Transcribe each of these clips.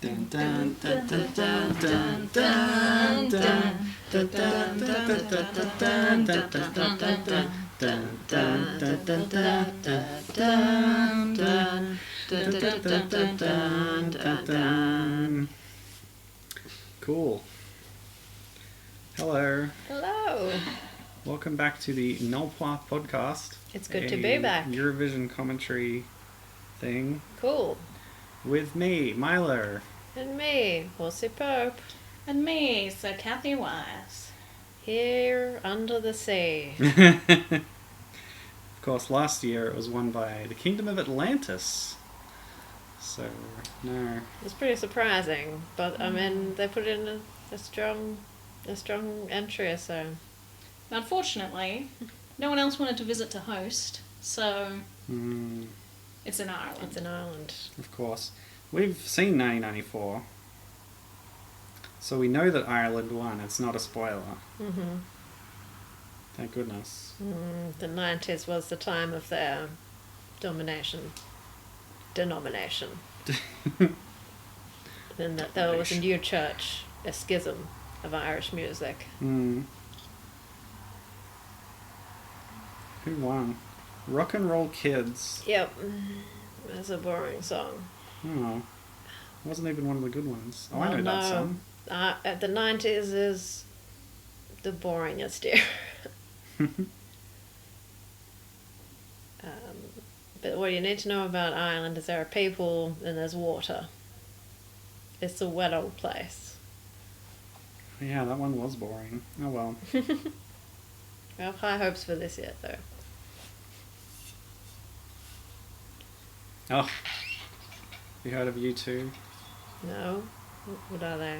Dun, dun, dun, dun, dun, dun, dun, dun. Dun, dun, dun, dun, dun, dun, dun, dun, dun, dun. Dun, dun, dun, dun, dun, dun, dun. Dun, dun, dun, dun, dun, dun, dun. Cool. Hello. Hello. Welcome back to the Nolpois podcast. It's good to be back. Eurovision commentary thing. Cool. With me, Milo. And me, Horsey Pope. And me, Sir Kathy Wise. Here under the sea. Of course, last year it was won by the Kingdom of Atlantis. So, no. It's pretty surprising, but I mean, they put in a strong entry, so. Unfortunately, no one else wanted to visit to host, so it's in Ireland. It's in Ireland. Of course. We've seen 1994. So we know that Ireland won. It's not a spoiler. Mm-hmm. Thank goodness. The 90s was the time of their denomination. And that there was a new church, a schism of Irish music. Who won? Rock and Roll Kids. Yep. That's a boring song. Oh. It wasn't even one of the good ones. Oh, I know that song. The 90s is the boringest year. But what you need to know about Ireland is there are people and there's water. It's a wet old place. Yeah, that one was boring. Oh well. I have high hopes for this year, though. Oh. You heard of U2? No? What are they?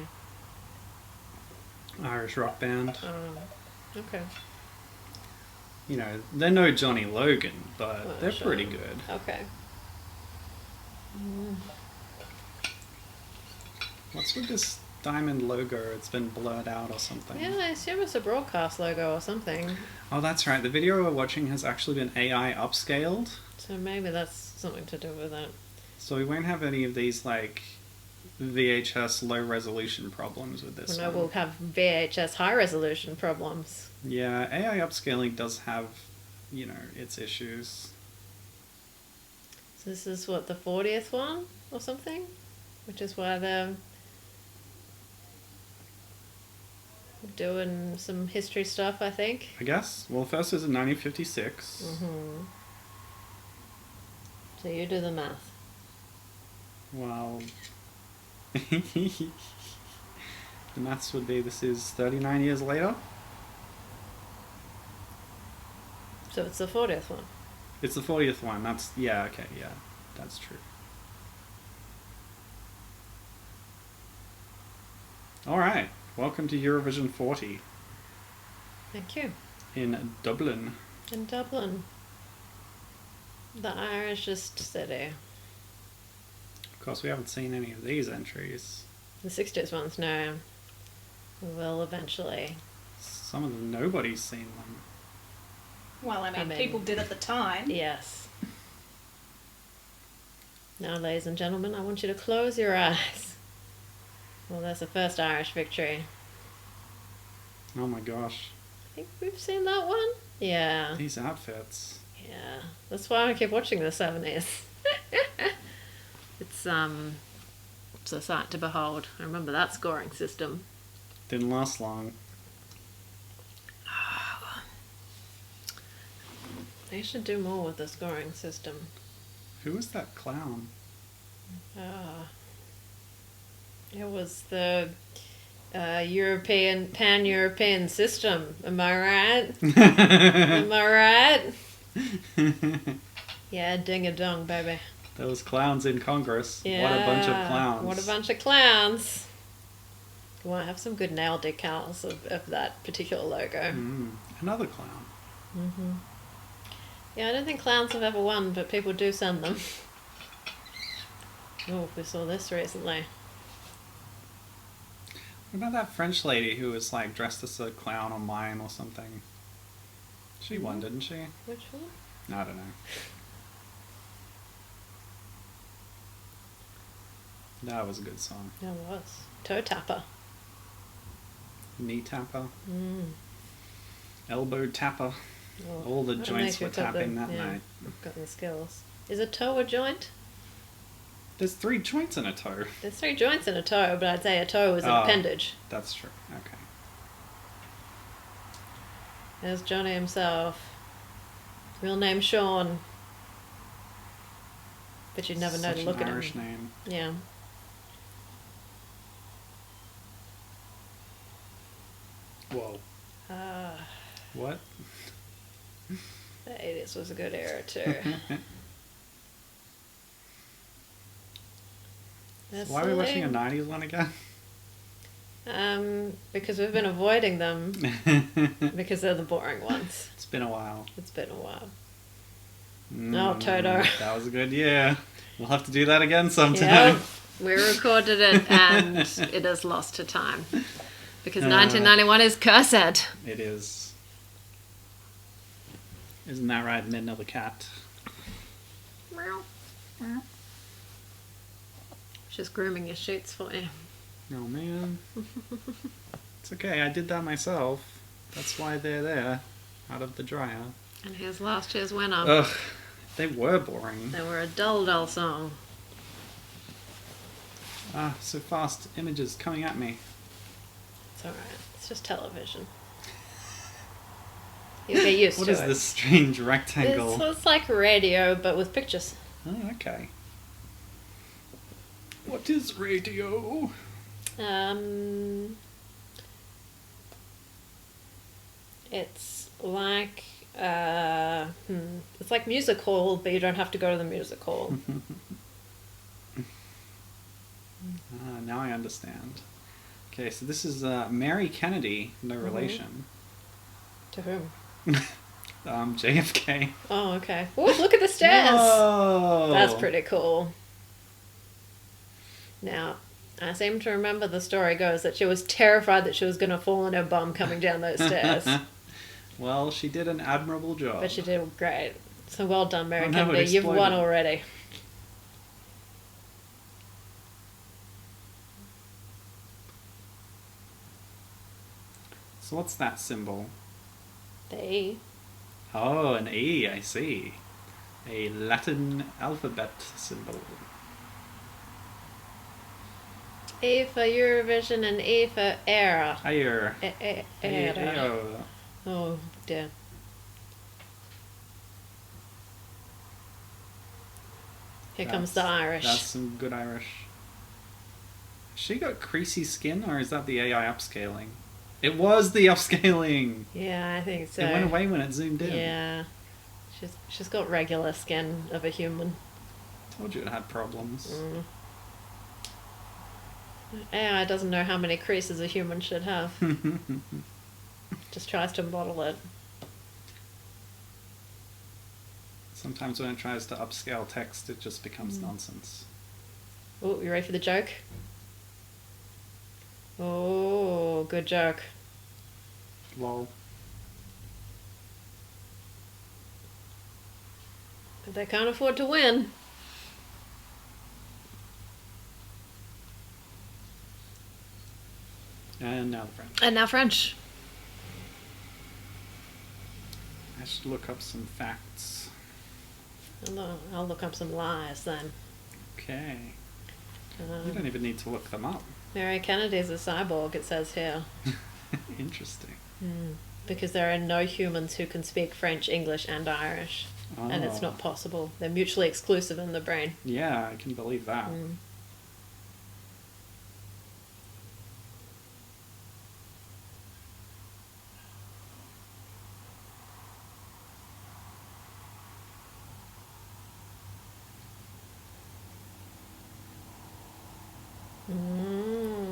Irish rock band. Oh, okay. You know, they're no Johnny Logan, but Well, they're sure. pretty good. Okay. What's with this diamond logo? It's been blurred out or something. Yeah, I assume it's a broadcast logo or something. Oh, that's right. The video we're watching has actually been AI upscaled. So maybe that's something to do with that. So we won't have any of these, like, VHS low-resolution problems with this Well, no, one. we'll have VHS high-resolution problems. Yeah, AI upscaling does have, you know, its issues. So this is, what, the 40th one or something? Which is why they're doing some history stuff, I think. I guess. Well, first is in 1956. Mm-hmm. So you do the math. Well... the maths would be this is 39 years later. So it's the 40th one. It's the 40th one. That's... Yeah, okay, yeah. That's true. Alright. Welcome to Eurovision 40 Thank you. in Dublin. In Dublin. The Irishest city. Of course, we haven't seen any of these entries. The 60s ones, no. We will eventually. Some of them, nobody's seen them. Well, I mean, mean- people did at the time. Yes. Now, ladies and gentlemen, I want you to close your eyes. Well, there's the first Irish victory. Oh my gosh. I think we've seen that one. Yeah. These outfits. Yeah. That's why I keep watching the 70s. It's a sight to behold. I remember that scoring system. Didn't last long. They should do more with the scoring system. Who was that clown? It was the pan-European system. Am I right? Am I right? Yeah, ding-a-dong, baby. Those clowns in Congress. Yeah. What a bunch of clowns. What a bunch of clowns. You want to have some good nail decals of that particular logo. Another clown. Mm-hmm. Yeah, I don't think clowns have ever won, but people do send them. Oh, we saw this recently. What about that French lady who was like dressed as a clown on Mime or something? She won, didn't she? Which one? I don't know. That was a good song. It was. Toe tapper. Knee tapper. Mm. Elbow tapper. Oh, All the that joints makes you were got tapping the- that yeah, night. Got the skills. Is a toe a joint? There's 3 joints in a toe. There's 3 joints in a toe, but I'd say a toe is an Oh. appendage. That's true. Okay. There's Johnny himself. Real name Sean. But you'd never know Such to look an at Irish him. name. Yeah. Whoa. What? The 80s was a good era too. That's Why are we watching a the 90s one again? thing. Because we've been avoiding them because they're the boring ones. It's been a while. It's been a while. Oh, Toto. That was a good year. We'll have to do that again sometime. Yep. We recorded it and it is lost to time. Because 1991 is cursed. It is. Isn't that right, Midna the cat? Just grooming your sheets for you. Oh man. It's okay, I did that myself. That's why they're there, out of the dryer. And here's last year's winner. Ugh, they were boring. They were a dull song. Ah, so fast. Images coming at me. It's alright. It's just television. You'll get used What to is it. this strange rectangle? It's like radio, but with pictures. Oh, okay. What is radio? It's like it's like music hall, but you don't have to go to the music hall. Ah, now I understand. Okay, so this is Mary Kennedy, no relation. To whom? JFK. Oh, okay. Oh, look at the stairs. Whoa! That's pretty cool. Now, I seem to remember the story goes that she was terrified that she was going to fall on her bum coming down those stairs. Well, she did an admirable job. But she did great. So well done, Mary Oh, no, it Kennedy. You've won exploded. already. So what's that symbol? The Oh, an E, I see. A Latin alphabet symbol. E for Eurovision and E for era. Higher. Era. Oh dear. Here comes the Irish. That's some good Irish. Has she got creasy skin, or is that the AI upscaling? It was the upscaling! Yeah, I think so. It went away when it zoomed in. Yeah. She's got regular skin of a human. Told you it had problems. AI doesn't know how many creases a human should have. Just tries to model it. Sometimes when it tries to upscale text, it just becomes nonsense. Oh, you ready for the joke? Oh, good joke. Lol. But they can't afford to win. And now the French. And now French. I should look up some facts. I'll look up some lies then. Okay. You don't even need to look them up. Mary Kennedy's a cyborg, it says here. Interesting. Because there are no humans who can speak French, English, and Irish. Oh. And it's not possible. They're mutually exclusive in the brain. Yeah, I can believe that.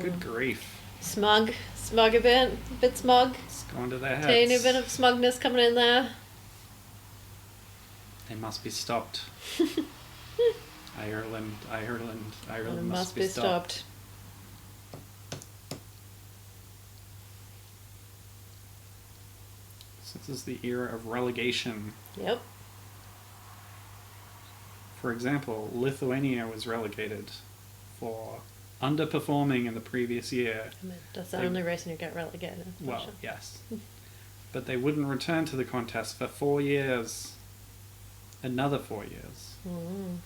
Good grief. Smug a bit smug. It's going to their heads. Teeny bit of smugness coming in there. They must be stopped. Ireland It must be stopped. So this is the era of relegation. Yep. For example, Lithuania was relegated for underperforming in the previous year. I mean, that's the They- only reason you get relegated. Well, yes. But they wouldn't return to the contest for 4 years. Another 4 years. Mm.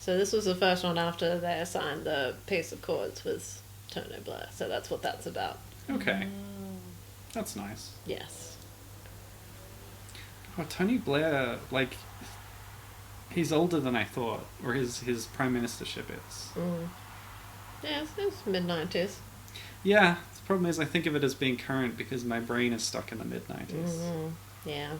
So this was the first one after they assigned the piece of chords with Tony Blair. So that's what that's about. Okay. That's nice. Yes. Oh, Tony Blair, like, he's older than I thought, or his prime ministership is. Mm. Yeah, it's mid-90s. Yeah, the problem is I think of it as being current because my brain is stuck in the mid-90s. Mm-hmm. Yeah.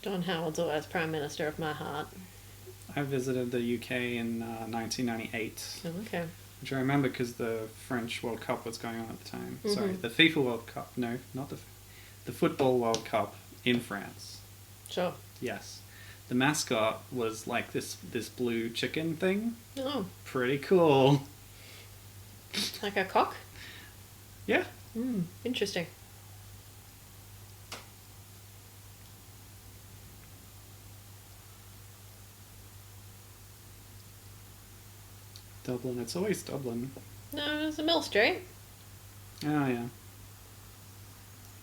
John Howard's always Prime Minister of my heart. I visited the UK in 1998, Oh, okay. which I remember because the French World Cup was going on at the time. Mhm. Sorry, the FIFA World Cup. No, not the Football World Cup in France. Sure. Yes. The mascot was like this blue chicken thing. Oh, Pretty cool. like a cock? Yeah. Interesting. Dublin. It's always Dublin. No, it's a Mill Street, Oh, yeah.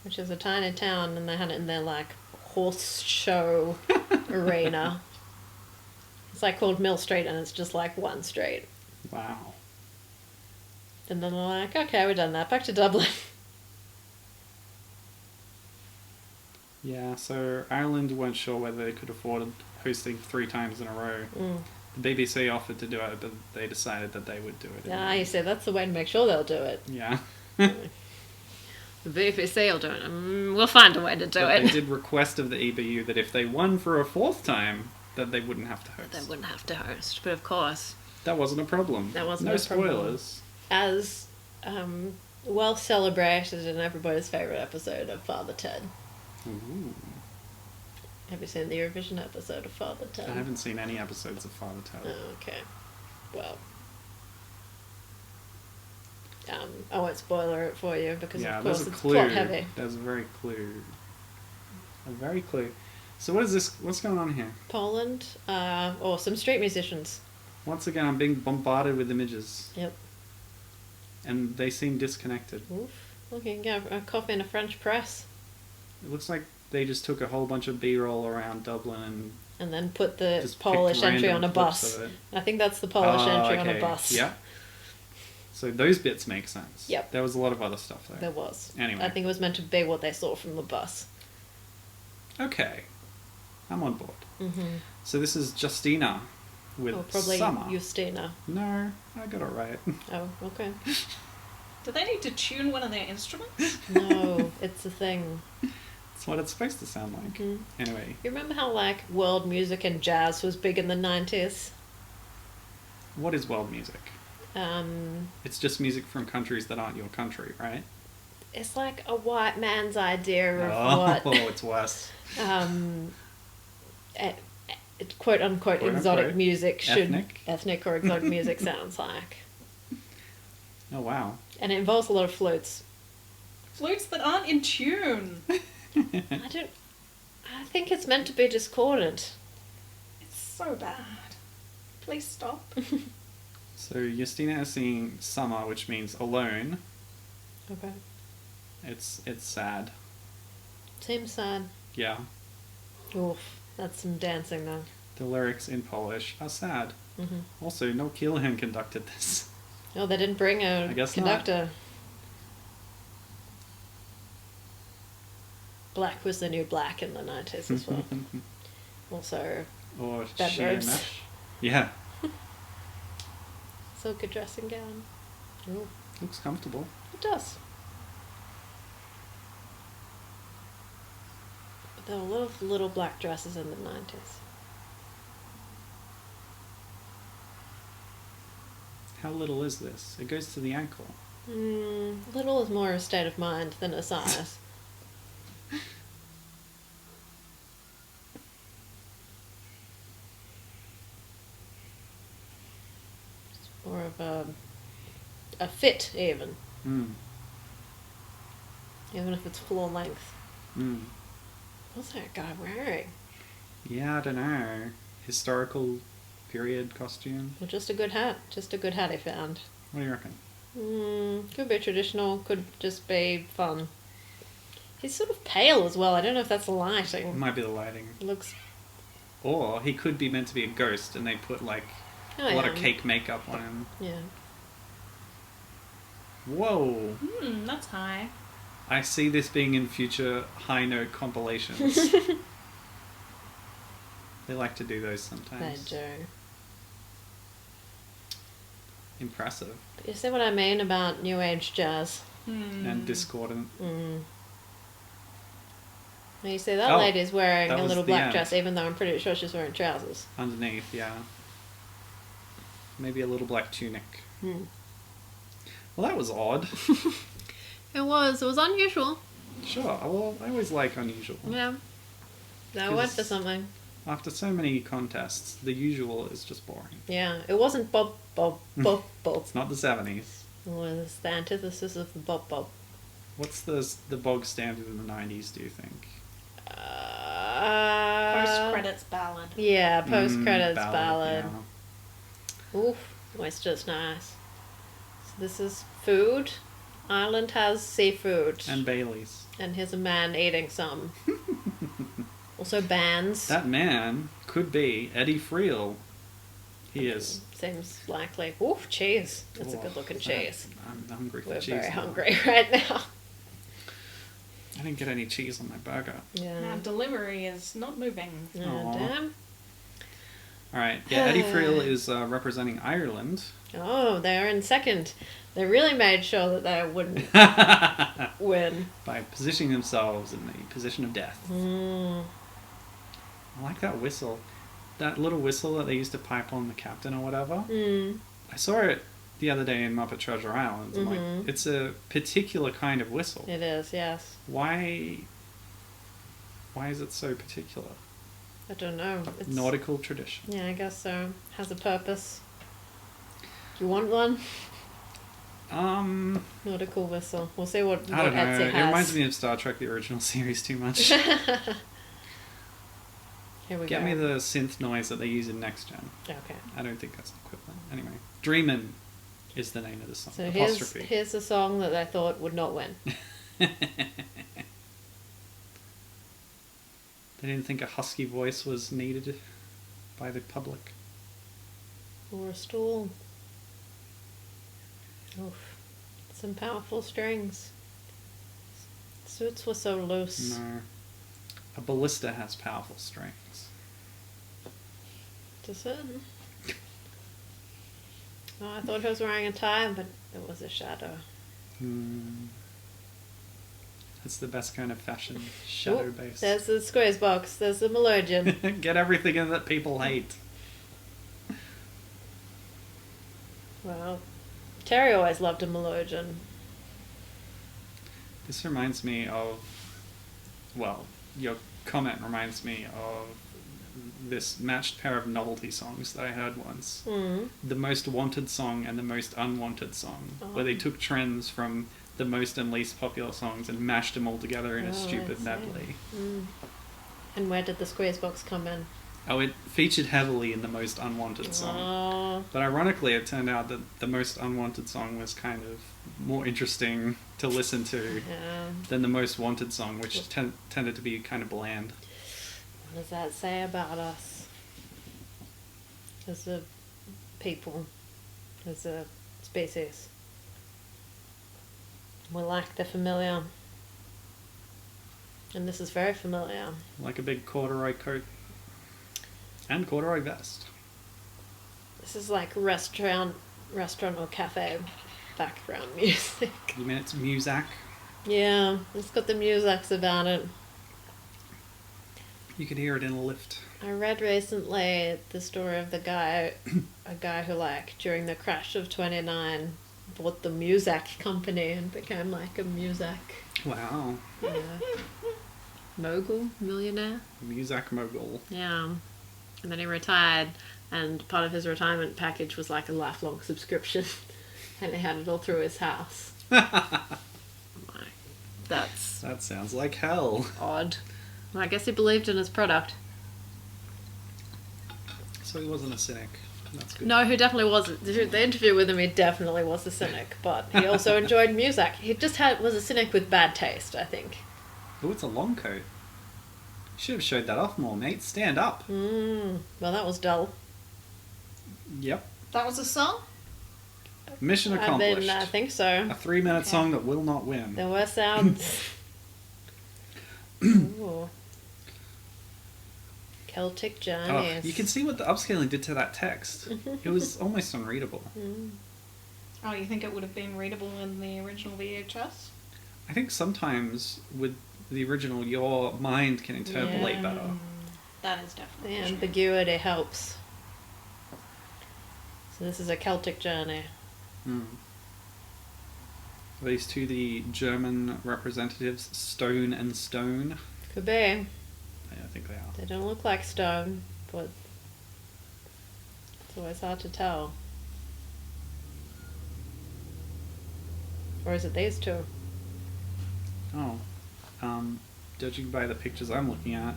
which is a tiny town, and they had it in their, like, horse show arena. It's, like, called Mill Street, and it's just, like, one street. Wow. And then they're like, okay, we've done that. Back to Dublin. Yeah, so Ireland weren't sure whether they could afford hosting 3 times in a row. The BBC offered to do it, but they decided that they would do it. Ah, you see, that's the way to make sure they'll do it. Yeah. The BBC will do it. We'll find a way to do But it. they did request of the EBU that if they won for a 4th time, that they wouldn't have to host. They wouldn't have to host, but of course, That wasn't a problem. That wasn't no a problem. spoilers. as well celebrated in everybody's favourite episode of Father Ted. Ooh. Have you seen the Eurovision episode of Father Ted? I haven't seen any episodes of Father Ted. Oh, okay. Well, I won't spoiler it for you because Yeah, of course there's a it's clue. plot heavy. There's a very clue. A very clue. So what is this? What's going on here? Poland, or some street musicians. Once again, I'm being bombarded with images. Yep. And they seem disconnected. Oof. Look, you can get a coffee in a French press. It looks like they just took a whole bunch of B-roll around Dublin And then put the just Polish picked entry random on a clips bus. of it. I think that's the Polish entry on a bus. Yeah. So those bits make sense. Yep. There was a lot of other stuff there. There was. Anyway. I think it was meant to be what they saw from the bus. Okay. I'm on board. Mm-hmm. So this is Justina with Or probably Summer. Justina. No, I got it right. Oh, okay. Do they need to tune one of their instruments? No, it's a thing. That's what it's supposed to sound like. Mhm. Anyway, You remember how, like, world music and jazz was big in the 90s? what is world music? It's just music from countries that aren't your country, right? It's like a white man's idea of Oh, what it's worse. quote unquote Quote, exotic unquote. music should Ethnic? or exotic music sounds like. Oh, wow. And it involves a lot of flutes. Flutes that aren't in tune. I think it's meant to be discordant. It's so bad. Please stop. So Justina is singing Summer, which means alone. Okay. It's sad. Seems sad. Yeah. Oof. That's some dancing though. The lyrics in Polish are sad. Mm-hmm. Also, no Keelhan conducted this. Oh, they didn't bring a I guess conductor. Black was the new black in the 90s as well. Also, Or Bed sheer robes. mesh. Yeah. silk dressing gown. Ooh, Looks comfortable. it does. But there were a lot of little black dresses in the 90s. How little is this? It goes to the ankle. Little is more a state of mind than a size. It's more of a fit, even. Even if it's full length. Mm. What's that guy wearing? Yeah, I don't know. historical period costume? Well, just a good hat. Just a good hat he found. What do you reckon? Could be traditional, could just be fun. He's sort of pale as well. I don't know if that's the It lighting. might be the lighting. It looks... Or he could be meant to be a ghost and they put like a lot of cake makeup on him. Yeah. Whoa! That's high. I see this being in future high note compilations. They like to do those They sometimes. do. Impressive. But you see what I mean about New Age jazz? And discordant. Now you see that Oh, lady's wearing that a was little the black end. dress, even though I'm pretty sure she's wearing trousers. Underneath, yeah. Maybe a little black tunic. Well, that was odd. It was unusual. Sure, well, I always like unusual. Yeah. That went for something. After so many contests, the usual is just boring. Yeah, it wasn't Bob, Bob, Bob, Bob. It's not the 70s. It was the antithesis of the Bob, Bob. What's the bog standard in the 90s, do you think? Post credits ballad. Yeah, post-credits ballad. Yeah. Oof, it's just nice. So this is food. Ireland has seafood. And Bailey's. And here's a man eating some. Also bands. That man could be Eddie Friel. He is. Seems likely. Oof, cheese. That's a Oh, good looking that- cheese. I'm hungry for We're cheese. very now. hungry right now. I didn't get any cheese on my burger. Yeah. Now delivery is not moving. Oh, Aw. damn. Alright, yeah, Eddie Friel is representing Ireland. Oh, they're in second. They really made sure that they wouldn't By win. positioning themselves in the position of death. Mm. I like that whistle. That little whistle that they used to pipe on the captain or whatever. Mm. I saw it the other day in Muppet Treasure Island. I'm Mhm. like, it's a particular kind of whistle. It is, yes. Why is it so particular? I don't know. It's, Nautical tradition. yeah, I guess so. Has a purpose. Do you want one? Nautical whistle. We'll see what I don't know. Etsy It has. reminds me of Star Trek, the original series, too much. Here we Get go. me the synth noise that they use in Next Gen. Okay. I don't think that's equivalent. Anyway, Dreamin' is the name of the song. So Apostrophe. here's a song that they thought would not win. They didn't think a husky voice was needed by the public. Or a stool. Oof. Some powerful strings. Suits were so loose. No. A ballista has powerful strings. Does it? Oh, I thought he was wearing a tie, but it was a shadow. That's the best kind of fashion. Shadow based. There's the squares box. There's the melodeon. Get everything in that people hate. Well, Terry always loved a melodeon. This reminds me of, well, your comment reminds me of this matched pair of novelty songs that I heard once. The Most Wanted Song and the Most Unwanted Song, where they took trends from the most and least popular songs and mashed them all together in a stupid medley. And where did the squares box come in? Oh, it featured heavily in the Most Unwanted Song. Oh, But ironically, it turned out that the Most Unwanted Song was kind of more interesting to listen to yeah. than the Most Wanted Song, which tended to be kind of bland. What does that say about us? As a people, as a species. We like the familiar. And this is very familiar. Like a big corduroy coat and corduroy vest. This is like restaurant or cafe background music. You mean it's Muzak? Yeah, it's got the musics about it. You could hear it in a lift. I read recently the story of a guy who like during the crash of 29 bought the Muzak company and became like a Muzak Wow. mogul, millionaire. Muzak mogul. Yeah. And then he retired, and part of his retirement package was like a lifelong subscription, and he had it all through his house. That's That sounds like hell. odd. Well, I guess he believed in his product. So he wasn't a cynic. That's good. No, he definitely was. The interview with him, he definitely was a cynic, but he also enjoyed music. He just was a cynic with bad taste, I think. Oh, it's a long coat. You should have showed that off more, mate. Stand up. Well, that was dull. Yep. That was a song? Mission accomplished. I think so. A 3-minute song that will not win. There were sounds. Ooh. Celtic journeys. You can see what the upscaling did to that text. It was almost unreadable. Oh, you think it would have been readable in the original VHS? I think sometimes with the original, your mind can interpolate better. That is The definitely true. ambiguity helps. So this is a Celtic journey. Are these two the German representatives, Stone and Stone? Could be. Yeah, I think they are. They don't look like stone, but it's always hard to tell. Or is it these two? Oh. Judging by the pictures I'm looking at,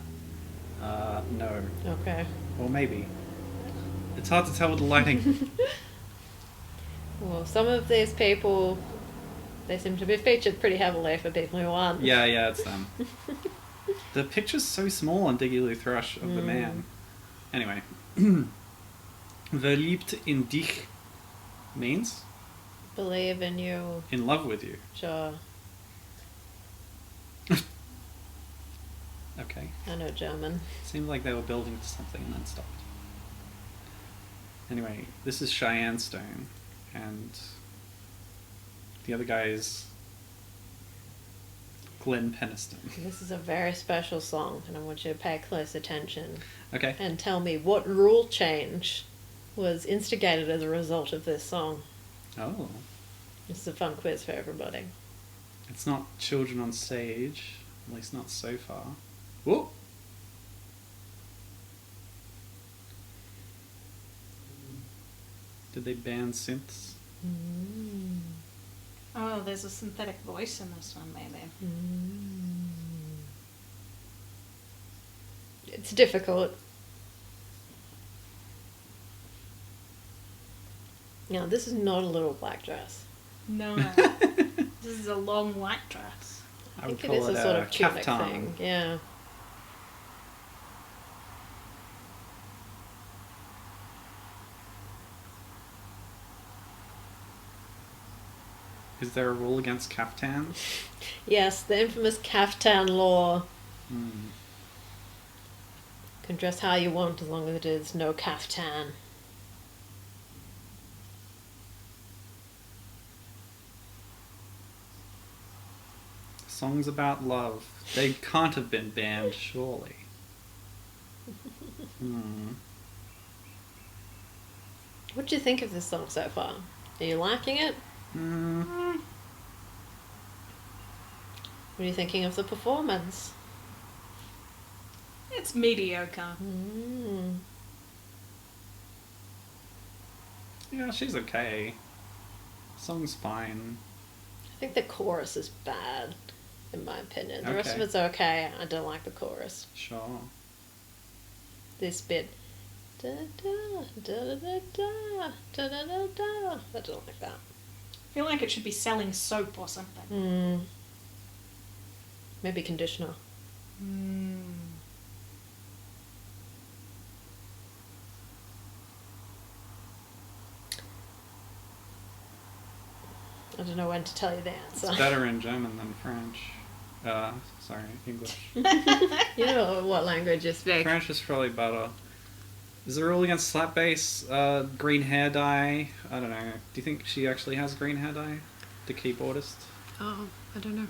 no. Okay. Or maybe. It's hard to tell with the lighting. Well, some of these people, they seem to be featured pretty heavily for people who aren't. Yeah, it's them. The picture's so small on Diggy Lou Thrush of the man. Anyway. Verliebt in dich means? Believe in you. In love with you. Sure. Okay. I know German. Seemed like they were building to something and then stopped. Anyway, this is Cheyenne Stone, and the other guy is Glenn Peniston. This is a very special song, and I want you to pay close attention Okay. and tell me what rule change was instigated as a result of this song. Oh. This is a fun quiz for everybody. It's not children on stage, at least not so far. Whoa! Did they ban synths? Oh, there's a synthetic voice in this one, maybe. It's difficult. Now, this is not a little black dress. No. This is a long white dress. I would think it is call a sort of tunic kaftan. thing. Yeah. Is there a rule against kaftan? Yes, the infamous kaftan law. Can dress how you want as long as it is no kaftan. Songs about love. They can't have been banned, surely. What do you think of this song so far? Are you liking it? What are you thinking of the performance? It's mediocre. Yeah, she's okay. Song's fine. I think the chorus is bad, in my opinion. The rest of Okay. it's okay. I don't like the chorus. Sure. This bit. Da da da da da da da da da. I don't like that. I feel like it should be selling soap or something. Maybe conditioner. I don't know when to tell you the answer. It's better in German than French. Sorry, English. You know what language you speak. French is probably better. Is there a rule against slap bass? Green hair dye? I don't know. Do you think she actually has green hair dye? The keyboardist? Oh, I don't know.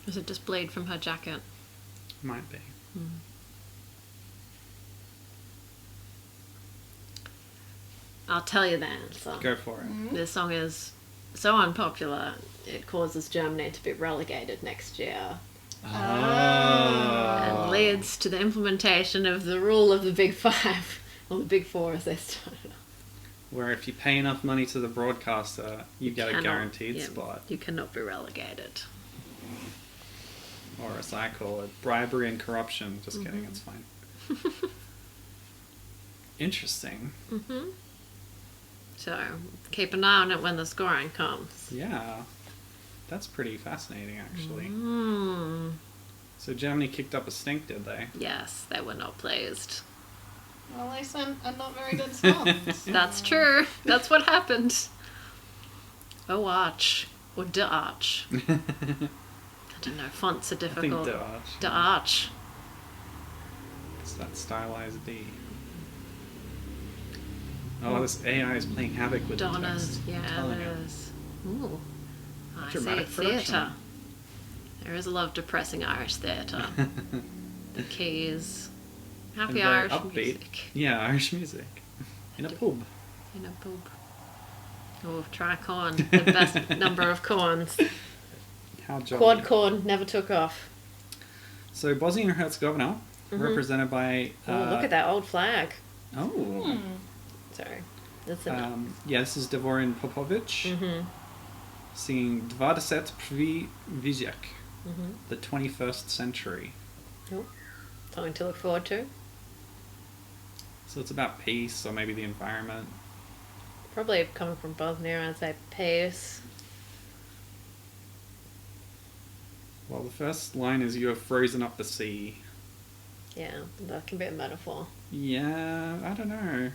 Does it just bleed from her jacket? Might be. I'll tell you the answer. Go for it. This song is so unpopular, it causes Germany to be relegated next year. And leads to the implementation of the rule of the Big Five, or the Big Four as they started. Where if you pay enough money to the broadcaster, you get a Cannot- guaranteed yeah, spot. You cannot be relegated. Or as I call it, bribery and corruption. Just kidding, it's fine. Interesting. Mm-hmm. So keep an eye on it when the scoring comes. Yeah. That's pretty fascinating, actually. Mm. So Germany kicked up a stink, did they? Yes, they were not pleased. Well, they sent a not very good songs. That's true. That's what happened. Oh, arch. Or de arch. I don't know. Fonts are I think difficult. de arch. De arch. It's that stylized D. Oh, this AI is playing havoc with the Donna's. text. I'm Yeah, telling there you. is. Ooh. I see. Dramatic production. Theatre. There is a lot of depressing Irish theatre. The keys. Happy And very Irish upbeat. music. Yeah, Irish music. In a pub. In a pub. Oh, try corn. The best number of corns. How jolly. Quad corn never took off. So Bosnia and Herzegovina, represented by... Oh, look at that old flag. Oh. Sorry. That's enough. Yeah, this is Dvorin Popovic singing 21. Vizek, the 21st century. Oh, something to look forward to. So it's about peace, or maybe the environment. Probably coming from Bosnia, I'd say peace. Well, the first line is "You have frozen up the sea." Yeah, that can be a metaphor. Yeah, I don't know.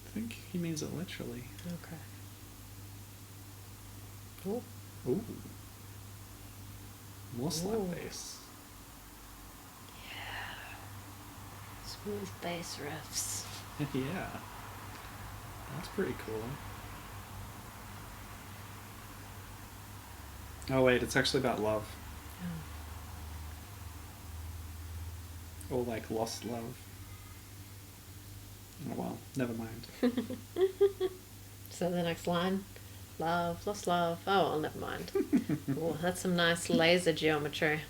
I think he means it literally. Okay. Oh, Ooh. More slap Ooh. bass. smooth bass riffs. Yeah. That's pretty cool. Oh wait, it's actually about love. Or like lost love. Oh well, never mind. So the next line, love, lost love. Oh, well, never mind. Oh, that's some nice laser geometry.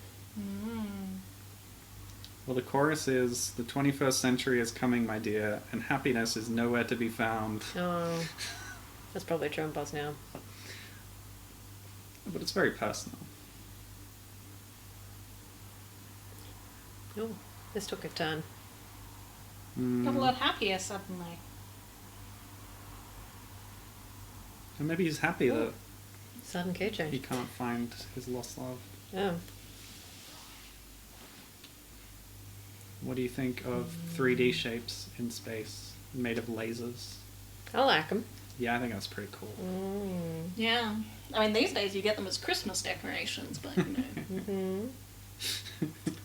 Well, the chorus is, "The 21st century is coming, my dear, and happiness is nowhere to be found." Oh, that's probably true in Bosnia. But it's very personal. Oh, this took a turn. Got a lot happier suddenly. And maybe he's happy that Sudden key he change. can't find his lost love. Oh, What do you think of 3D shapes in space made of lasers? I like them. Yeah, I think that's pretty cool. Yeah. I mean, these days you get them as Christmas decorations, but, you know.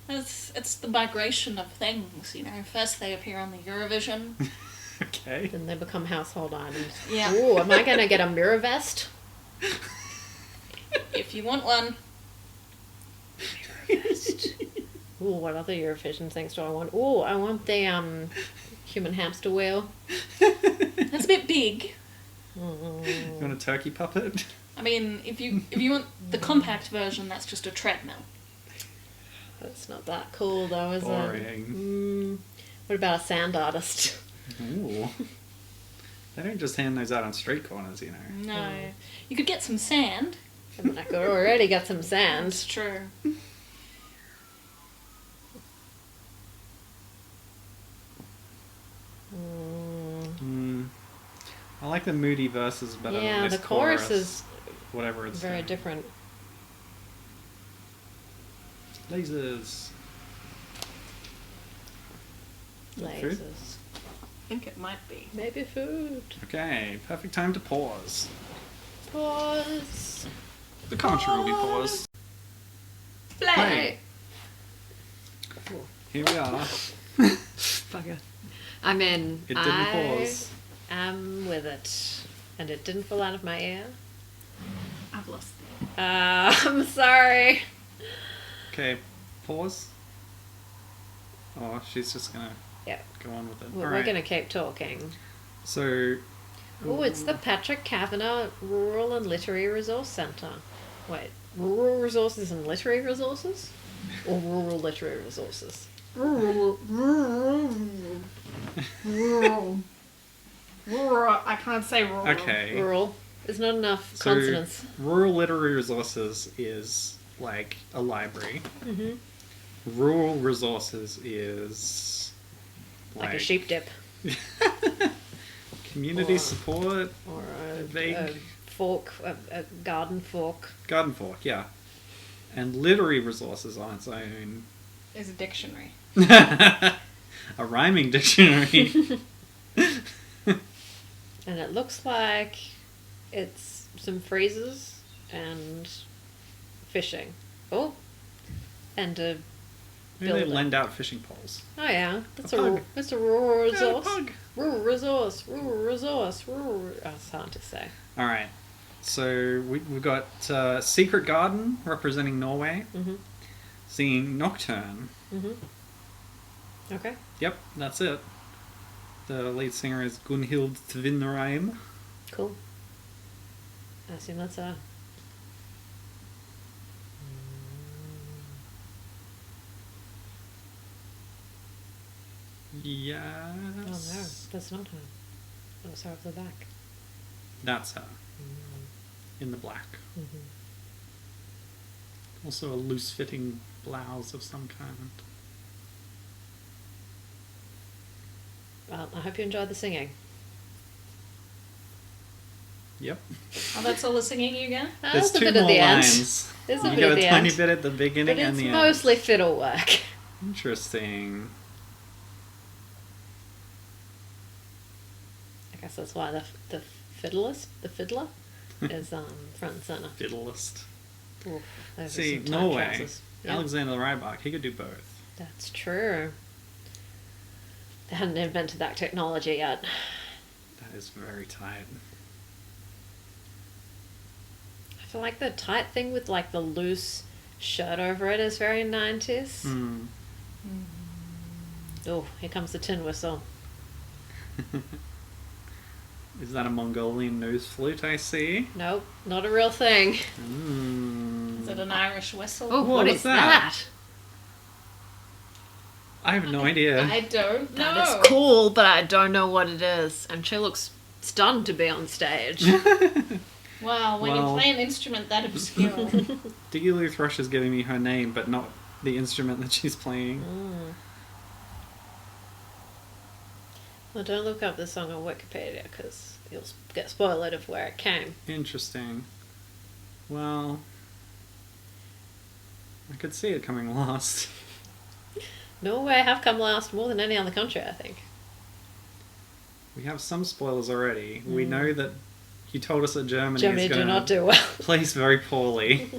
It's the migration of things, you know. First they appear on the Eurovision. Okay. Then they become household items. Yeah. Ooh, am I going to get a mirror vest? If you want one. Ooh, what other Eurovision things do I want? Ooh, I want the human hamster wheel. That's a bit big. You want a turkey puppet? I mean, if you want the compact version, that's just a treadmill. That's not that cool though, is it? Boring. What about a sand artist? Ooh. They don't just hand those out on street corners, you know. No. You could get some sand. I mean, I could already get some sand. That's true. I like the moody verses better Yeah, than this the chorus is whatever it's very saying. different. Lasers. Lasers. I think it might be. Maybe food. Okay, perfect time to pause. Pause. The commentary will be paused. Play. Here we are. Bugger. I'm in. It didn't pause. I'm with it. And it didn't fall out of my ear. I've lost it. I'm sorry. Okay, pause. Oh, she's just gonna go on with it. We're Alright. going to keep talking. So, Oh, it's the Patrick Kavanagh Rural and Literary Resource Centre. Wait, rural resources and literary resources? Or rural literary resources? Rural. I can't say rural. okay. Rural. There's not enough So, consonants. rural literary resources is like a library. Rural resources is Like a sheep dip. Community Or- support. Or Vague. a fork, a garden fork. Garden fork, yeah. And literary resources on its own. Is a dictionary. A rhyming dictionary. And it looks like it's some freezers and fishing. Oh, and a Maybe they building. lend out fishing poles. Oh yeah, that's A pug. That's a rural Yeah, resource. pug. Rural resource. Rural resource. Rural. Oh, it's hard to say. All right. So we've got Secret Garden representing Norway, Mhm. singing Nocturne. Mhm. Okay. Yep, that's it. The lead singer is Gunhild Tvinnereim. Cool. I assume that's a. Yes. Oh no, that's not her. That's her off the back. That's her. In the black. Mm-hmm. Also a loose-fitting blouse of some kind. Well, I hope you enjoyed the singing. Yep. Oh, that's all the singing you get? There's a two bit at more the end. lines. There's a You bit get at a the tiny end. bit at the beginning But and it's the end. mostly fiddle work. Interesting. I guess that's why the fiddler is front and center. Fiddlist. Oof, those are See, some tight Norway, trousers. Yeah, Alexander Rybak, he could do both. that's true. They hadn't invented that technology yet. That is very tight. I feel like the tight thing with like the loose shirt over it is very 90s. Hmm. Oh, here comes the tin whistle. Is that a Mongolian nose flute I see? Nope, not a real thing. Is it an Irish whistle? Oh, Whoa, what what's is that? that? I have no idea. I don't know. That is cool, but I don't know what it is. And she looks stunned to be on stage. Wow, when Well- you play an instrument that obscure. Diggy Thrush is giving me her name, but not the instrument that she's playing. Mm. Well, don't look up this song on Wikipedia because you'll get spoiled of where it came. Interesting. Well, I could see it coming last. Norway have come last more than any other country, I think. We have some spoilers already. We know that you told us that Germany Germany is do going not to do well. place very poorly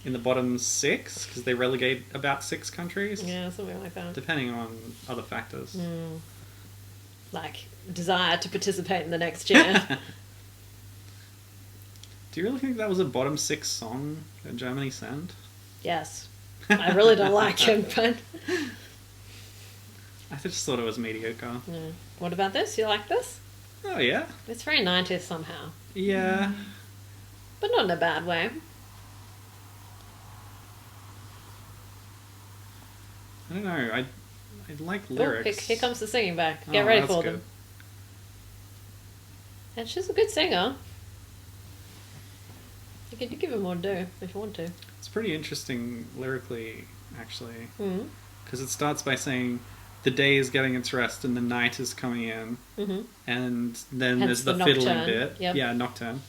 in the bottom 6 because they relegate about 6 countries, Yeah, something like that. depending on other factors. Like, desire to participate in the next year. Do you really think that was a bottom 6 song that Germany sent? Yes. I really don't like it, but... I just thought it was mediocre. Yeah. What about this? You like this? Oh yeah, It's very 90s somehow. yeah. But not in a bad way. I don't know. I like Oh, lyrics. here comes the singing back. Oh, Get ready that's for good. them. And she's a good singer. You can give her more to do if you want to. It's pretty interesting lyrically, actually, Mm-hmm. because it starts by saying the day is getting its rest and the night is coming in, Mm-hmm. and then Hence there's the, the fiddling nocturne. bit. Yep. Yeah, nocturne.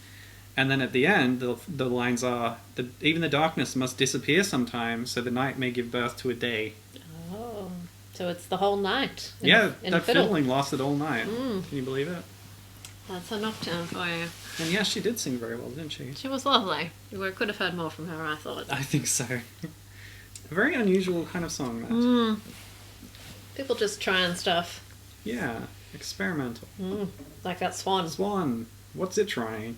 And then at the end, the lines are, even the darkness must disappear sometime, so the night may give birth to a day. Oh, so it's the whole night. Yeah, in that a fiddle. fiddling lasted all night. Mm. Can you believe it? That's a nocturne for you. And yeah, she did sing very well, didn't she? She was lovely. We could have heard more from her, I thought. I think so. A very unusual kind of song, that. Mm. People just trying stuff. Yeah, experimental. Mm. Like that swan. Swan, what's it trying?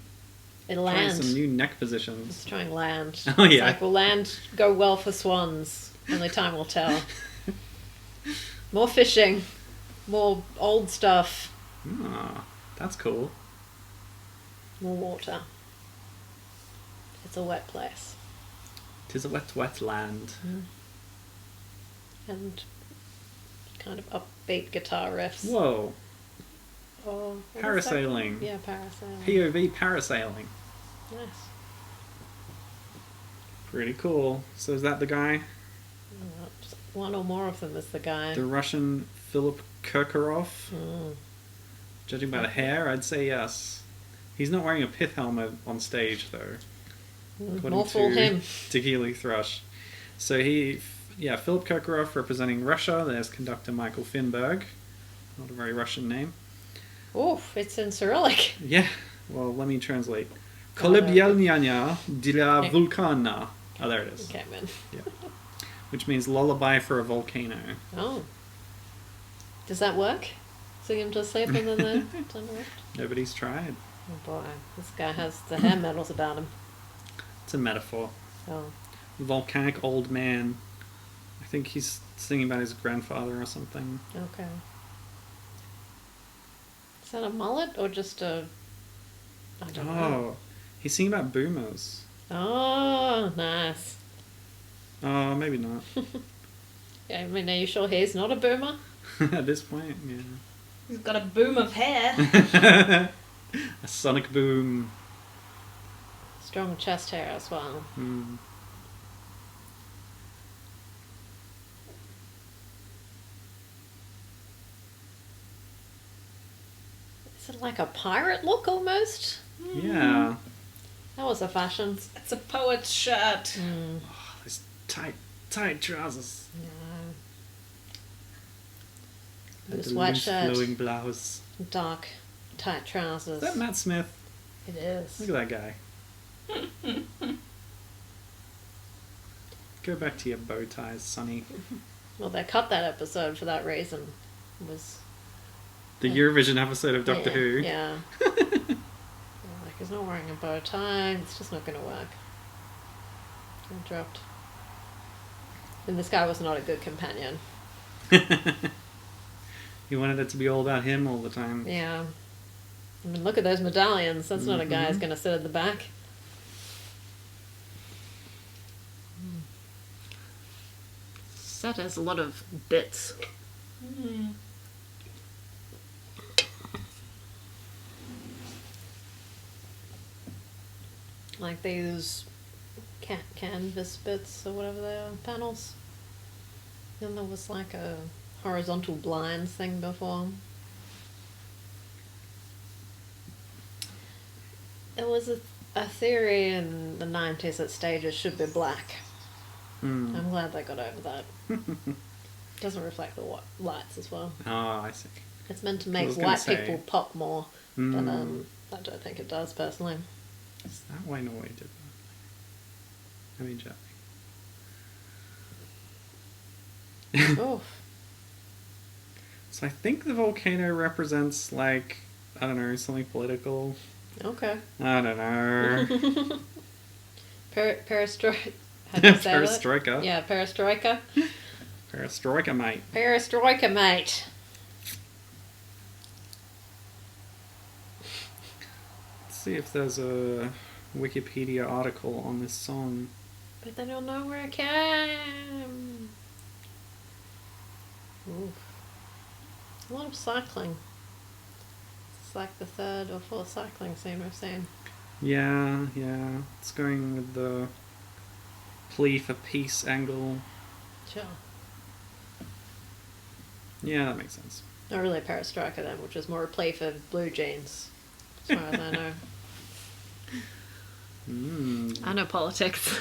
It'll Trying land. some new neck positions. It's trying land. Oh, It's yeah. like, will land go well for swans? Only time will tell. More fishing. More old stuff. Ah, that's cool. More water. It's a wet place. 'Tis a wet, wet land. And kind of upbeat guitar riffs. Whoa, Oh, what is that parasailing. called? Yeah, parasailing. POV parasailing. Nice. Pretty cool. So is that the guy? One or more of them is the guy. The Russian Philip Kirkorov. Mm. Judging by the hair, I'd say yes. He's not wearing a pith helmet on stage, though. More fool him. Tequila Thrush. So Philip Kirkorov representing Russia. There's conductor Michael Finberg. Not a very Russian name. Oof, it's in Cyrillic. Yeah, well, let me translate. Kolebjelnyanya dla vulkana. Oh, there it is. Okay, man. Yeah. Which means lullaby for a volcano. Oh. Does that work? Sing him to sleep and then the sun worked? Nobody's tried. Oh boy, this guy has the hair metals about him. It's a metaphor. Oh. Volcanic old man. I think he's singing about his grandfather or something. Okay. Is that a mullet or just a... I don't know. Oh, he's singing about boomers. Oh, nice. Oh, maybe not. Yeah, I mean, are you sure he's not a boomer? At this point, yeah. He's got a boom of hair. A sonic boom. Strong chest hair as well. Mm. Is it like a pirate look almost? Yeah. That was a fashion. It's a poet's shirt. Mm. Oh, these tight trousers. Yeah. And Loose the white loose shirt. flowing blouse. Dark, tight trousers. Is that Matt Smith? It is. Look at that guy. Go back to your bow ties, Sonny. Well, they cut that episode for that reason. It was The Eurovision episode of Doctor Who. Yeah. Like, he's not wearing a bow tie. It's just not going to work. I dropped. And this guy was not a good companion. He wanted it to be all about him all the time. Yeah. I mean, look at those medallions. That's not a guy who's Mhm. going to sit at the back. Set has a lot of bits. Mm. Like these canvas bits or whatever they are, panels. Then there was like a horizontal blinds thing before. There was a theory in the 90s that stages should be black. Mm. I'm glad they got over that. Doesn't reflect the lights as well. Oh, I see. It's meant to I make was gonna white say- people pop more, but Mm. I don't think it does personally. Is that why Norway did that? I mean, Jack. Oh, So I think the volcano represents, like, I don't know, something political. okay. I don't know. Perestroika. How do you say that? Perestroika. Yeah, perestroika. Perestroika, mate. Perestroika, mate. Let's see if there's a Wikipedia article on this song. But they don't know where it came. Oof. A lot of cycling. It's like the third or fourth cycling scene we've seen. Yeah. It's going with the plea for peace angle. Sure. Yeah, that makes sense. Not really perestroika then, which was more a plea for blue jeans, as far as I know. I know politics.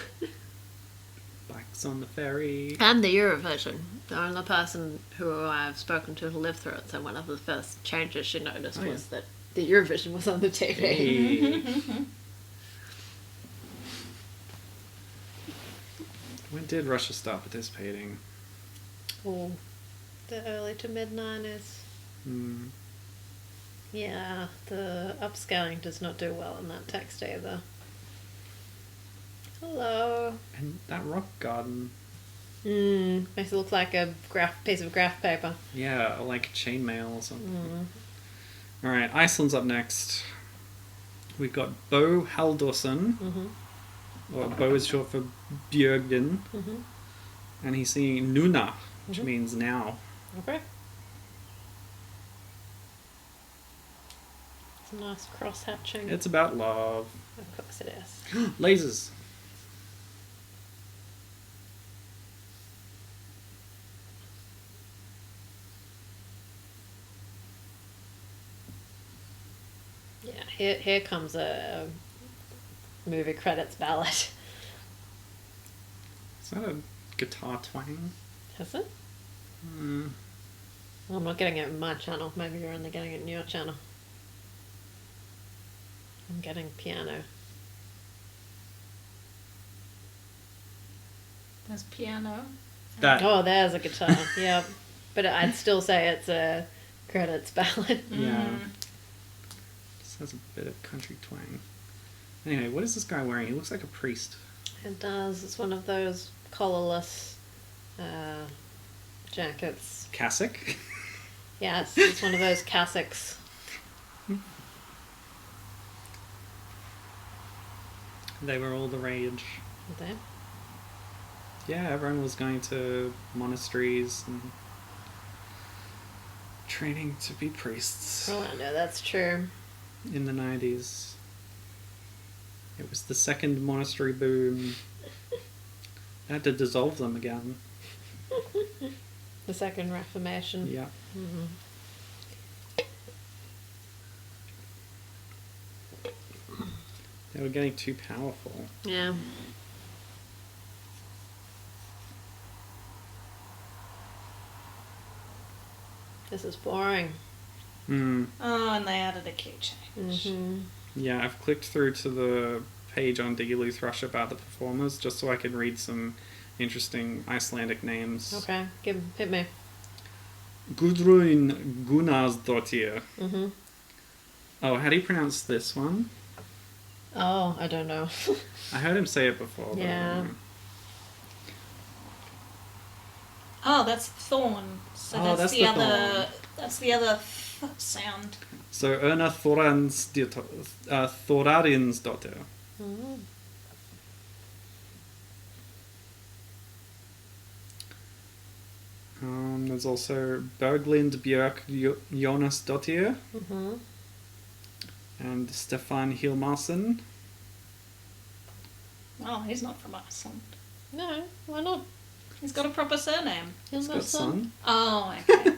Blacks on the ferry. And the Eurovision. The only person who I've spoken to who lived through it, so one of the first changes she noticed was that the Eurovision was on the TV. Hey. When did Russia start participating? Oh, the early to mid 90s. Hmm. Yeah, the upscaling does not do well in that text either. Hello. And that rock garden. Makes it look like a piece of graph paper. Yeah, like chainmail or something. Alright, Iceland's up next. We've got Bo Haldorsson. Or Bo is short for Björgen. And he's singing Nuna, which means now. Okay. It's a nice cross hatching. It's about love. Of course it is. Lasers. Here comes a movie credits ballad. Is that a guitar twang? Is it? Mm. Well, I'm not getting it in my channel. Maybe you're only getting it in your channel. I'm getting piano. There's piano. That. Oh, there's a guitar. Yep. But I'd still say it's a credits ballad. Yeah. Just has a bit of country twang. Anyway, what is this guy wearing? He looks like a priest. It does. It's one of those collarless jackets. Cassock? Yes, it's one of those cassocks. They were all the rage. There. Yeah, everyone was going to monasteries and training to be priests Oh, no, that's true. in the 90s. It was the second monastery boom. They had to dissolve them again. The Second Reformation. Yeah. Mm-hmm. They were getting too powerful. Yeah. This is boring. Hmm. Oh, and they added a key change. Mm-hmm. Yeah, I've clicked through to the page on Diggaloo Thrush about the performers just so I can read some interesting Icelandic names. Okay, hit me. Gudrun Gunnarsdottir. Mm-hmm. Oh, how do you pronounce this one? Oh, I don't know. I heard him say it before. But I Yeah. don't know. Oh, that's thorn. So Oh, that's, that's the the other. thorn. That's the other sound. So Erna Thorarinsdottir. Mm. There's also Berglind Björk Jonasdottir Mm-hmm. and Stefan Hilmarsen. Oh, he's not from Iceland. No, why not? He's got a proper surname. He's got a son. Oh, okay.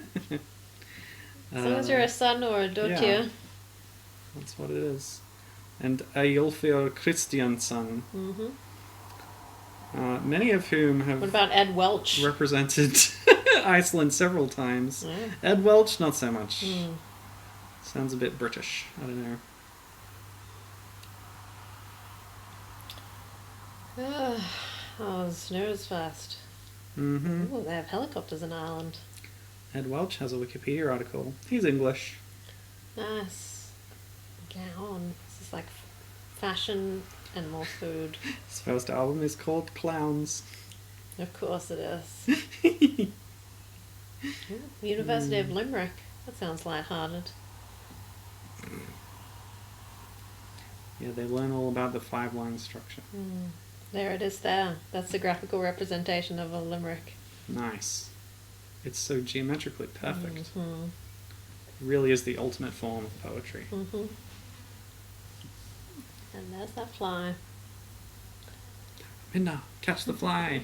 As long as you're a son or a daughter. yeah. That's what it is. And Eyjolfur Christiansson, Mm-hmm. many of whom have What about Ed Welch? represented Iceland several times. Yeah. Ed Welch, not so much. Mm. Sounds a bit British. I don't know. Oh, the snow's fast. Mm-hmm. Oh, they have helicopters in Ireland. Ed Welch has a Wikipedia article. He's English. Nice. Gown. This is like fashion and more food. His first album is called Clowns. Of course it is. Ooh, University of Limerick. That sounds lighthearted. Yeah, they learn all about the 5-line structure. Mm. There it is there. That's the graphical representation of a limerick. Nice. It's so geometrically perfect. Mm-hmm. It really is the ultimate form of poetry. Mm-hmm. And there's that fly. Minna, catch the fly.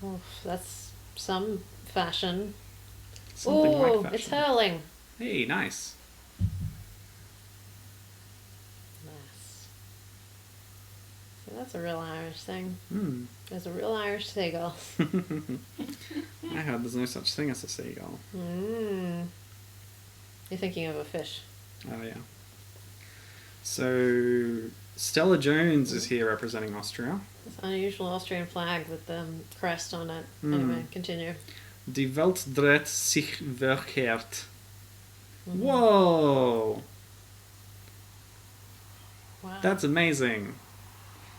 Oof, that's some fashion. Something like Oh, fashion. it's hurling. Hey, nice. Nice. So that's a real Irish thing. Hmm. There's a real Irish seagull. I heard there's no such thing as a seagull. Mm. You're thinking of a fish. Oh, yeah. So, Stella Jones is here representing Austria. This unusual Austrian flag with the crest on it. Mm. Anyway, continue. Die Welt dreht sich verkehrt. Mhm. Whoa! Wow. That's amazing.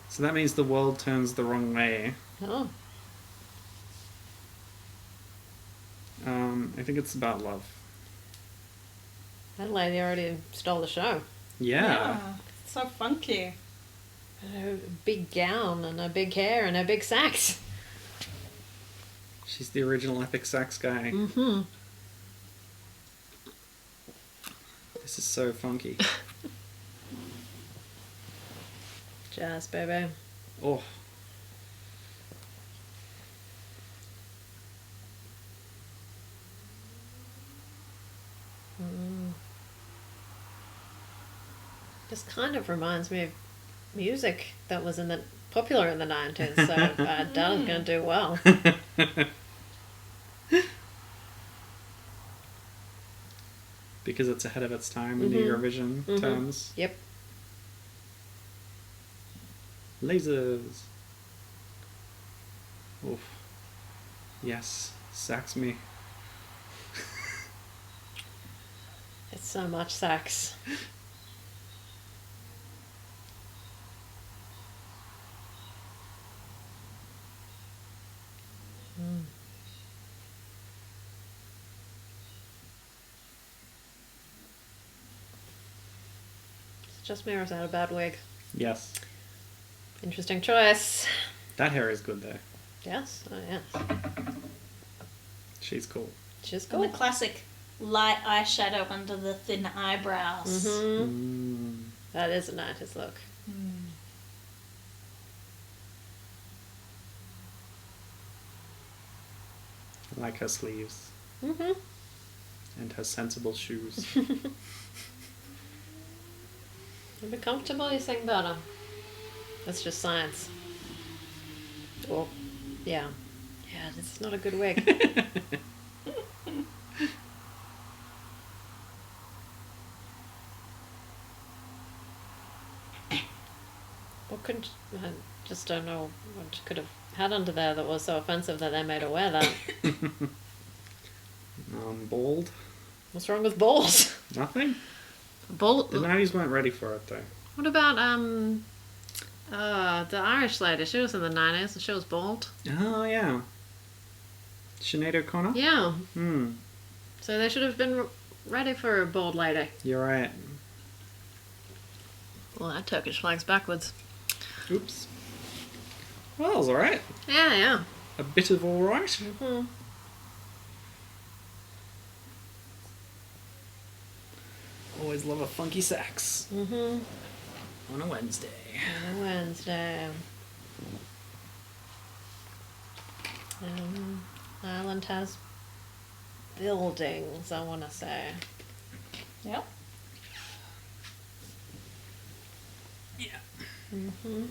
So that means the world turns the wrong way. Oh. I think it's about love. That lady already stole the show. Yeah. It's so funky. Her big gown and her big hair and her big sax. She's the original epic sax guy. Mm-hmm. This is so funky. Jazz, baby. Oh. This kind of reminds me of music that was popular in the 90s, so I doubt it's going to do well. Because it's ahead of its time in the Eurovision terms. Yep. Lasers. Oof. Yes, sax me. It's so much sax. It's just me, or is that a bad wig? Yes. Interesting choice. That hair is good though. Yes? Oh, yes. She's cool. She's And cool. the classic light eyeshadow under the thin eyebrows. That is a 90s look. I like her sleeves. And her sensible shoes. You'll be comfortable, you sing better. That's just science. Well, yeah. Yeah, this is not a good wig. What could... I just don't know what you could have had under there that was so offensive that they made her wear that. Bald. What's wrong with balls? Nothing? Bald... The 90s weren't ready for it though. What about, the Irish lady? She was in the 90s and she was bald. Oh yeah. Sinead O'Connor? Yeah. Hmm. So they should have been ready for a bald lady. You're right. Well, that Turkish flag's backwards. Oops. Well, that was alright. Yeah, yeah. A bit of alright. Mm-hmm. Always love a funky sax. Mm-hmm. On a Wednesday. On a Wednesday. Ireland has buildings, I want to say. Yep. Yeah. Mm-hmm.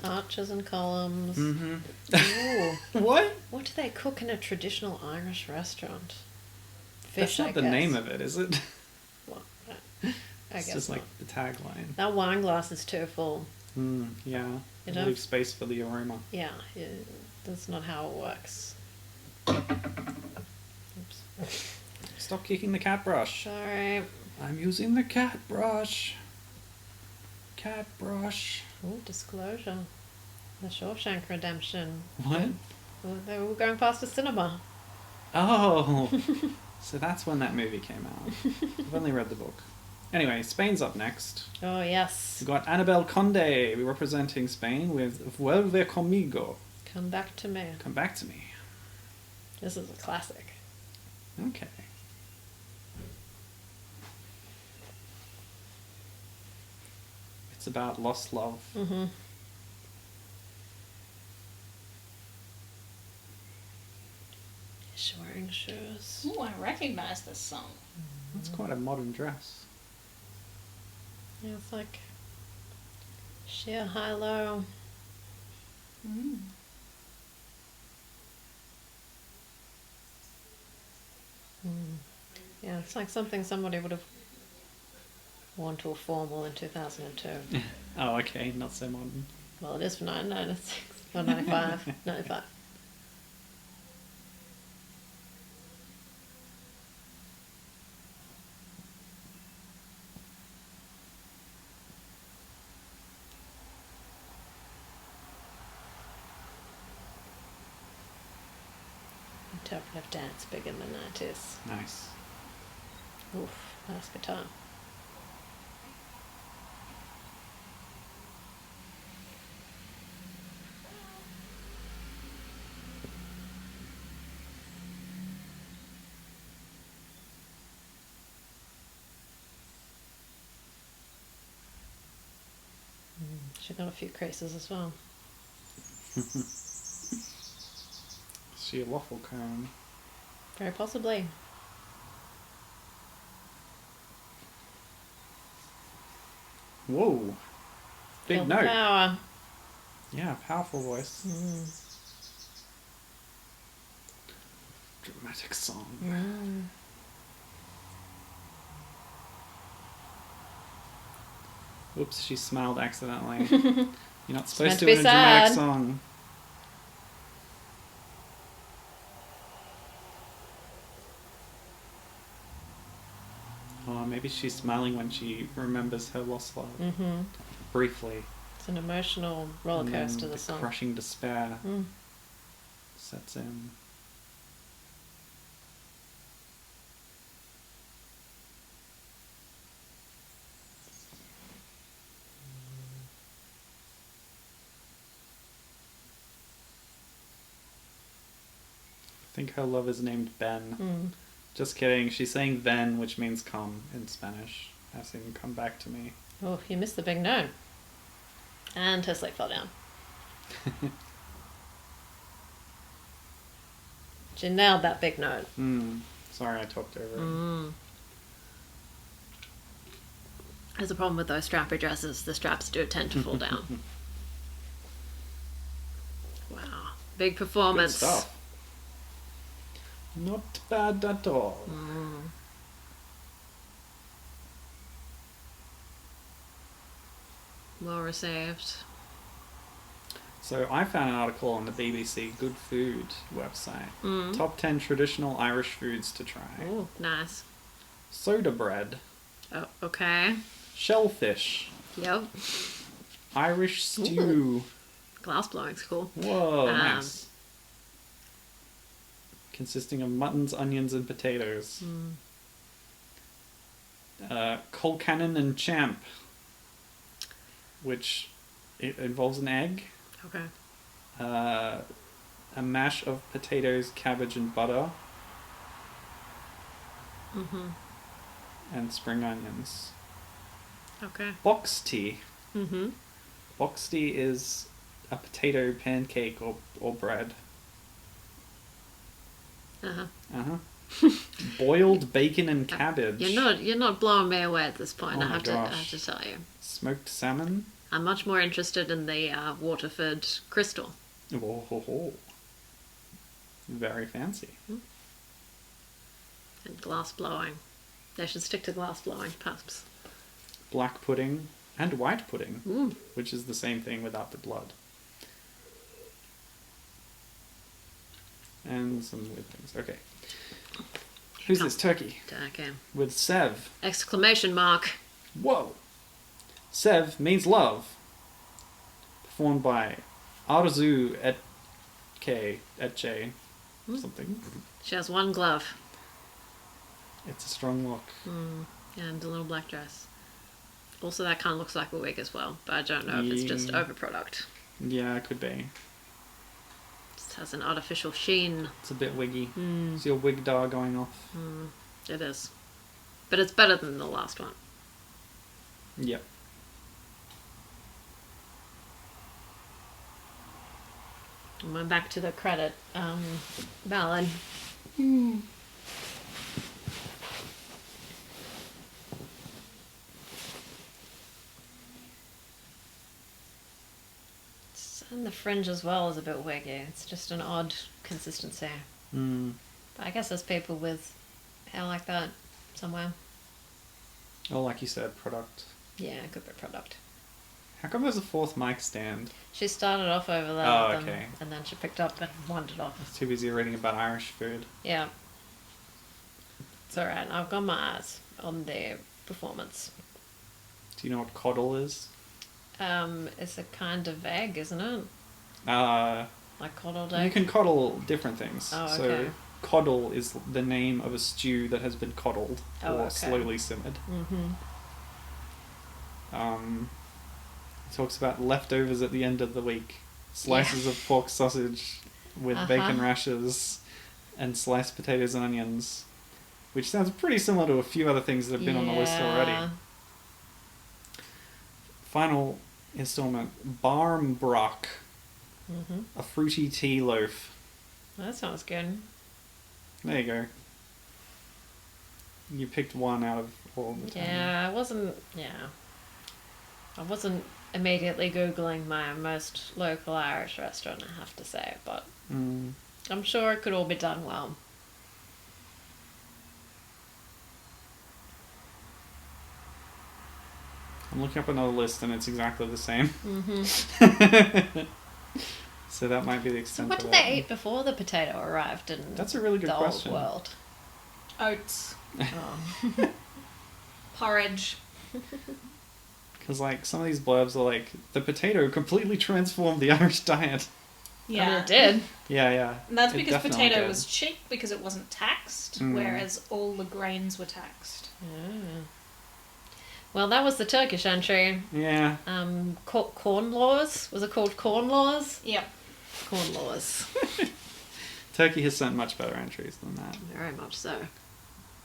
Arches and columns. Mm-hmm. Ooh. What? What do they cook in a traditional Irish restaurant? That's Fish, not I the guess. name of it, is it? Well, I It's guess just not. like the tagline. That wine glass is too full. Yeah. You know? Leave space for the aroma. Yeah, that's not how it works. Oops. Stop kicking the cat brush. Sorry. I'm using the cat brush. Cat brush. Oh, disclosure. The Shawshank Redemption. What? Well, they were going past a cinema. Oh. So that's when that movie came out. I've only read the book. Anyway, Spain's up next. Oh, yes. We've got Annabel Conde representing Spain with Vuelve Conmigo. Come back to me. Come back to me. This is a classic. Okay. It's about lost love. Mm-hmm. She's wearing shoes. Ooh, I recognise this song. That's quite a modern dress. Yeah, it's like sheer high-low. Mm. Yeah, it's like something somebody would have worn to a formal in 2002. Oh, okay. Not so modern. Well, it is for 1996 or 95. 95. Interpretive dance big in the 90s. Nice. Oof, nice guitar. She got a few creases as well. Is she a waffle cone? Very possibly. Whoa. Big Feel the note. power. Yeah, powerful voice. Dramatic song. Oops, she smiled accidentally. You're not supposed meant to to in be a dramatic sad. song. Oh, maybe she's smiling when she remembers her lost love. Briefly. It's an emotional roller And then coaster, the the song. crushing despair sets in. I think her love is named Ben. Just kidding. She's saying "ven," which means "come" in Spanish. As in, come back to me. Oh, you missed the big note. And her slate fell down. She nailed that big note. Sorry, I talked over it. There's a problem with those strappy dresses. The straps do tend to fall down. Wow. Big Good performance. stuff. Not bad at all. Well received. So I found an article on the BBC Good Food website. Top 10 traditional Irish foods to try. Oh, nice. Soda bread, Oh, okay. shellfish, Yep. Irish stew. Glass blowing's cool. Whoa, nice. Consisting of muttons, onions, and potatoes. Colcannon and champ, which it involves an egg. Okay. A mash of potatoes, cabbage, and butter. And spring onions. Okay. Box tea. Box tea is a potato pancake or bread. Boiled bacon and cabbage. You're not blowing me away at this point. Oh I my have to tell you. Smoked salmon. I'm much more interested in the Waterford crystal. Oh, ho, ho. Very fancy. And glass blowing. They should stick to glass blowing, perhaps. Black pudding and white pudding, Mm. which is the same thing without the blood. And some weird things. Okay. Who's this? Turkey. Okay. With Sev. Exclamation mark. Whoa! Sev means love. Performed by Arzu Etche. Something. She has one glove. It's a strong look. And a little black dress. Also, that kind of looks like a wig as well, but I don't know if it's just overproduct. Yeah, it could be. It has an artificial sheen. It's a bit wiggy. Is your wig dar going off? It is. But it's better than the last one. Yep. And we're back to the credit ballad. And the fringe as well is a bit wiggy. It's just an odd consistency. But I guess there's people with hair like that somewhere. Oh, like you said, product. Yeah, it could be product. How come there's a fourth mic stand? She started off over there Oh, with them, okay. and then she picked up and wandered off. I was too busy reading about Irish food. Yeah. It's alright. I've got my eyes on their performance. Do you know what coddle is? It's a kind of egg, isn't it? Like coddled You egg? can coddle different things. Oh, So okay. coddle is the name of a stew that has been coddled Oh, or okay. slowly simmered. It talks about leftovers at the end of the week. Slices of pork sausage with bacon rashers and sliced potatoes and onions. Which sounds pretty similar to a few other things that have been on the list already. Final installment, barmbrock. A fruity tea loaf. That sounds good. There you go. You picked one out of all the time. Yeah, I wasn't... Yeah. I wasn't immediately Googling my most local Irish restaurant, I have to say, but I'm sure it could all be done well. I'm looking up another list and it's exactly the same. So that might be the So extent what of did it. they eat before the potato arrived in That's a really good the question. old world? Oats, Oh. porridge. Because like some of these blurbs are like, the potato completely transformed the Irish diet. Yeah, I mean, it did. Yeah. And that's It because definitely potato did. was cheap because it wasn't taxed, Mm. whereas all the grains were taxed. Yeah. Well, that was the Turkish entry. Yeah. Corn laws? Was it called corn laws? Yep. Corn laws. Turkey has sent much better entries than that. Very much so.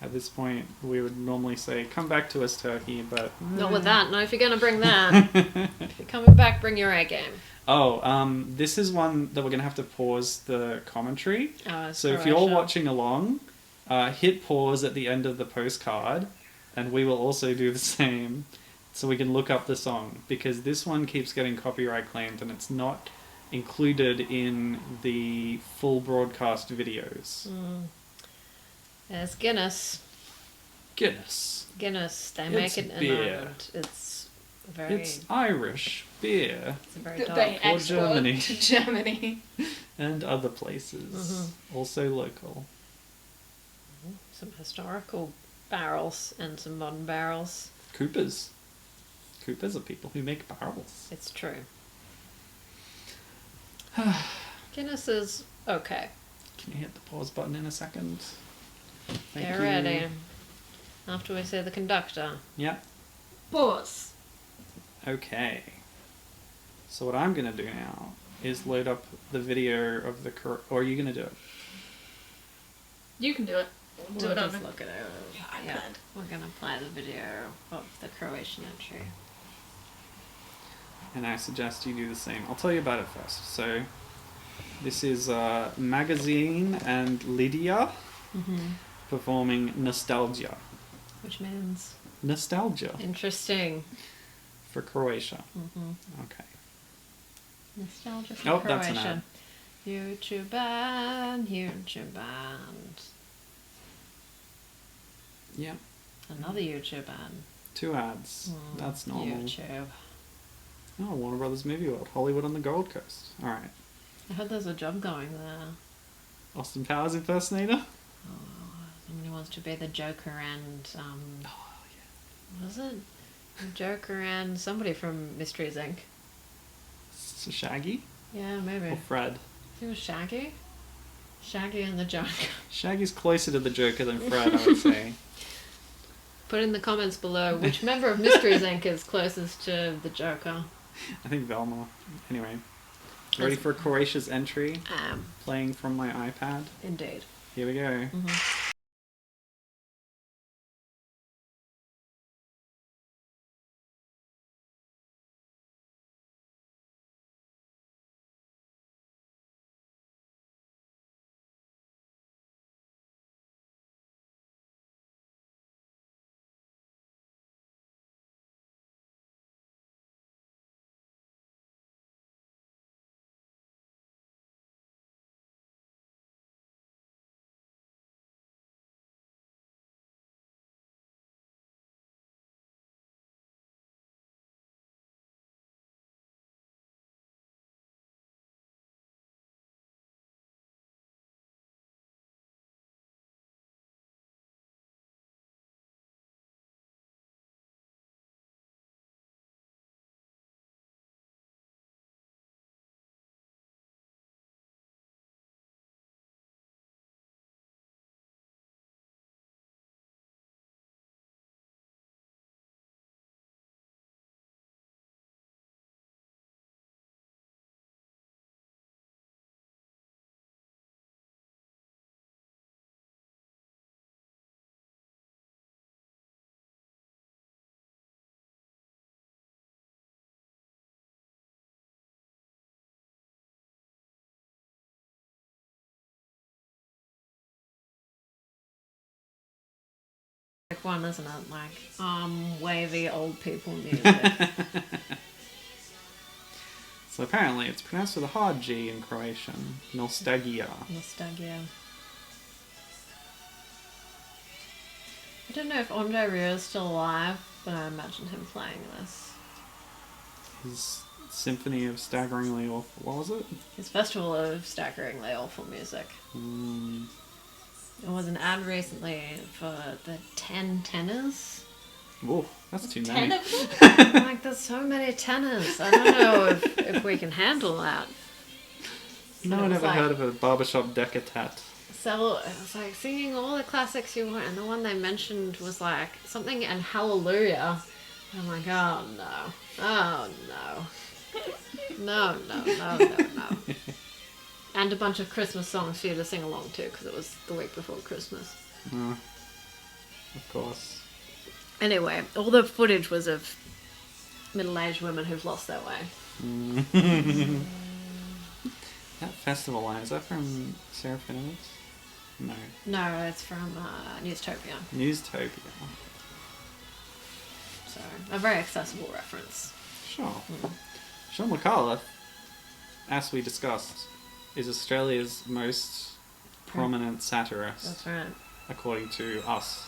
At this point, we would normally say, come back to us, Turkey, but... Not with that. No, if you're going to bring that, if you're coming back, bring your A game. Oh, this is one that we're going to have to pause the commentary. Oh, So if you're watching along, hit pause at the end of the postcard, and we will also do the same, so we can look up the song, because this one keeps getting copyright claimed, and it's not included in the full broadcast videos. There's Guinness. Guinness. Guinness. They It's make it in beer. Ireland. It's very. It's Irish beer It's a very That dark. they Or export Germany. to Germany. and other places, also local. Some historical barrels and some modern barrels. Coopers. Coopers are people who make barrels. It's true. Guinness is okay. Can you hit the pause button in a second? Thank Get you. ready. After we say the conductor. Yep. Pause. Okay. So what I'm gonna do now is load up the video of the or are you gonna do it? You can do it. Do We'll it on just the look at it. iPad. Yeah, we're gonna play the video of the Croatian entry. And I suggest you do the same. I'll tell you about it first. So this is Magazine and Lydia performing Nostalgia. Which means Nostalgia interesting. for Croatia. Okay. Nostalgia for Nope, that's an Croatia. ad. YouTube band, YouTube band. Yeah. Another YouTube band. 2 ads. That's normal. YouTube. Oh, Warner Brothers Movie World. Hollywood on the Gold Coast. Alright. I heard there's a job going there. Austin Powers impersonator? Somebody wants to be the Joker and was it? The Joker and somebody from Mysteries Inc. So Shaggy? Yeah, maybe. Or Fred? I think it was Shaggy. Shaggy and the Joker. Shaggy's closer to the Joker than Fred, I would say. Put in the comments below which member of Mysteries Inc. is closest to the Joker. I think Velma. Anyway. Ready for Croatia's entry? Playing from my iPad? Indeed. Here we go. generic one, isn't it? Like, wavy old people music. So apparently it's pronounced with a hard G in Croatian. Nostalgia. Nostalgia. I don't know if Andre Rieu is still alive, but I imagine him playing this. His Symphony of Staggeringly Awful. What was it? His Festival of Staggeringly Awful Music. There was an ad recently for the 10 tenors. Whoa, that's too 10 many. of them? Like, there's so many tenors. I don't know if we can handle that. No one It was ever like- heard of a barbershop decatat. So it was like singing all the classics you want, and the one they mentioned was like something and Hallelujah. And I'm like, oh no, oh no, no. And a bunch of Christmas songs for you to sing along to because it was the week before Christmas. Of course. Anyway, all the footage was of middle-aged women who've lost their way. That festival line, is that from Seraphinics? No. No, it's from Newstopia. Newstopia. So a very accessible reference. Sure. Sean McAuliffe, as we discussed, is Australia's most prominent satirist, That's right. according to us.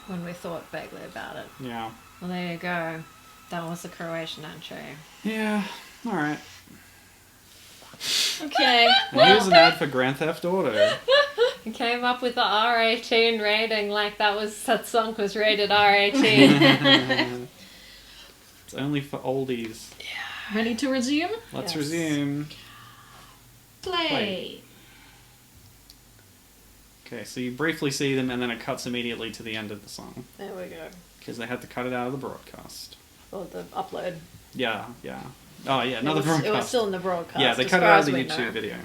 When we thought vaguely about it. Yeah. Well, there you go. That was the Croatian entry. Yeah, alright. Okay. And here's an ad for Grand Theft Auto. He came up with the R18 rating like that song was rated R18. It's only for oldies. Ready to resume? Let's Yes. resume. Play. Okay, so you briefly see them and then it cuts immediately to the end of the song. There we go. Because they had to cut it out of the broadcast. Or the upload. Yeah. Oh yeah, another broadcast. It was still in the broadcast. Yeah, they as cut it far out as of the we YouTube know. video.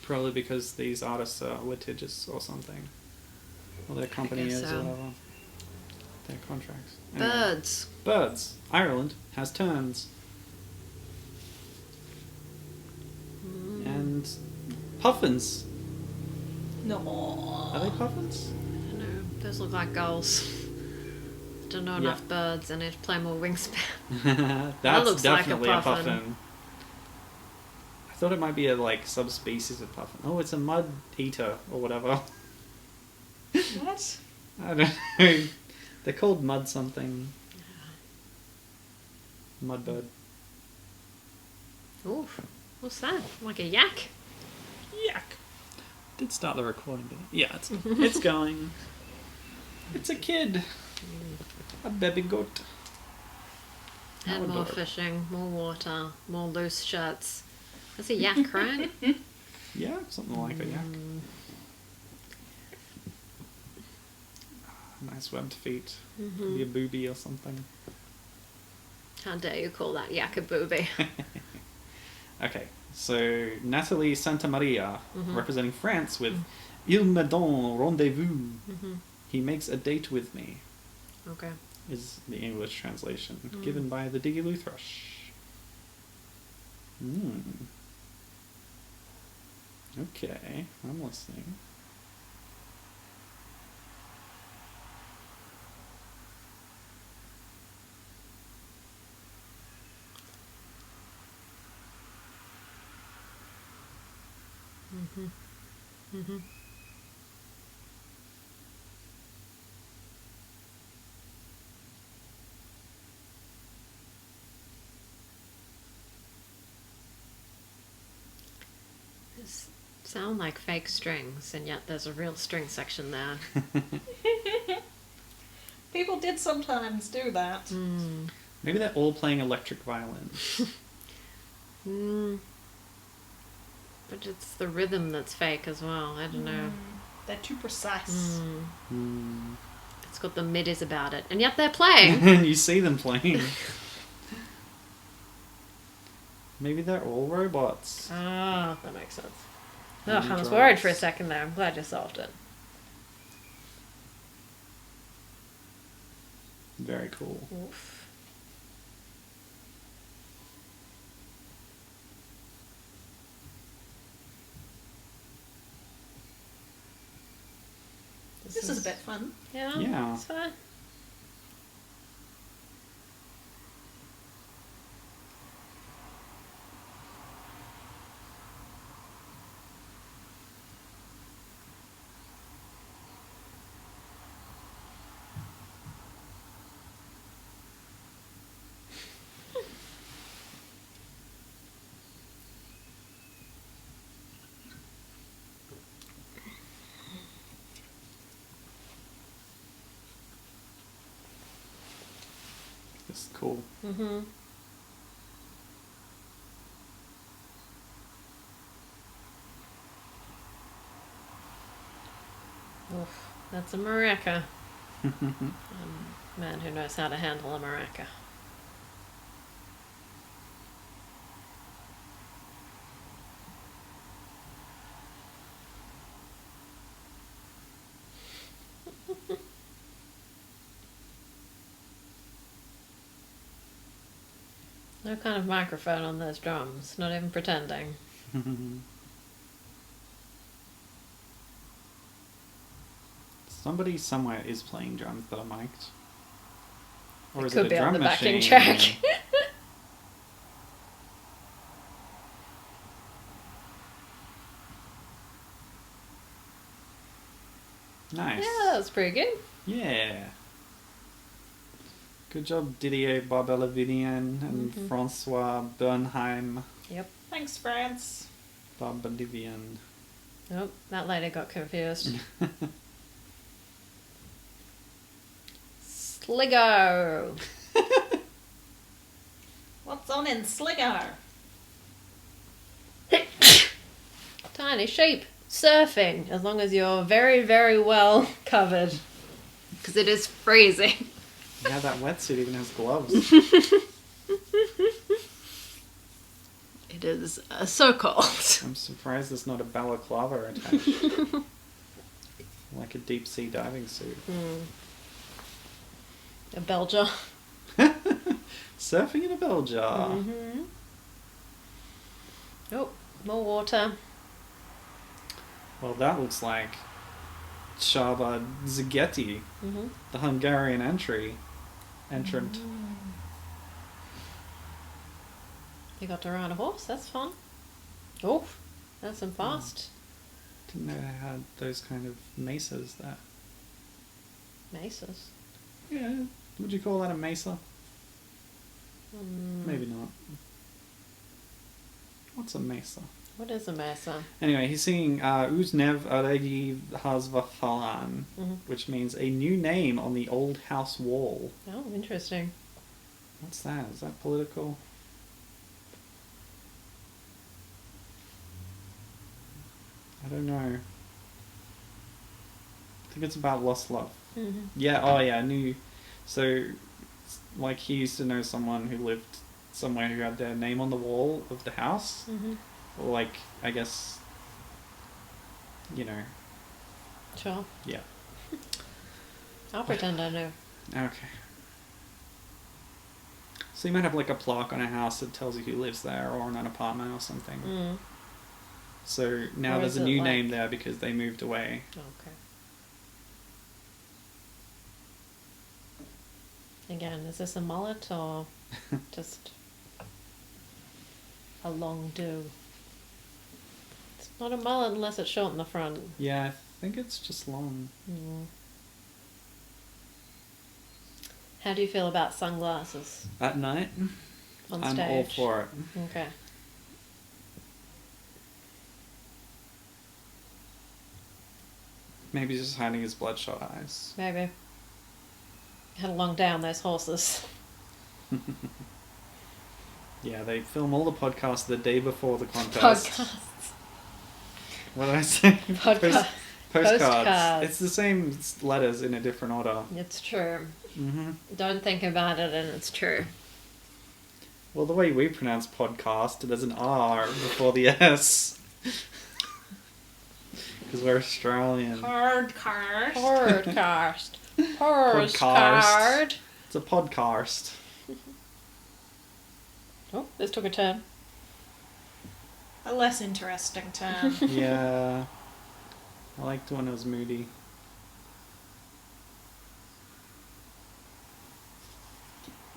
Probably because these artists are litigious or something. Or their company guess is so. or whatever. Their contracts. Anyway. Birds. Birds. Ireland has terns. And puffins. No. Are they puffins? I don't know. Those look like gulls. Don't know enough birds. I need to play more wingspan. That's looks like a definitely a puffin. puffin. I thought it might be a subspecies of puffin. Oh, it's a mud eater or whatever. What? I don't know. They're called mud something. Mudbird. Oof. What's that? Like a yak? Yak. Did start the recording, didn't it? Yeah, it's going. It's a kid. A baby goat. How And more adorable. fishing, more water, more loose shirts. That's a yak, right? Yeah, something like a yak. Nice webbed feet. Maybe a booby or something. How dare you call that yak a booby? Okay, so Nathalie Santamaria, representing France with Il me donne rendezvous. He makes a date with me, Okay. is the English translation, given by the Diggy Lou Thrush. Okay, I'm listening. These sound like fake strings, and yet there's a real string section there. People did sometimes do that. Maybe they're all playing electric violins. But it's the rhythm that's fake as well. I don't know. They're too precise. It's got the middies about it, and yet they're playing. And you see them playing. Maybe they're all robots. Ah, that makes sense. Oh, Maybe I was drugs. worried for a second there. I'm glad you solved it. Very cool. Oof. This is a bit fun. Yeah. Yeah. It's fine. This is cool. Mm-hmm. Oof, that's a maraca. Man who knows how to handle a maraca. No kind of microphone on those drums, not even pretending. Somebody somewhere is playing drums that are mic'd. Or It is could it a be drum on the backing machine? track. Nice. Yeah, that's pretty good. Yeah. Good job, Didier Barbelivinian and Francois Bernheim Yep. Thanks, France. Barbelivian. Nope, that lady got confused. Sligo. What's on in Sligo? Tiny sheep. Surfing, as long as you're very, very well covered. Because it is freezing. Yeah, that wetsuit even has gloves. It is so cold. I'm surprised there's not a balaclava attached. Like a deep sea diving suit. A bell jar. Surfing in a bell jar. Mm-hmm. Oh, more water. Well, that looks like Csaba Szigeti, Mm-hmm. the Hungarian entrant. You got to ride a horse, that's fun. Oh, that's some fast. Didn't know they had those kind of mesas there. Mesas. Yeah, would you call that a mesa? Maybe not. What's a mesa? What is a mesa? Anyway, he's singing Uznev Aregi Hazvafalan, which means a new name on the old house wall. Oh, interesting. What's that? Is that political? I don't know. I think it's about lost love. Mm-hmm. Yeah, oh yeah, I knew. So, like, he used to know someone who lived somewhere who had their name on the wall of the house. Mm-hmm. Or, like, I guess, you know, Sure. yeah. I'll pretend I know. Okay. So you might have, like, a plaque on a house that tells you who lives there, or in an apartment or something. Mm. So now Or there's is a it new like- name there because they moved away. Okay. Again, is this a mullet or just a long do? It's not a mullet unless it's short in the front. Yeah, I think it's just long. Mm. How do you feel about sunglasses At night, on I'm stage? all for it. Okay. Maybe he's just hiding his bloodshot eyes. Maybe. Had a long day on those horses. Yeah, they film all the podcasts the day before the contest. Podcasts. What did I say? Podcast. Postcards. Postcards. It's the same letters in a different order. It's true. Mm-hmm. Don't think about it and it's true. Well, the way we pronounce podcast, there's an R before the S. Because we're Australian. Hardcast. Podcast. Podcast. Postcard. It's a podcast. Oh, this took a turn. A less interesting term. Yeah. I liked when it was moody.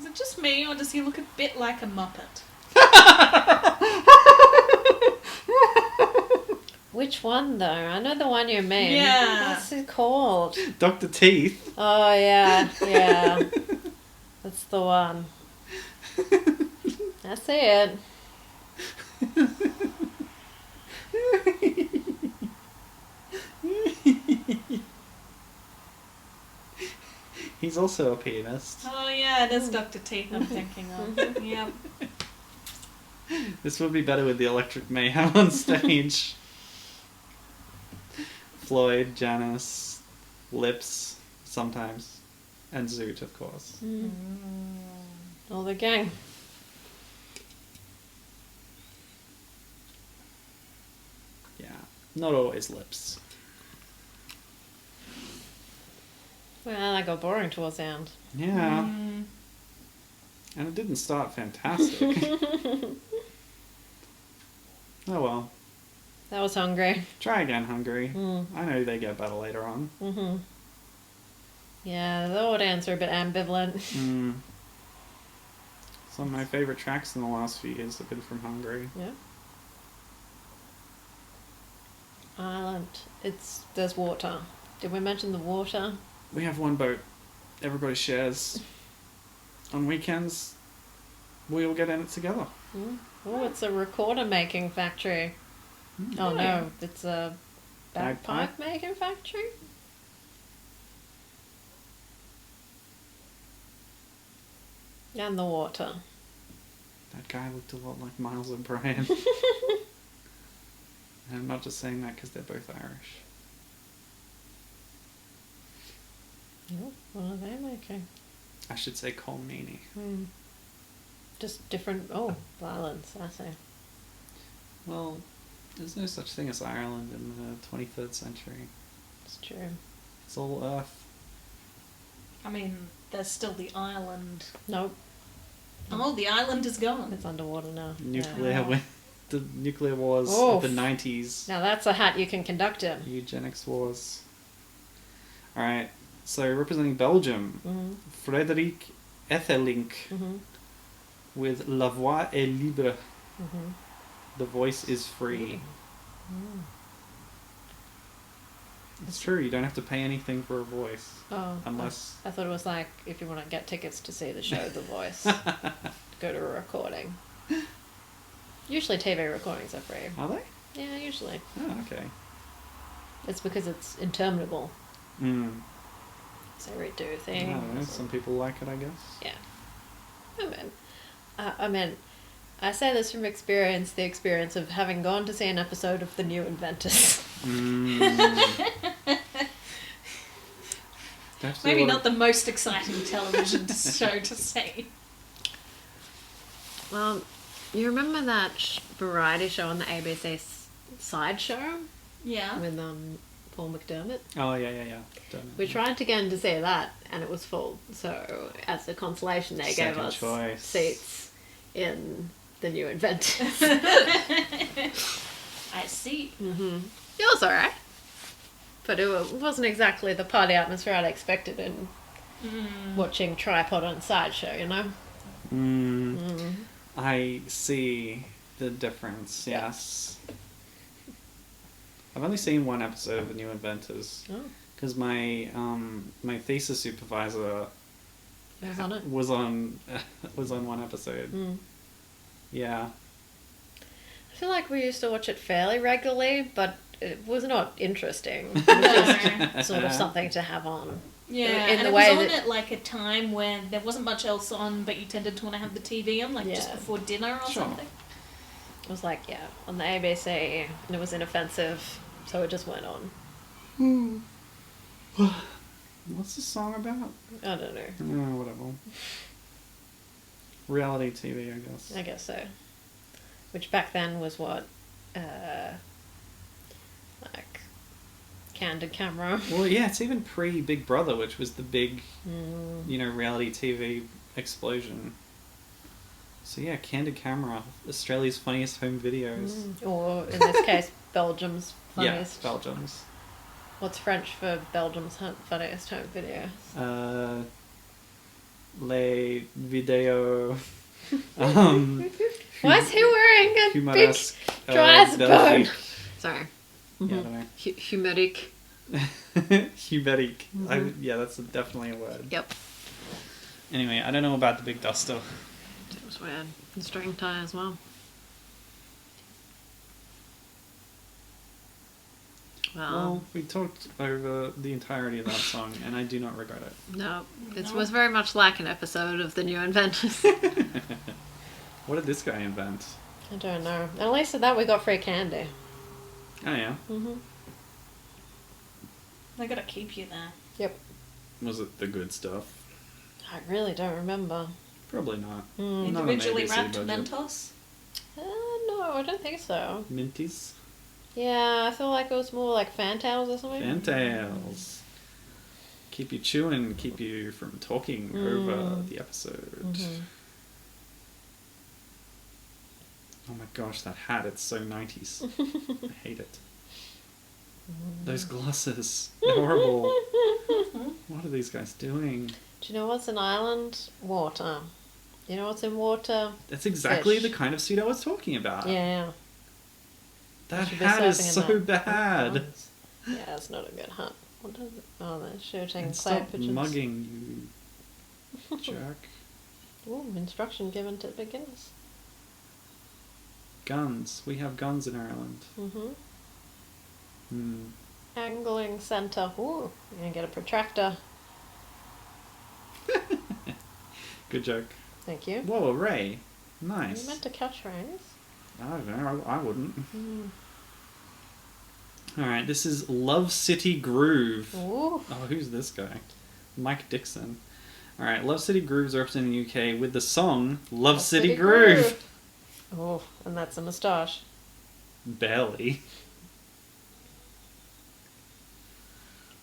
Is it just me, or does he look a bit like a Muppet? Which one though? I know the one you mean. Yeah. What's it called? Dr. Teeth. Oh yeah, yeah. That's the one. That's it. He's also a pianist. Oh yeah, it is Dr. Teeth I'm thinking of. Yep. This would be better with the Electric Mayhem on stage. Floyd, Janis, Lips, sometimes, and Zoot, of course. All the gang. Yeah, not always Lips. Well, that got boring towards the end. Yeah, and it didn't start fantastic. Oh well. That was hungry. Try again, Hungary. I know they get better later on. Mm-hmm. Yeah, the audience are a bit ambivalent. Some of my favourite tracks in the last few years have been from Hungary. Yeah. Ireland. There's water. Did we mention the water? We have one boat everybody shares. On weekends, we all get in it together. Oh, it's a recorder making factory. Oh no, it's a bagpipe making factory? And the water. That guy looked a lot like Miles O'Brien. And I'm not just saying that because they're both Irish. Oh, what are they making? I should say Colmini. Just different, ballads, I say. Well, there's no such thing as Ireland in the 23rd century. It's true. It's all earth. I mean, there's still the island. Nope, Oh, the island is gone. it's underwater now. The nuclear wars Oh. of the 90s. Now that's a hat you can conduct in. Eugenics wars. Alright, so representing Belgium, Frédéric Ethelink with La Voix est libre. The voice is free. It's true, you don't have to pay anything for a voice. Oh, Unless... I thought it was like if you want to get tickets to see the show The Voice, go to a recording. Usually TV recordings are free. Are they? Yeah, usually. Oh, okay. It's because it's interminable. So redo I things. don't know, some people like it, I guess. Yeah. I mean, I say this from experience, the experience of having gone to see an episode of The New Inventors. Maybe not the most exciting television show to see. Well, you remember that variety show on the ABC Sideshow Yeah. with Paul McDermott? Oh, yeah. We tried to get in to see that, and it was full. So, as a consolation, they gave Second us choice. seats in The New Inventors. I see. It was alright. But it wasn't exactly the party atmosphere I'd expected in watching Tripod on Sideshow, you know? I see the difference, yes. I've only seen one episode of The New Inventors. Because my my thesis supervisor Was on it? was on one episode. Yeah. I feel like we used to watch it fairly regularly, but it was not interesting. It was No. just sort of something to have on. Yeah, In and the it way was on that- at like a time when there wasn't much else on, but you tended to want to have the TV on, like just Yeah. before dinner or Sure. something. It was like, on the ABC, and it was inoffensive, so it just went on. What's the song about? I don't know. Oh, whatever. Reality TV, I guess. I guess so. Which back then was what? Like, candid camera. Well, yeah, it's even pre Big Brother, which was the big, reality TV explosion. So yeah, Candid Camera, Australia's funniest home videos. Or, in this case, Belgium's funniest. Yeah, Belgium's. What's French for Belgium's funniest home videos? le video. Why is he wearing a big Humoresque, dry as a bone? Belgique. Sorry. Yeah, I don't know. Humeric. Humeric. Yeah, that's definitely a word. Yep. Anyway, I don't know about the big duster. That was weird. And string tie as well. Well, we talked over the entirety of that song, and I do not regret it. No, it was very much like an episode of The New Inventors. What did this guy invent? I don't know. At least at that we got free candy. Oh, yeah. They gotta keep you there. Yep. Was it the good stuff? I really don't remember. Probably not. Not on Individually ABC wrapped budget. Mentos. No, I don't think so. Minties? Yeah, I feel like it was more like fantails or something. Fantails. Keep you chewing, keep you from talking over the episode. Oh my gosh, that hat, it's so 90s. I hate it. Those glasses, they're horrible. What are these guys doing? Do you know what's in Ireland? Water. You know what's in water? That's exactly Fish. the kind of suit I was talking about. Yeah. That Should be hat is surfing so in that. bad. Yeah, it's not a good hat. What is it? Oh, they're shooting And clay stop pigeons. mugging, you jerk. Ooh, instruction given to beginners. Guns. We have guns in Ireland. Angling centre. Ooh, you're gonna get a protractor. Good joke. Thank you. Whoa, Ray. You Nice. meant to catch rays. I don't know, I wouldn't. Alright, this is Love City Groove. Ooh. Oh, who's this guy? Mike Dixon. Alright, Love City Grooves are represented in the UK with the song Love City Groove. Oh, and that's a moustache. Barely.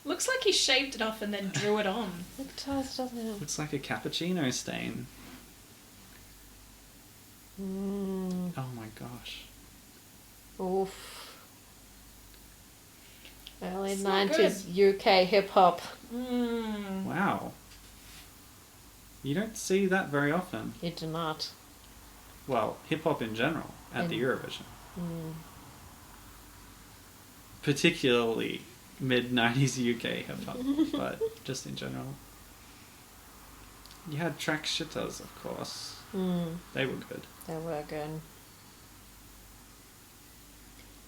Looks like he shaved it off and then drew it on. It does, doesn't it? Looks like a cappuccino stain. Oh my gosh. Oof. Early It's not 90s UK hip hop. Wow. You don't see that very often. You do not. Well, hip hop in general at the Eurovision. Particularly mid 90s UK hip hop, but just in general. You had track shitters, of course. They were good. They were good.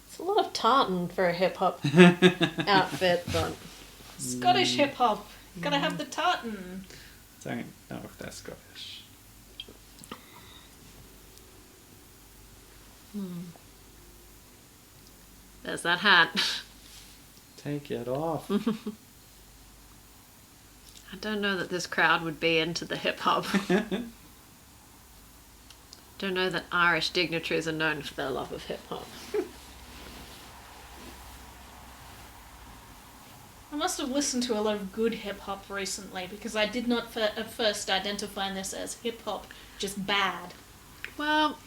It's a lot of tartan for a hip hop outfit, but Scottish hip hop. Gotta have the tartan. Don't know if they're Scottish. there's that hat. Take it off. I don't know that this crowd would be into the hip hop. Don't know that Irish dignitaries are known for their love of hip hop. I must have listened to a lot of good hip hop recently because I did not at first identify this as hip hop, just bad. Well,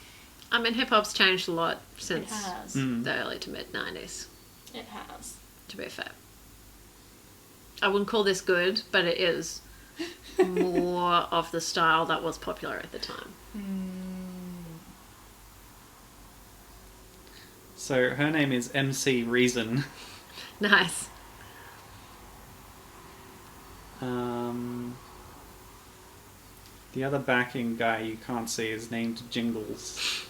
I mean, hip hop's changed a lot since It has. the early to mid 90s, It has. to be fair. I wouldn't call this good, but it is more of the style that was popular at the time. So her name is MC Reason. Nice. The other backing guy you can't see is named Jingles.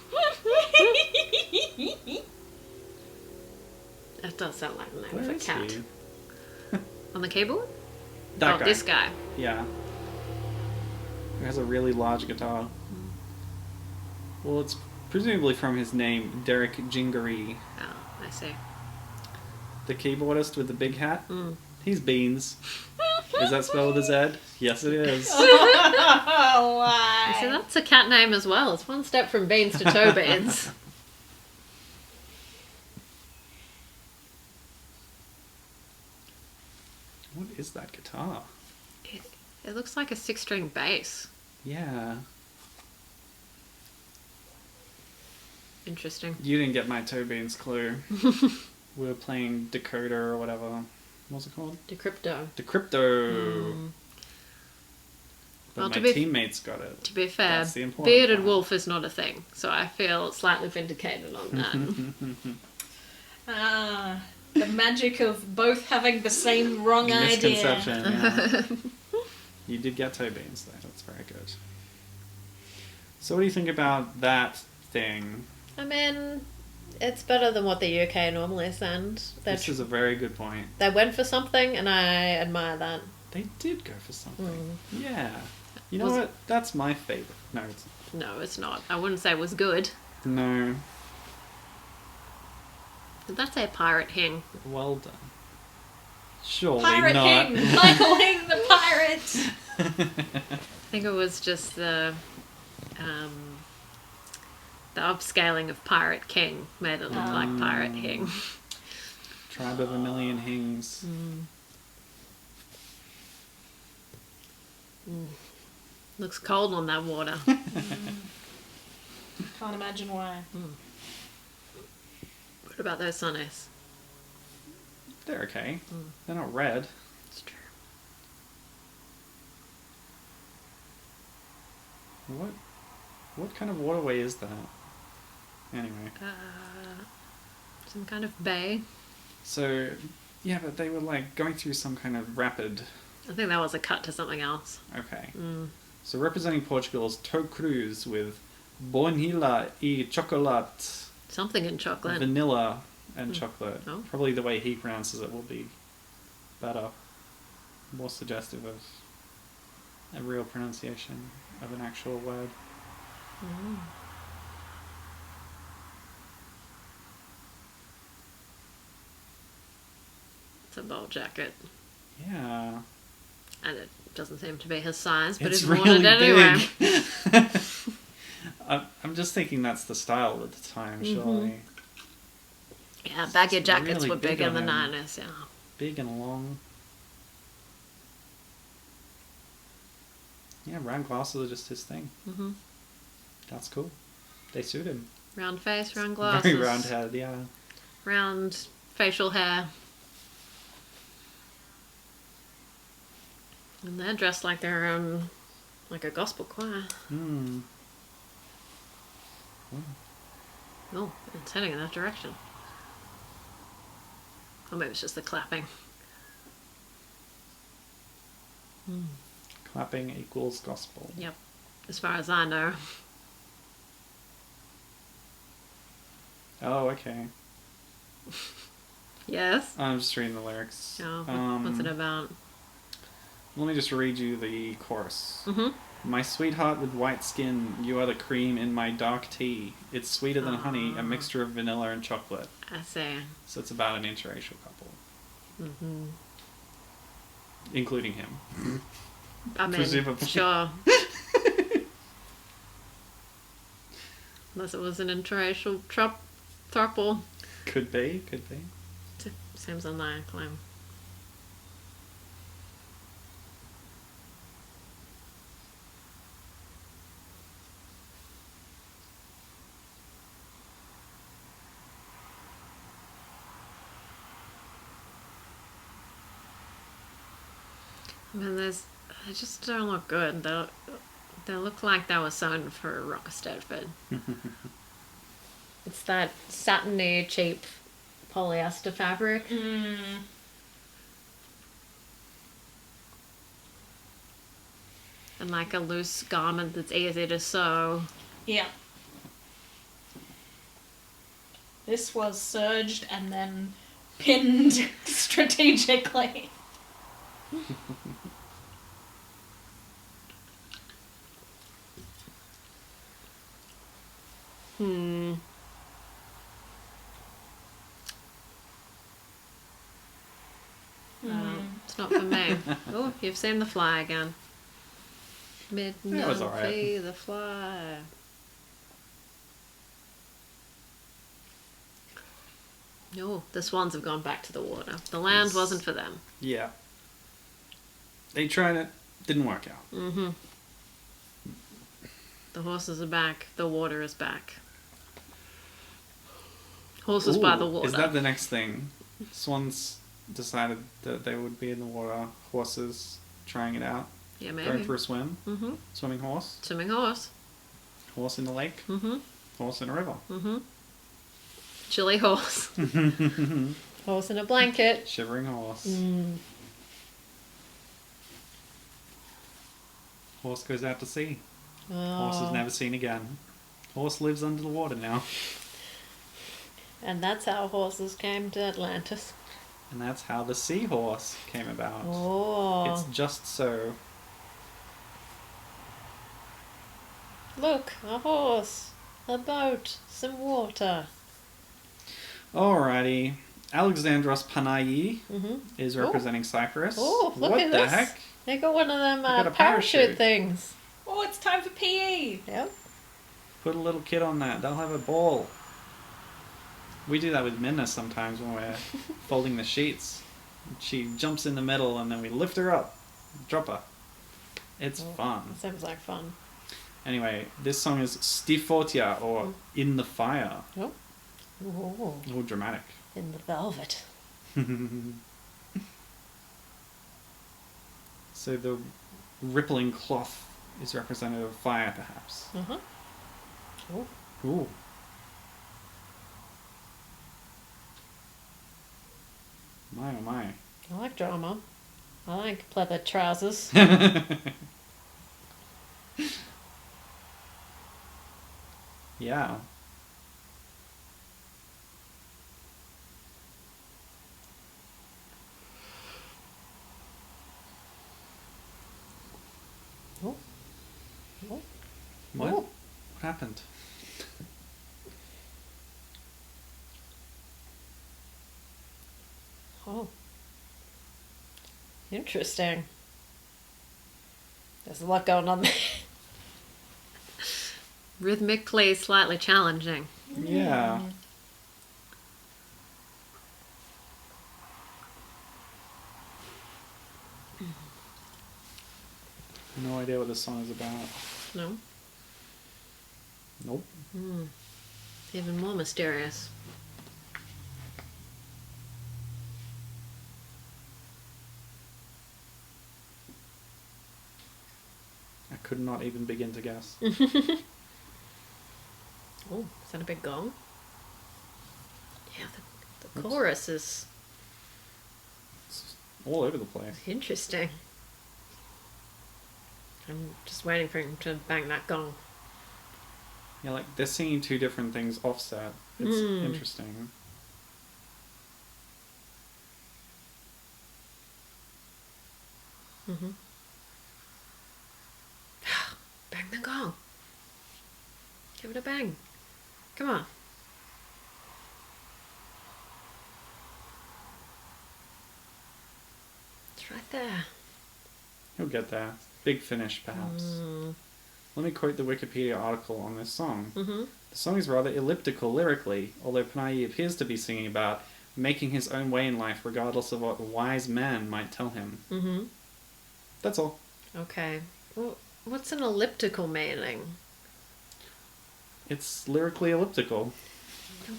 That does sound like the name Where of a is cat. he? On the keyboard? That oh, guy. this guy. Yeah. Who has a really large guitar. Well, it's presumably from his name, Derek Gingery. Oh, I see. The keyboardist with the big hat. He's Beans. Is that spelled with a Z? Yes, it is. Oh, why? So that's a cat name as well. It's one step from beans to toe beans. What is that guitar? It looks like a 6-string bass. Yeah. Interesting. You didn't get my toe beans clue. We were playing Decoder or whatever. What's it called? Decrypto. Decrypto. But Well, my to be- teammates got it. To be fair, That's the important bearded part. wolf is not a thing, so I feel slightly vindicated on that. The magic of both having the same wrong idea. Misconception, yeah. You did get toe beans, though. That's very good. So what do you think about that thing? I mean, it's better than what the UK normally send. This is a very good point. They went for something, and I admire that. They did go for something. Yeah. You know Was- what? That's my favourite. No, it's No, it's not. I wouldn't say it was good. no. Did that say pirate hing? Well done. Surely Pirate not. Hing! Michael Hing the pirate! I think it was just the upscaling of Pirate King made it look like Pirate Hing. Tribe of a Million Hings. Looks cold on that water. Can't imagine why. What about those sunnies? They're okay. They're not red. It's true. What kind of waterway is that? Anyway. Some kind of bay. So, yeah, but they were like going through some kind of rapid. I think that was a cut to something else. Okay. So representing Portugal is Toe Cruz with Bonilla e Chocolate. Something in chocolate. Vanilla and chocolate. Oh. Probably the way he pronounces it will be better. More suggestive of a real pronunciation of an actual word. It's a ball jacket. Yeah. And it doesn't seem to be his size, but It's he's worn really it anyway. big. I'm just thinking that's the style at the time, surely. Yeah, baggy It's jackets really were big big in the on him. 90s, yeah. Big and long. Yeah, round glasses are just his thing. That's cool. They suit him. Round face, round glasses. Very round head, yeah. Round facial hair. And they're dressed like they're like a gospel choir. Oh, it's heading in that direction. Or maybe it's just the clapping. Clapping equals gospel. Yep, as far as I know. Oh, okay. Yes? I'm just reading the lyrics. Oh, what's it about? Let me just read you the chorus. Mm-hmm. My sweetheart with white skin, you are the cream in my dark tea. It's sweeter than honey, a mixture of vanilla and chocolate. I see. So it's about an interracial couple. Mm-hmm. Including him. I mean, Presumably. sure. Unless it was an interracial throuple. Could be. Seems unlikely. I mean, they just don't look good. They look like they were sewn for a Rockstead fit. It's that satiny, cheap polyester fabric. And like a loose garment that's easy to sew. Yeah. This was serged and then pinned strategically. It's not for me. Oh, you've seen the fly again. That was alright. Midnight, the fly. No, the swans have gone back to the water. The land Yes. wasn't for them. Yeah. They tried it. Didn't work out. Mm-hmm. The horses are back. The water is back. Horses by the Ooh, water. Is that the next thing? Swans decided that they would be in the water. Horses trying it out. Yeah, maybe. Going for a swim. Mm-hmm. Swimming horse. Swimming horse. Horse in the lake. Mm-hmm. Horse in a river. Mm-hmm. Chilly horse. Horse in a blanket. Shivering horse. Mm. Horse goes out to sea. Oh. Horse is never seen again. Horse lives under the water now. And that's how horses came to Atlantis. And that's how the seahorse came about. Oh. It's just so. Look, a horse, a boat, some water. Alrighty. Alexandros Panayi Mm-hmm. is representing Cyprus. Oh, look what at the this. heck? They got one of them got a parachute parachute. things. Oh, it's time for PE. Yep. Put a little kid on that. They'll have a ball. We do that with Minna sometimes when we're folding the sheets. She jumps in the middle and then we lift her up. Drop her. It's fun. That sounds like fun. Anyway, this song is Stifotia, or In the Fire. Oh. Oh. Oh, dramatic. In the velvet. So the rippling cloth is representative of fire, perhaps. Uh-huh. Oh. Ooh. My oh my. I like drama. I like pleather trousers. Yeah. Oh. Oh. What? Oh. What happened? Oh. Interesting. There's a lot going on there. Rhythmically slightly challenging. Yeah. No idea what this song is about. No? Nope. Even more mysterious. I could not even begin to guess. Oh, is that a big gong? Yeah, the Oops. chorus is It's all over the place. interesting. I'm just waiting for him to bang that gong. Yeah, like they're singing two different things offset. It's interesting. Mm-hmm. Bang the gong. Give it a bang. Come on. It's right there. You'll get there. Big finish, perhaps. Let me quote the Wikipedia article on this song. Mm-hmm. The song is rather elliptical lyrically, although Panayi appears to be singing about making his own way in life regardless of what a wise man might tell him. Mm-hmm. That's all. Okay. Well, what's an elliptical meaning? It's lyrically elliptical.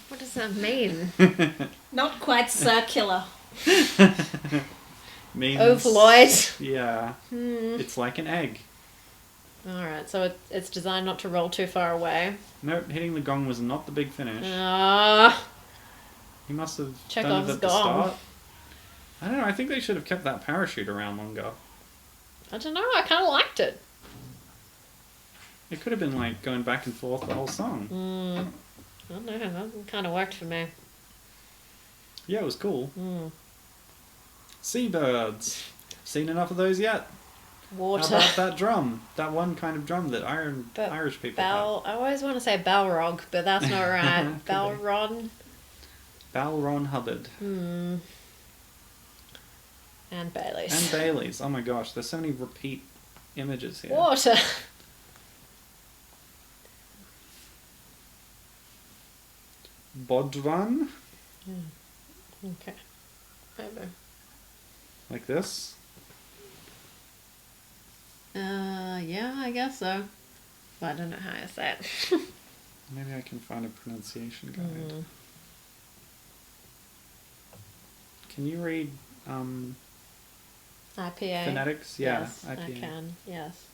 What does that mean? Not quite circular. Means, Ovaloid. Yeah. It's like an egg. Alright, so it's designed not to roll too far away. Nope, hitting the gong was not the big finish. Ah. He must have done Chekhov's it at the gong. start. I don't know, I think they should have kept that parachute around longer. I don't know, I kind of liked it. It could have been like going back and forth the whole song. I don't know, that kind of worked for me. Yeah, it was cool. Seabirds. Seen enough of those yet? Water. How about that drum? That one kind of drum that Irish people have. I always want to say Balrog, but that's not right. Could be. Balron. Balron Hubbard. And Baileys. And Bailey's. Oh my gosh, there's so many repeat images here. Water. Bodvan? Okay. Maybe. Like this? Yeah, I guess so. But I don't know how I say it. Maybe I can find a pronunciation guide. Can you read IPA. phonetics? Yeah, Yes, I IPA. can. Yes.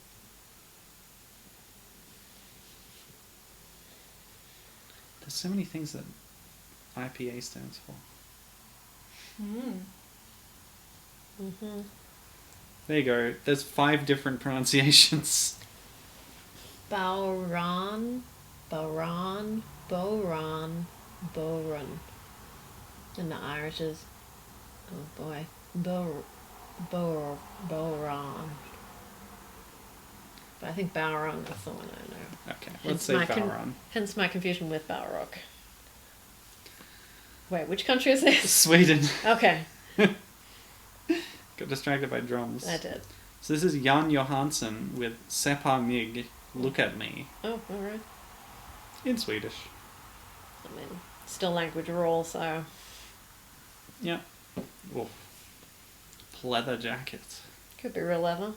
There's so many things that IPA stands for. Mhm. There you go. There's 5 different pronunciations. Bowron, Boron, Boron, Boron. And the Irish is, oh boy, Boron. But I think Bowron is the one I know. Okay, let's Hence say my Bowron. hence my confusion with Balrog. Wait, which country is this? Sweden. Okay, Got distracted by drums. I did. So this is Jan Johansson with Sepa Mig, Look at Me, Oh, alright. in Swedish. I mean, still language rule, so. Yeah. Oh. Pleather jacket. Could be real leather.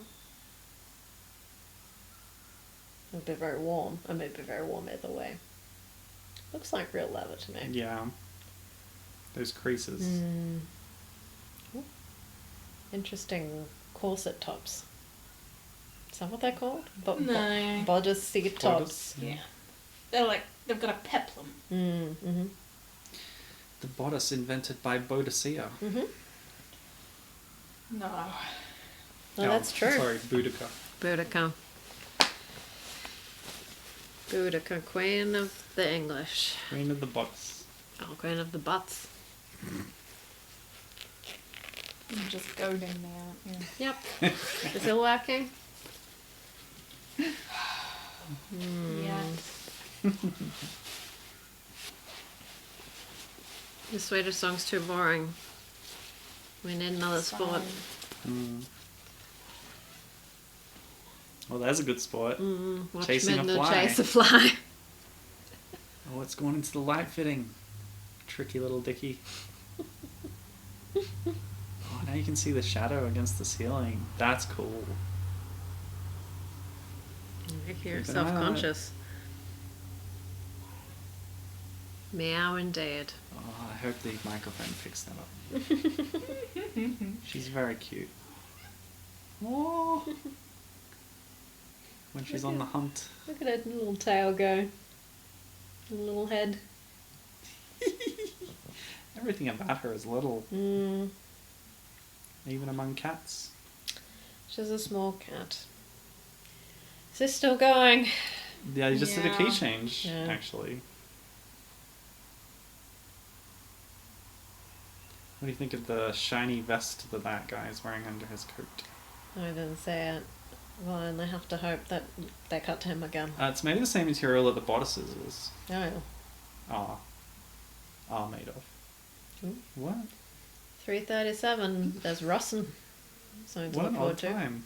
It'd be very warm. I mean, it'd be very warm either way. Looks like real leather to me. Yeah. Those creases. Mm. Ooh. Interesting corset tops. Is that what they're called? No. Bodice seat tops. Yeah. They're like, they've got a peplum. Mm-hmm. The bodice invented by Boadicea. Mm-hmm. No. Well, that's true. Sorry, Boudica. Boudica. Boudica, queen of the English. Queen of the bodice. Oh, queen of the butts. I'm just goading me out. Yeah. Yep. Is it working? Yeah. The Swedish song's too boring. We need another sport. Mm. Well, that's a good sport. Watch Chasing a Midna fly. chase a fly. Oh, it's going into the light fitting. Tricky little dicky. Oh, now you can see the shadow against the ceiling. That's cool. You're Keep an eye on it. self-conscious. Meow indeed. Oh, I hope the microphone picks that up. She's very cute. Oh. When she's on the hunt. Look at her little tail go. Little head. Everything about her is little, Mm. even among cats. She's a small cat. Is this still going? Yeah, you just did a key Yeah. change, Yeah. actually. What do you think of the shiny vest that that guy is wearing under his coat? I didn't say it. Well, and I have to hope that they cut to him again. It's made of the same material that the bodices are made of. Ooh. What? 3:37. There's Russin. Something to What look an forward odd to. time.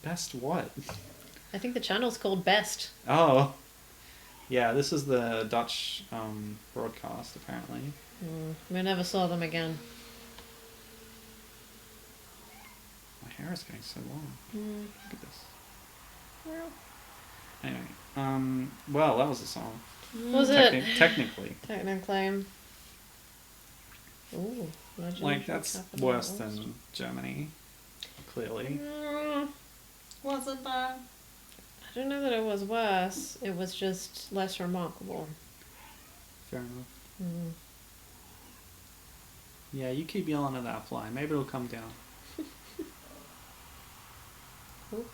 Best what? I think the channel's called Best. Oh. Yeah, this is the Dutch broadcast, apparently. We never saw them again. My hair is getting so long. Look at this. Well, Anyway, well, that was the song. was it? Technically. Technically. Ooh. Like, that's worse than Germany, clearly. Was it though? I don't know that it was worse. It was just less remarkable. Fair enough. Yeah, you keep yelling at that fly. Maybe it'll come down. Ooh,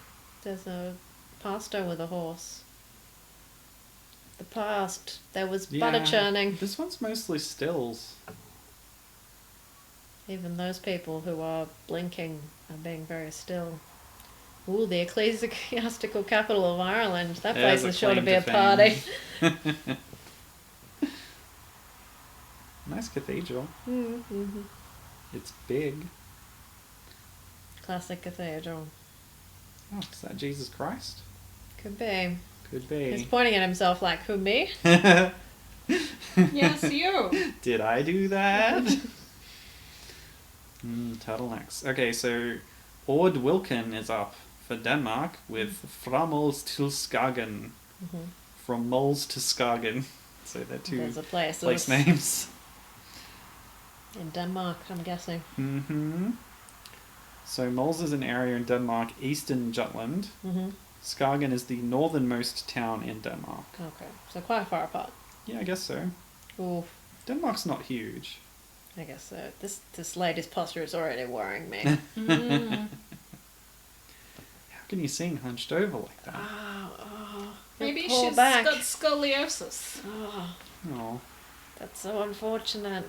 there's a pastor with a horse. The past, there was butter Yeah, churning. This one's mostly stills. Even those people who are blinking are being very still. Ooh, the ecclesiastical capital of Ireland. That There's place a is sure to claim be a to party. fame. Nice cathedral. Mm-hmm. It's big. Classic cathedral. Oh, is that Jesus Christ? Could be. Could He's be. pointing at himself like, who, me? Yes, you. Did I do that? Turtlenecks. Okay, so Ord Wilken is up for Denmark with Framels til Skagen. From Mols to Skagen. So they're two There's a place. place names. In Denmark, I'm guessing. Mm-hmm. So Mols is an area in Denmark, eastern Jutland. Mm-hmm. Skagen is the northernmost town in Denmark. Okay, so quite far apart. Yeah, I guess so. Oof. Denmark's not huge. I guess so. This lady's posture is already worrying me. Mm. How can you sing hunched over like that? Oh, Maybe poor she's back. got scoliosis. Oh, Oh. that's so unfortunate.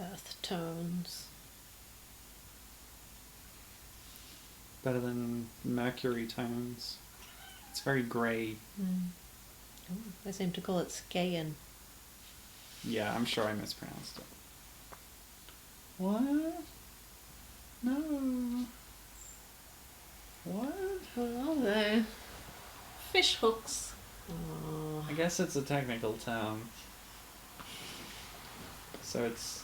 Earth tones. Better than mercury tones. It's very grey. Oh, they seem to call it Skagen. Yeah, I'm sure I mispronounced it. What? No. What? What are they? Fish hooks. Oh, I guess it's a technical term. So it's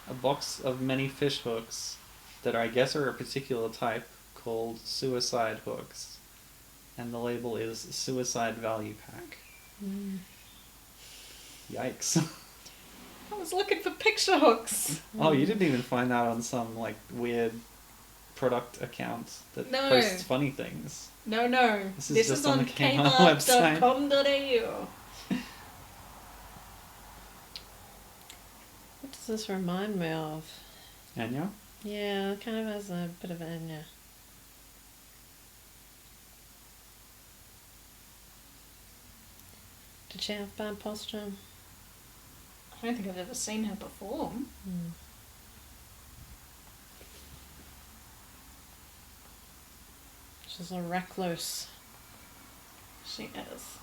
a box of many fish hooks that I guess are a particular type called suicide hooks. And the label is Suicide Value Pack. mm. Yikes. I was looking for picture hooks. Oh, you didn't even find that on some like weird product account that No. posts funny things. No. This is just on on the Kmart website. kmart.com.au. What does this remind me of? Enya? Yeah, it kind of has a bit of Enya. Did she have bad posture? I don't think I've ever seen her perform. Hmm. She's a recluse. She is.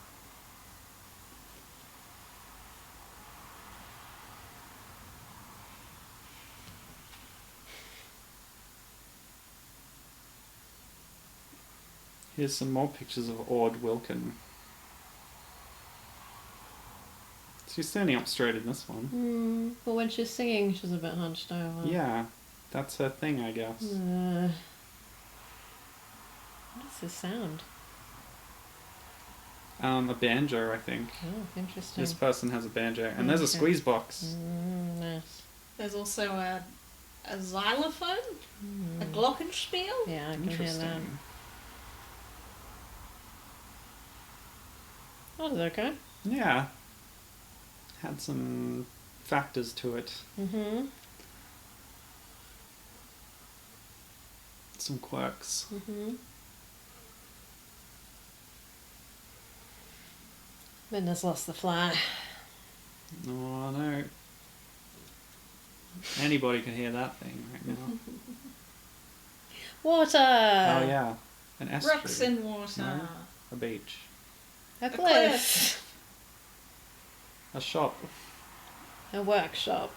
Here's some more pictures of Ord Wilkin. She's standing up straight in this one. But when she's singing, she's a bit hunched over. Yeah, that's her thing, I guess. What is this sound? A banjo, I think. Oh, interesting. This person has a banjo, and there's a Okay. squeeze box. Nice. There's also a xylophone, a glockenspiel. Yeah, I can hear that. Interesting. That was okay. Yeah. Had some factors to it. Mm-hmm. Some quirks. Mm-hmm. Linda's lost the fly. Oh no. Anybody can hear that thing right now. Water! Oh yeah. An estuary. Rocks in water. No. A beach. A A cliff. A shop. A workshop.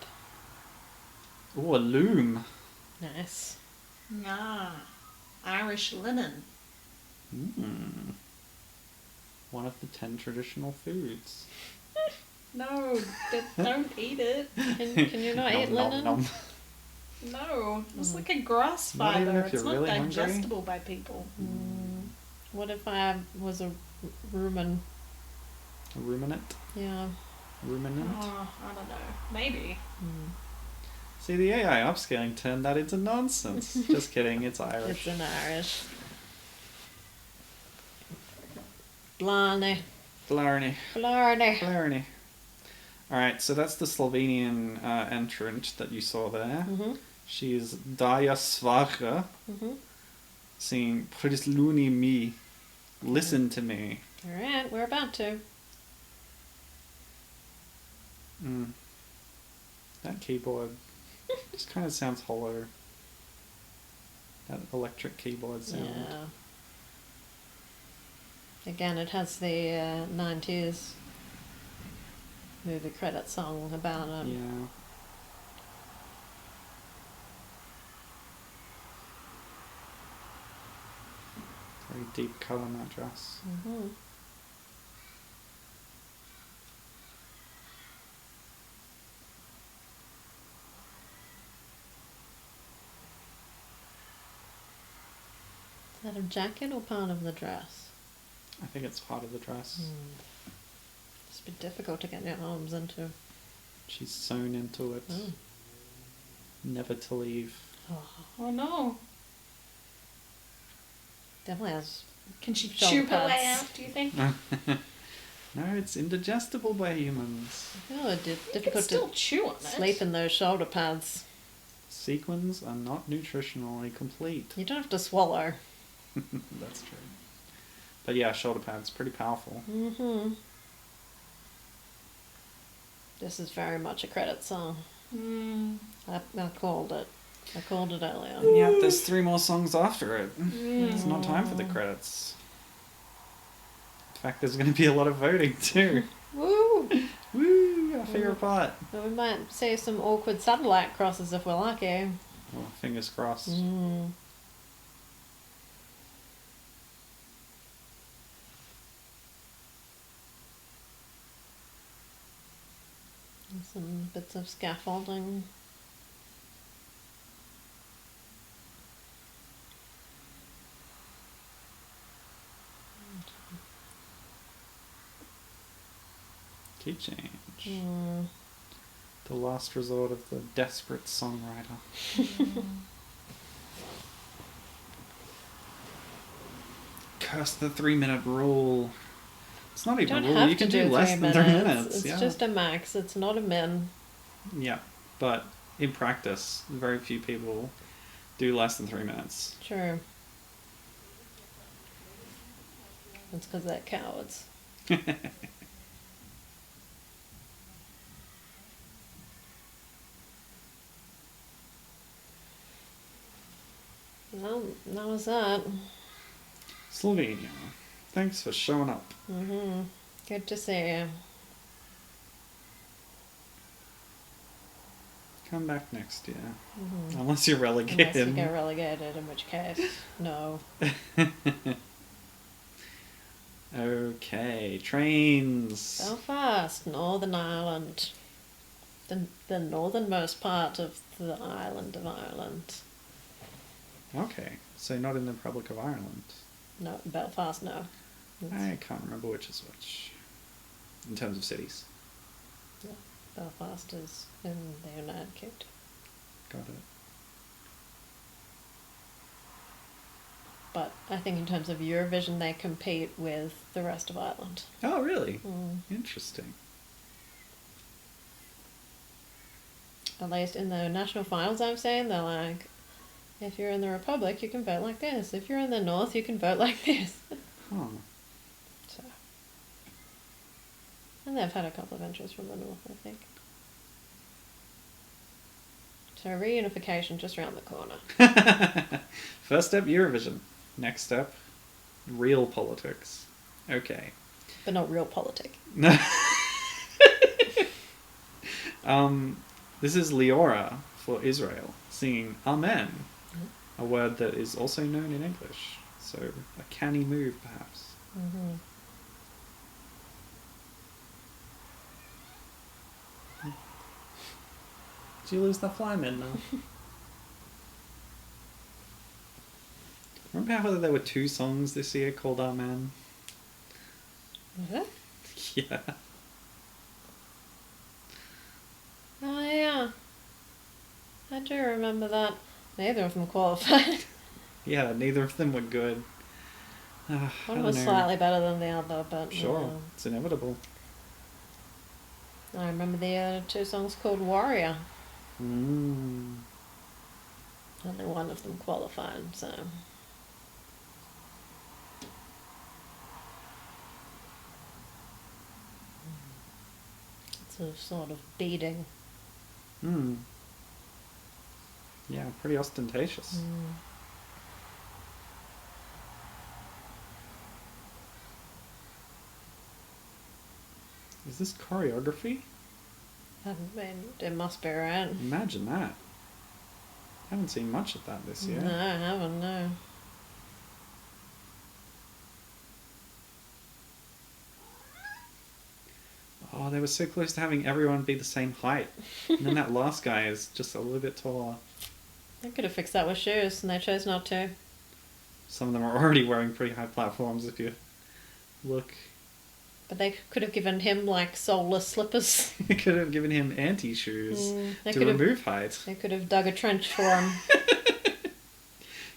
Ooh, a loom. Nice. Ah, Irish linen. Mm. One of the 10 traditional foods. No, don't eat it. Can you not eat Nom, linen? nom, nom. No, it's like a grass Not even fiber. if It's you're not really hungry? digestible by people. What if I was a rumen? A ruminant? Yeah. Ruminant? Oh, I don't know. Maybe. See, the AI upscaling turned that into nonsense. Just kidding, it's Irish. It's an Irish. Blarney. Blarney. Blarney. Blarney. Alright, so that's the Slovenian entrant that you saw there. Mm-hmm. She's Daja Svacha, Mm-hmm. singing Prisluni mi. Listen to me. Alright, we're about to. That keyboard just kind of sounds hollow. That electric keyboard sound. Yeah. Again, it has the 90s movie credit song about it. Yeah. Very deep cut on that dress. Mm-hmm. Part of jacket or part of the dress? I think it's part of the dress. It's a bit difficult to get your arms into. She's sewn into it. Oh. Never to leave. Oh no. Definitely has. Can she Shoulder chew her way pads. out, do you think? No, it's indigestible by humans. Oh, You can difficult still to chew on it. sleep in those shoulder pads. Sequins are not nutritionally complete. You don't have to swallow. That's true. But yeah, shoulder pads, pretty powerful. This is very much a credit song. Mm. I called it. I called it earlier. And yet there's 3 more songs after it. It's not time for the credits. In fact, there's going to be a lot of voting too. Woo! Woo! Our favourite part. Well, we might see some awkward satellite crosses if we're lucky. Oh, fingers crossed. And some bits of scaffolding. Key change. The last resort of the desperate songwriter. Curse the 3-minute rule. It's not You even don't a rule. have You to can do do less 3 than 3 minutes. It's Yeah. just a max. It's not a min. Yeah, but in practice, very few people do less than 3 minutes. True. It's because they're cowards. Well, that was that. Slovenia, thanks for showing up. Good to see you. Come back next year. Unless you're relegated. Unless you get relegated, in which case, no. Okay, trains. Belfast, Northern Ireland. The northernmost part of the island of Ireland. Okay, so not in the Republic of Ireland. No, Belfast, no. I can't remember which is which. In terms of cities. Belfast is in the United Kingdom. Got it. But I think in terms of Eurovision, they compete with the rest of Ireland. Oh, really? Interesting. At least in the national finals, I'm saying, they're like, if you're in the Republic, you can vote like this. If you're in the North, you can vote like this. Huh. So. And they've had a couple of entries from the North, I think. So reunification just around the corner. First step, Eurovision. Next step, real politics. Okay. But not real politic. This is Leora for Israel singing Amen, a word that is also known in English. So a canny move, perhaps. Did you lose the flyman now? Remember how there were 2 songs this year called Amen? Was it? Yeah. Oh, yeah. I do remember that. Neither of them qualified. Yeah, neither of them were good. I One don't was know. slightly better than the other, but... Sure, it's inevitable. I remember the 2 songs called Warrior. Mm. Only one of them qualified, so... It's a sort of beating. Hmm. Yeah, pretty ostentatious. Is this choreography? I mean, it must be right. Imagine that. Haven't seen much of that this year. No, I haven't, no. Oh, they were so close to having everyone be the same height. And then that last guy is just a little bit taller. They could have fixed that with shoes, and they chose not to. Some of them are already wearing pretty high platforms if you look. But they could have given him like soulless slippers. They could have given him anti-shoes They to could have- remove height. They could have dug a trench for him.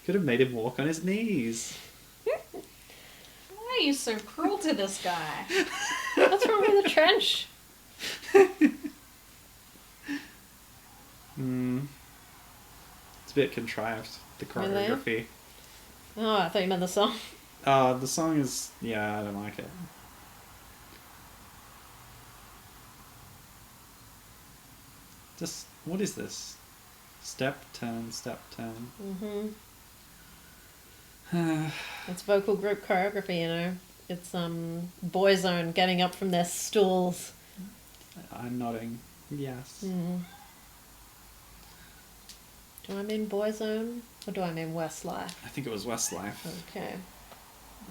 Could have made him walk on his knees. Why are you so cruel to this guy? What's wrong with the trench? It's a bit contrived, the Really? choreography. Oh, I thought you meant the song. The song is... yeah, I don't like it. Just... what is this? Step, turn, step, turn. It's vocal group choreography, you know. It's Boyzone getting up from their stools. I'm nodding. Yes. Do I mean Boyzone or do I mean Westlife? I think it was Westlife. Okay.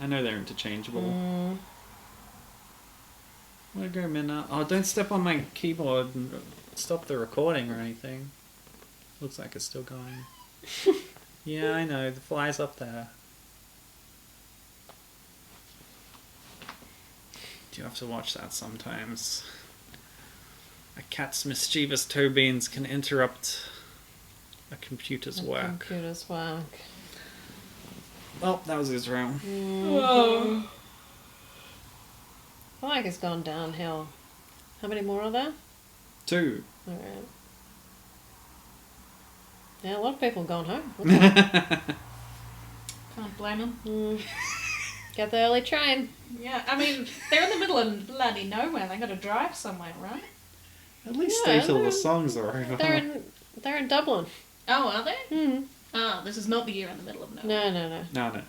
I know they're interchangeable. Where'd it go, Minna? Oh, don't step on my keyboard and stop the recording or anything. Looks like it's still going. Yeah, I know. The fly's up there. Do you have to watch that sometimes? A cat's mischievous toe beans can interrupt a computer's work. Computer's work. Well, that was Israel. Whoa. I feel like it's gone downhill. How many more are there? 2. Alright. Yeah, a lot of people have gone home. What's that? Can't blame him. Get the early train. Yeah, I mean, they're in the middle of bloody nowhere. They got to drive somewhere, right? At least Yeah, stay till they're- the songs are over. They're in Dublin. Oh, are they? Mm. Oh, this is not the year in the middle of nowhere. No. No.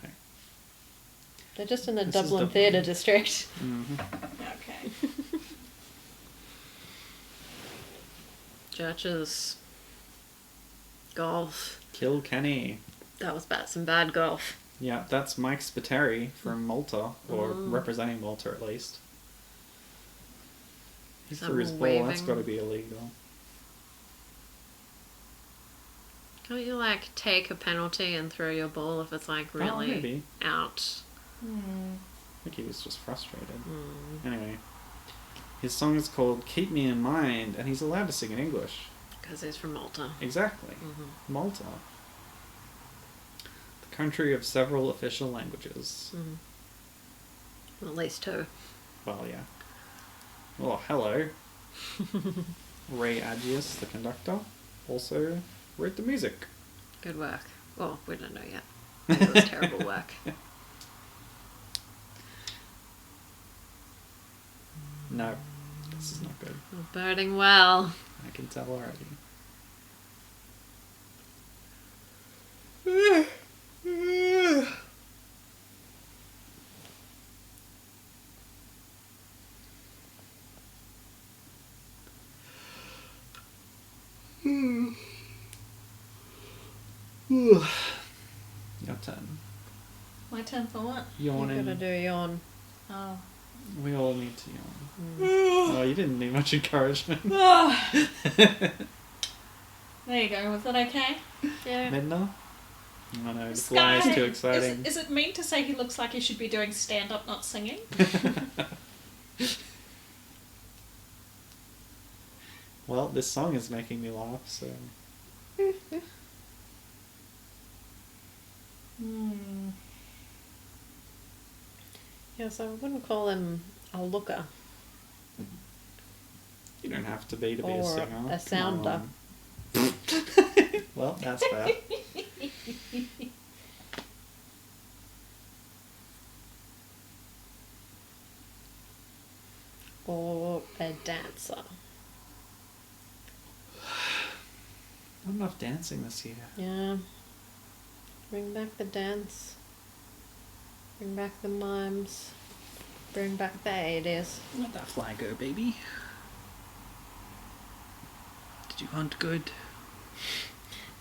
They're just in the This is Dublin Dublin. Theatre District. Okay. Churches. Golf. Kilkenny. That was some bad golf. Yeah, that's Mike Spiteri from Malta, or representing Malta at least. He Some threw his ball, that's waving. got to be illegal. Can't you like take a penalty and throw your ball if it's like really maybe. out? I think he was just frustrated. Anyway, his song is called Keep Me in Mind, and he's allowed to sing in English. Because he's from Malta. Exactly. Malta. The country of several official languages. Well, at least 2. Well, yeah. Oh, hello. Ray Agius, the conductor, also wrote the music. Good work. Well, we don't know yet. It was terrible work. No, this is not good. We're birding well. I can tell already. Your turn. My turn for what? You gotta Yawning. do yawn. Oh. We all need to yawn. Oh, you didn't need much encouragement. There you go. Was that okay? Yeah. Midna? Oh no, the This fly guy- is too exciting. Is it mean to say he looks like he should be doing stand-up, not singing? Well, this song is making me laugh, so... Yeah, so I wouldn't call him a looker. You don't have to be a Or singer. a Come sounder. on. Well, that's fair. Or a dancer. Not enough dancing this year. Yeah. Bring back the dance. Bring back the mimes. Bring back the 80s. Let that fly go, baby. Did you hunt good?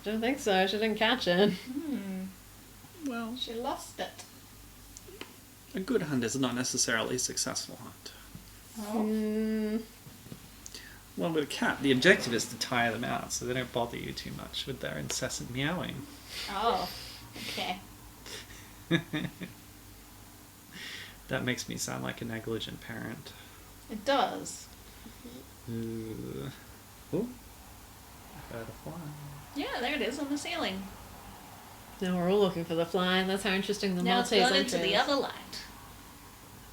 I don't think so. She didn't catch it. Well, She lost it. a good hunt is not necessarily a successful hunt. Oh. Well, with a cat, the objective is to tire them out so they don't bother you too much with their incessant meowing. Oh. Okay. That makes me sound like a negligent parent. It does. Oh, I heard a fly. Yeah, there it is on the ceiling. Now we're all looking for the fly, and that's how interesting the Now it's Maltese gone entry into the is. other light.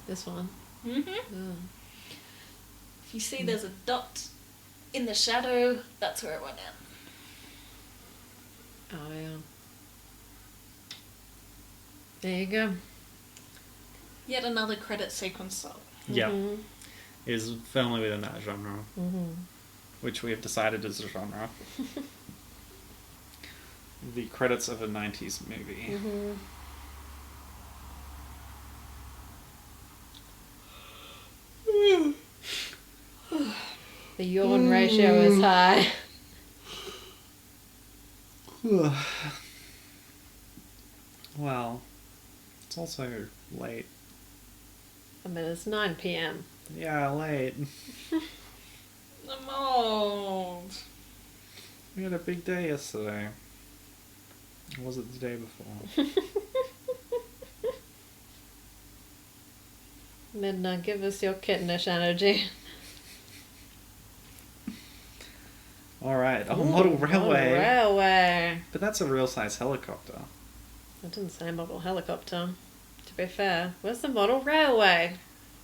This one. Mm-hmm. Oh. If you see there's a dot in the shadow, that's where it went in. Oh, yeah. There you go. Yet another credit sequence song. Yeah, Mhm. is firmly within that genre, Mhm. which we have decided is a genre. The credits of a 90s movie. Mhm. The yawn ratio is high. Well, it's also late. I mean, it's 9 p.m. Yeah, late. I'm old. We had a big day yesterday. Or was it the day before? Midna, give us your kittenish energy. Alright, Ooh, model railway. Model railway. But that's a real size helicopter. I didn't say model helicopter. To be fair, where's the model railway?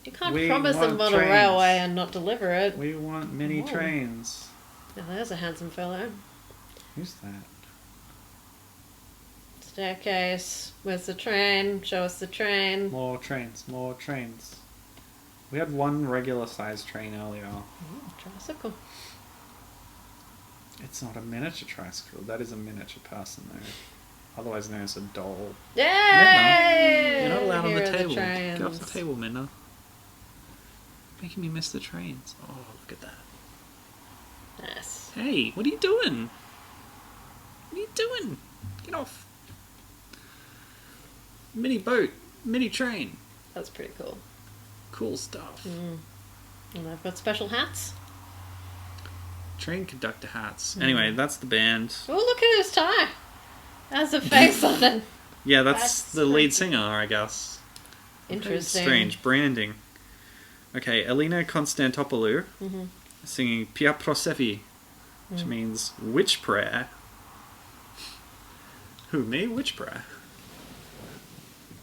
You can't We promise a want model trains. railway and not deliver it. We want mini Oh. trains. Now there's a handsome fellow. Who's that? Staircase. Where's the train? Show us the train. More trains, more trains. We had one regular sized train earlier. Ooh, tricycle. It's not a miniature tricycle, that is a miniature person though. Otherwise known as a doll. Yay! You're not allowed on Here the are table. trains. Get off the table, Minna. Making me miss the trains. Oh, look at that. Nice. Hey, what are you doing? What are you doing? Get off. Mini boat, mini train. That's pretty cool. Cool stuff. Mm. And they've got special hats. Train conductor hats. Anyway, that's the band. Oh, look at his tie. Has a face on it. Yeah, that's That's the lead creepy. singer, I guess. Interesting. Strange. Branding. Okay, Elena Konstantopoulou Mm-hmm. singing Pia Prosevi, which means witch prayer. Who, me? Witch prayer?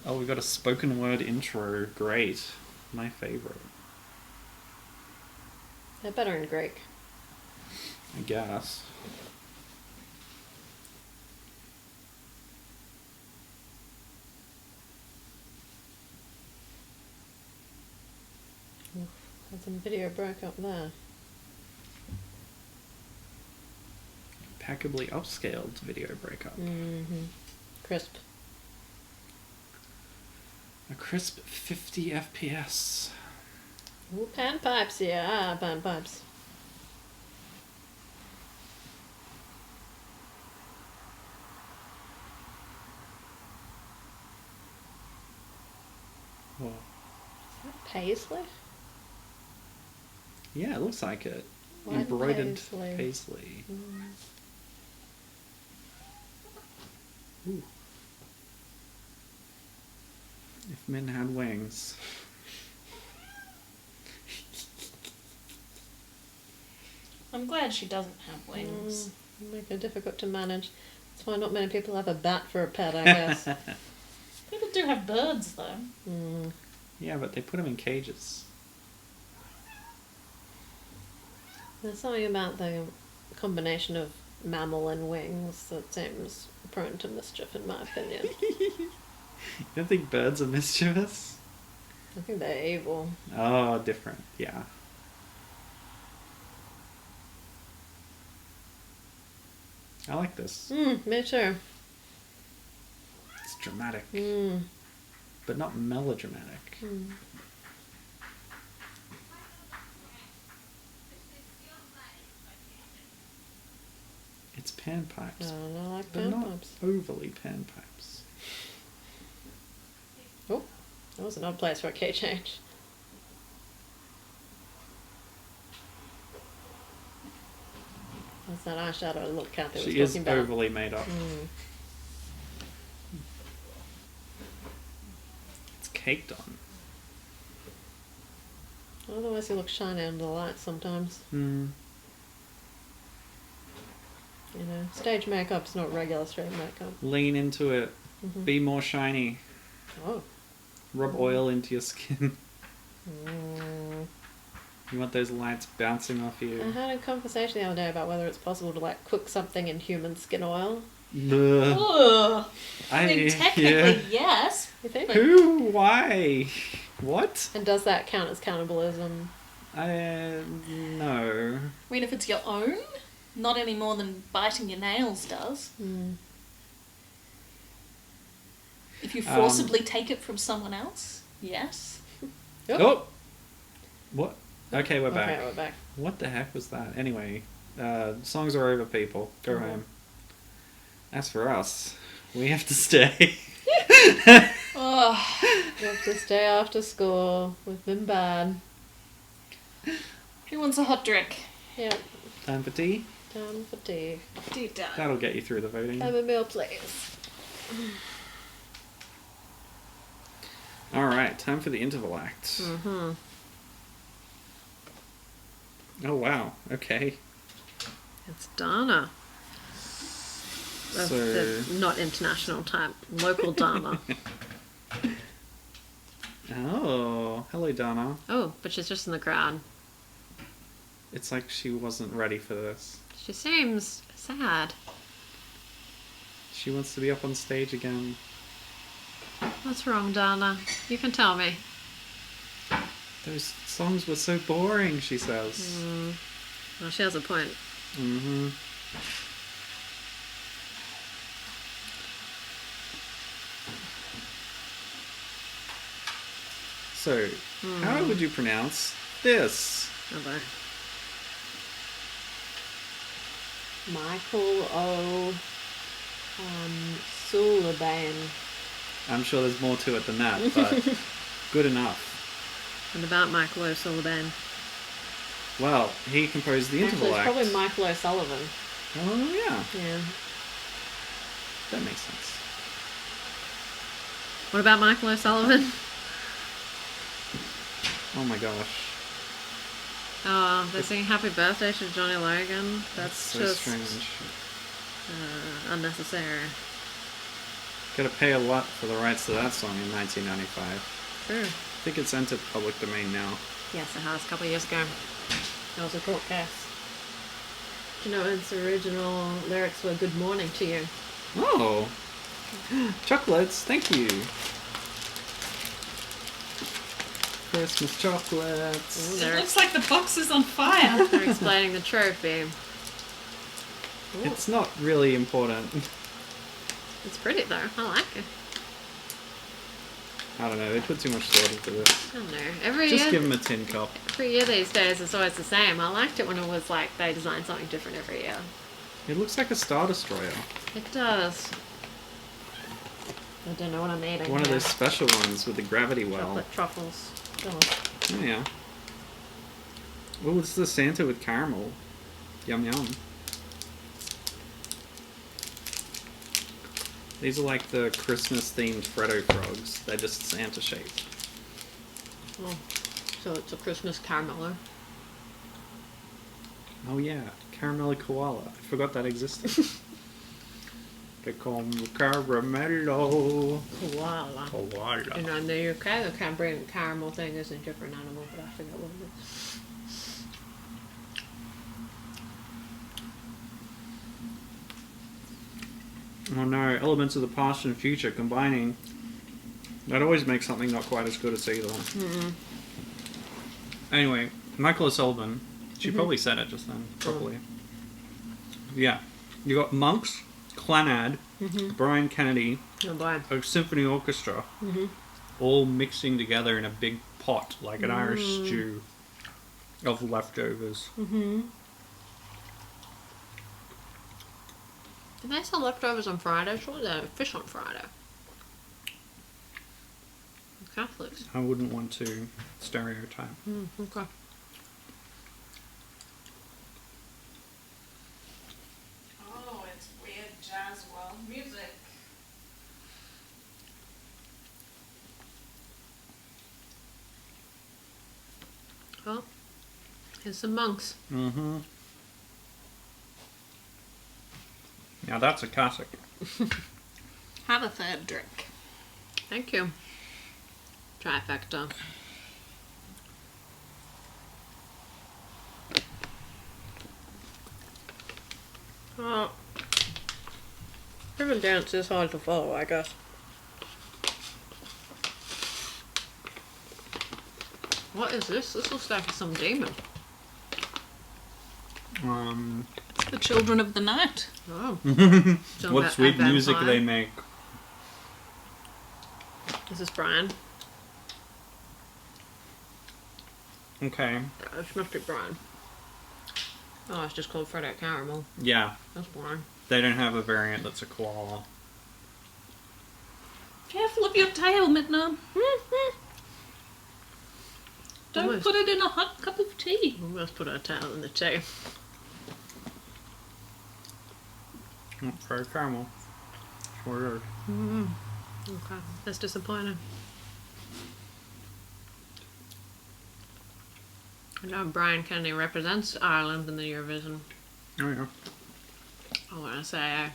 Oh, we got a spoken word intro. Great. My favourite, They're better in Greek. I guess. Had some video broke up there. Impeccably upscaled video breakup. Mm-hmm. Crisp. A crisp 50 FPS. Ooh, panpipes, yeah, panpipes. Whoa. Is that paisley? Yeah, it looks like it. White Embroidered paisley. paisley. Ooh. If men had wings. I'm glad she doesn't have wings. Make it difficult to manage. That's why not many people have a bat for a pet, I guess. People do have birds, though. Mm. Yeah, but they put them in cages. There's something about the combination of mammal and wings that seems prone to mischief, in my opinion. You don't think birds are mischievous? I think they're evil. Oh, different. Yeah. I like this. Me too. It's dramatic, Mm. but not melodramatic. Mm. It's panpipes, I like but not panpipes. overly panpipes. Oh, that was an odd place for a key change. That's that eyeshadow look Kathy was She is talking about. overly made up. Mm. caked on. Otherwise, you look shiny under the lights sometimes. Hmm. You know, stage makeup's not regular straight makeup. Lean into it. Be more shiny. Oh. Rub oil into your skin. Mm. You want those lights bouncing off you. I had a conversation the other day about whether it's possible to like cook something in human skin oil. Ugh. Ugh. I mean, technically, yeah. yes. You think? Who? Why? What? And does that count as cannibalism? No. I mean, if it's your own, not any more than biting your nails does. Mm. If you forcibly take it from someone else, yes. Yep. Oh! What? Okay, we're back. Okay, we're back. What the heck was that? Anyway, songs are over, people. Go home. As for us, we have to stay. Oh. We have to stay after school. We've been bad. Who wants a hot drink? Yep. Time for tea? Time for tea. Tea time. That'll get you through the voting. Have a meal, please. Alright, time for the interval act. Mm-hmm. Oh wow, okay. It's Dana. Of So- the not international type, local Dana. Oh, hello Dana. Oh, but she's just in the crowd. It's like she wasn't ready for this. She seems sad. She wants to be up on stage again. What's wrong, Dana? You can tell me. Those songs were so boring, she says. Mm. Well, she has a point. Mm-hmm. So, how would you pronounce this? Okay. Michael O. Sullivan. I'm sure there's more to it than that, but good enough. And about Michael O'Sullivan. Well, he composed the Actually, interval it's act. probably Michael O'Sullivan. Oh, yeah. Yeah. That makes sense. What about Michael O'Sullivan? Oh my gosh. Oh, they're singing Happy Birthday to Johnny Logan. That's So just strange. Unnecessary. Gotta pay a lot for the rights to that song in 1995. True. I think it's entered public domain now. Yes, it has. A couple of years ago. That was a court case. Do you know its original lyrics were "Good morning to you"? Oh! Chocolates, thank you! Christmas chocolates! Ooh, It they're, looks like the box is on fire. they're explaining the trophy. Ooh, It's not really important. it's pretty though. I like it. I don't know, they put too much thought into this. I don't know. Every Just year, give them a tin cup. every year these days it's always the same. I liked it when it was like they designed something different every year. It looks like a Star Destroyer. It does. I don't know what I'm eating. One of here. those special ones with the gravity well. Chocolate truffles. Oh. Oh yeah. Oh, it's the Santa with caramel. Yum yum. These are like the Christmas themed Freddo frogs. They're just Santa shaped. Oh. So it's a Christmas caramello. Oh yeah, caramello koala. I forgot that existed. They call them caramello Koala. koala. You know, in the UK, the caramel thing is a different animal, but I forget what it is. Oh no, elements of the past and future combining. That always makes something not quite as good as either. Mm-mm. Anyway, Michael O'Sullivan. She probably said it just then, properly. Yeah. You got monks, Clannad, Brian Kennedy, Oh boy. a symphony orchestra, all mixing together in a big pot like an Irish stew of leftovers. Mm-hmm. Did they sell leftovers on Friday? Surely they had fish on Friday. Catholics. I wouldn't want to stereotype. Okay. Oh, it's weird jazz world music. Oh, here's some monks. Mm-hmm. Now that's a classic. Have a third drink. Thank you. Trifecta. Oh, ribbon dance is hard to follow, I guess. What is this? This looks like some demon. The children of the night. Oh. What sweet music they make. This is Brian. Okay. This must be Brian. Oh, it's just called Frederick Caramel. Yeah. That's boring. They don't have a variant that's a koala. Careful of your tail, Midna. Don't Almost. put it in a hot cup of tea. Almost put our tail in the tea. Very caramel. Sure is. Okay, that's disappointing. I know Brian Kennedy represents Ireland in the Eurovision. Oh yeah. I want to say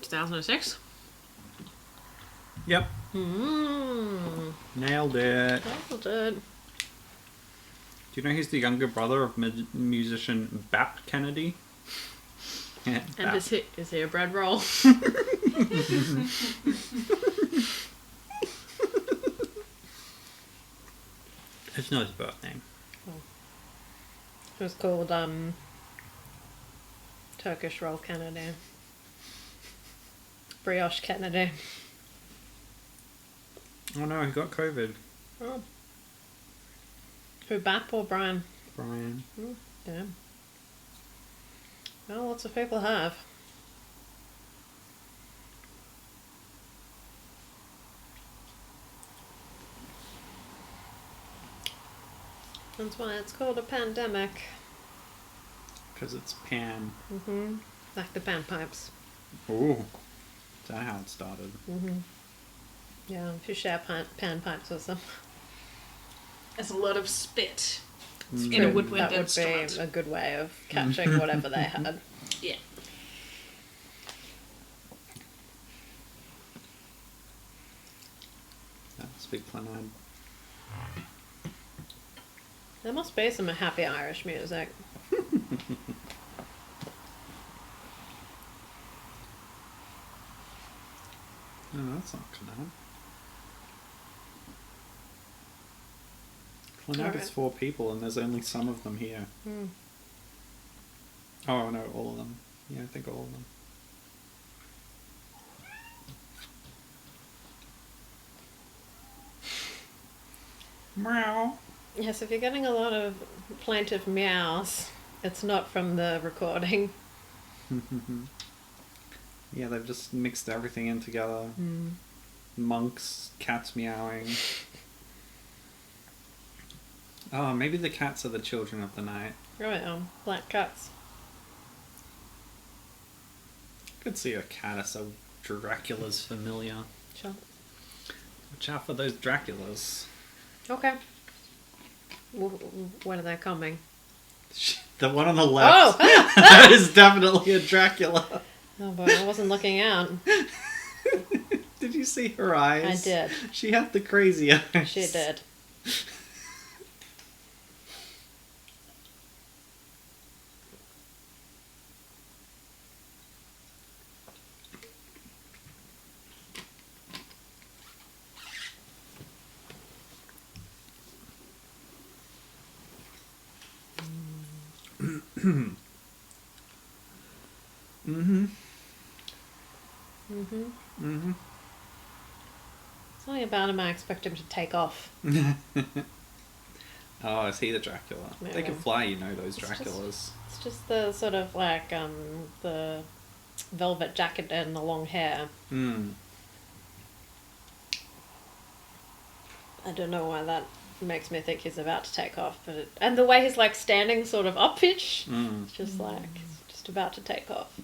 2006. Yep. Nailed Nailed it. it. Do you know he's the younger brother of musician Bap Kennedy? Yeah, And is he a bread roll? It's not his birth name. It was called Turkish roll Kennedy. Brioche Kennedy. Oh no, he got COVID. Oh. Who, Bap or Brian? Brian. Yeah. Well, lots of people have. That's why it's called a pandemic. Because it's Pan. Like the panpipes. Ooh. Is that how it started? Yeah, if you share panpipes with them. There's a lot of spit Mm. in a woodwind That would instrument. be a good way of catching whatever they had. Yeah. That must be Clonard. There must be some happy Irish music. No, that's not Clonard. Clonard is Alright. 4 people and there's only some of them here. Oh no, all of them. Yeah, I think all of them. Meow. Yes, if you're getting a lot of plaintive meows, it's not from the recording. Yeah, they've just mixed everything in together. Monks, cats meowing. Oh, maybe the cats are the children of the night. Oh yeah, black cats. Could see a cat as a Dracula's familiar. Sure. Watch out for those Draculas. Okay. When are they coming? The one on the left. Oh! That is definitely a Dracula. Oh boy, I wasn't looking out. Did you see her eyes? I did. She had the crazy eyes. She did. Something about him, I expect him to take off. Oh, is he the Dracula? Maybe. They can fly, you know, those It's Draculas. It's just the sort of like the velvet jacket and the long hair. I don't know why that makes me think he's about to take off, but and the way he's like standing sort of up pitch, it's just like he's just about to take off.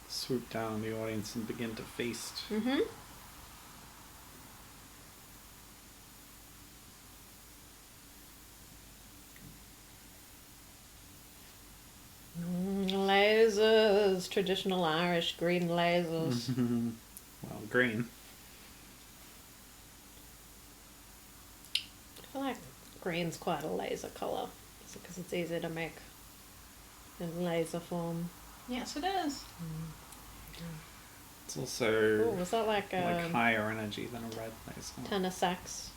Swoop down on the audience and begin to feast. traditional Irish green lasers. Well, green. I feel like green's quite a laser colour because it's easy to make in laser form. Yes, it is. It's also Oh, was that like a higher energy than a red laser. tenor sax?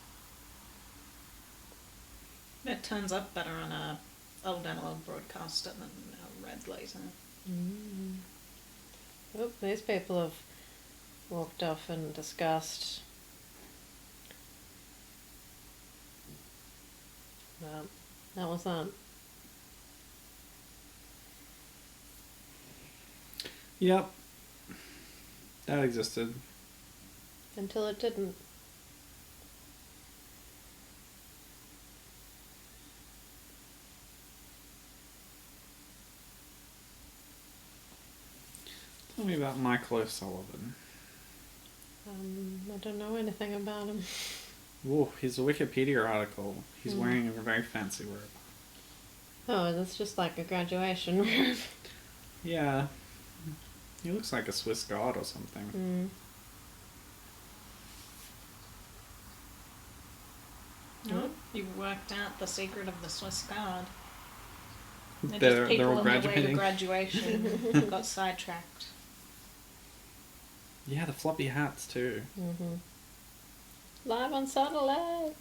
It turns up better on a old analog broadcaster than a red laser. Oh, these people have walked off in disgust. Well, that was that. Yep. That existed. Until it didn't. Tell me about Michael O'Sullivan. I don't know anything about him. Whoa, his Wikipedia article. He's wearing a very fancy robe. Oh, that's just like a graduation robe. Yeah. He looks like a Swiss god or something. No, you worked out the secret of the Swiss guard. They're They're just people all on their way to graduating. graduation got sidetracked. Yeah, the floppy hats too. Live on satellite.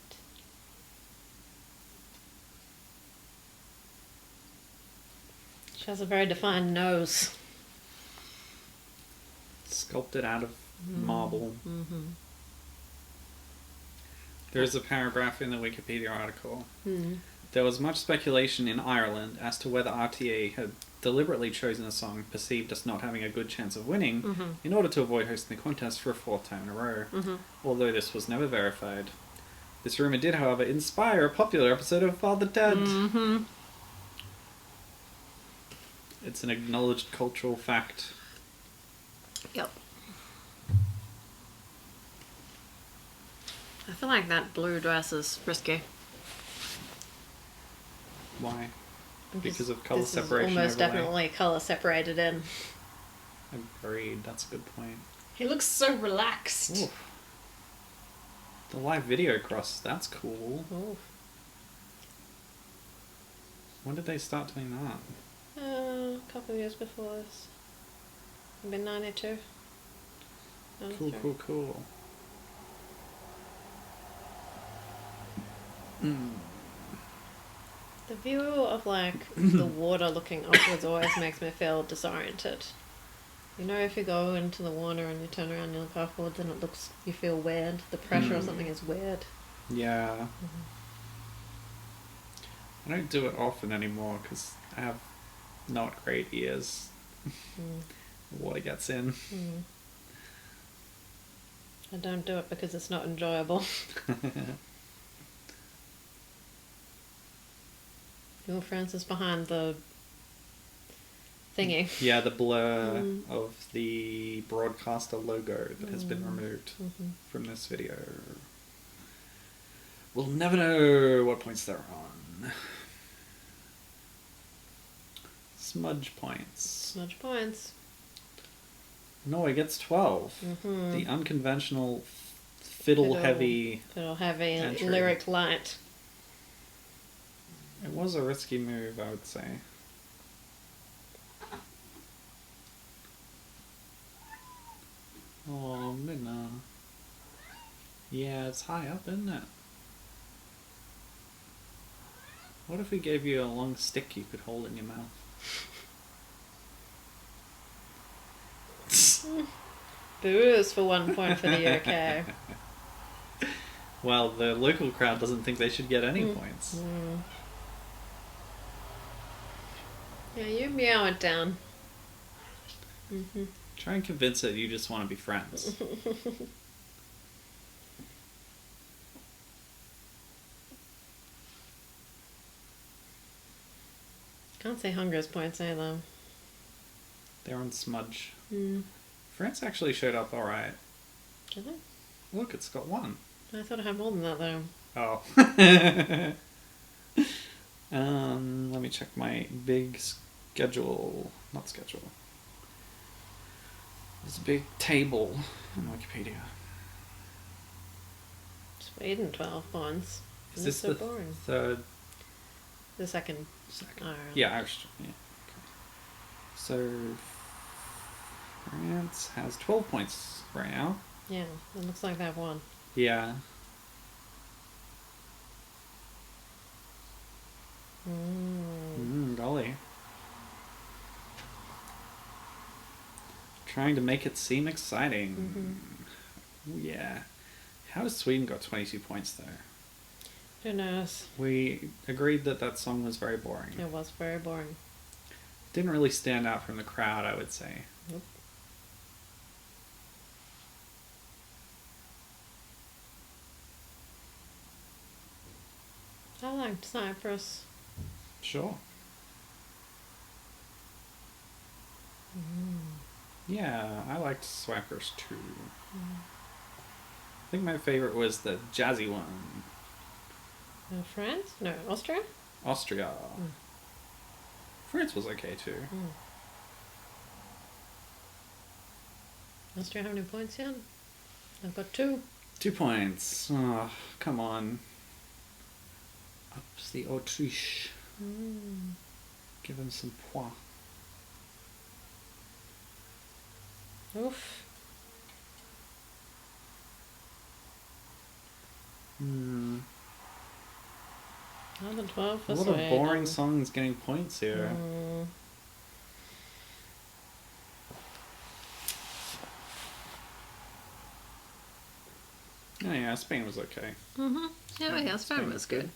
She has a very defined nose. Sculpted out of marble. There's a paragraph in the Wikipedia article. There was much speculation in Ireland as to whether RTA had deliberately chosen a song perceived as not having a good chance of winning in order to avoid hosting the contest for a fourth time in a row, although this was never verified. This rumour did, however, inspire a popular episode of Father Ted. It's an acknowledged cultural fact. Yep. I feel like that blue dress is risky. Why? Because of colour this separation is almost overlay. definitely colour separated in. Agreed, that's a good point. He looks so relaxed. Oof. The live video cross, that's cool. Ooh. When did they start doing that? A couple of years before this. Maybe 92. Cool, 93. cool. The view of like the water looking upwards always makes me feel disoriented. You know, if you go into the water and you turn around and you look upwards and you feel weird. The pressure or something is weird. Yeah. I don't do it often anymore because I have not great ears. Water gets in. I don't do it because it's not enjoyable. Your friends is behind the thingy. Yeah, the blur of the broadcaster logo that has been removed from this video. We'll never know what points they're on. Smudge points. Smudge points. Norway gets 12. The unconventional fiddle-heavy entry. lyric light. It was a risky move, I would say. Oh, Midna. Yeah, it's high up, isn't it? What if we gave you a long stick you could hold in your mouth? Booze for 1 point for the UK. Well, the local crowd doesn't think they should get any points. Yeah, you meow it down. Try and convince it you just want to be friends. Can't say hunger's points either. They're on smudge. France actually showed up alright. Did they? Look, it's got 1. I thought I had more than that though. Oh. Let me check my big schedule. Not schedule. There's a big table on Wikipedia. Sweden, 12 points. Is That's this so the boring. third? The second. Ireland. Yeah, Irish. Yeah. Okay. So France has 12 points right now. Yeah, it looks like they've won. Yeah. Golly. Trying to make it seem exciting. Yeah. How has Sweden got 22 points there? Who knows? We agreed that that song was very boring. It was very boring. Didn't really stand out from the crowd, I would say. Nope. I liked Cyprus. Sure. Yeah, I liked Swappers too. I think my favorite was the jazzy one. France? No, Austria? Austria. France was okay too. Austria how many points yet? I've got 2. 2 points. Oh, come on. Ups the Autriche. Give them some points. Oof. Another 12 for A lot of Sweden. boring songs getting points here. Oh yeah, Spain was okay. Yeah, Spain was good.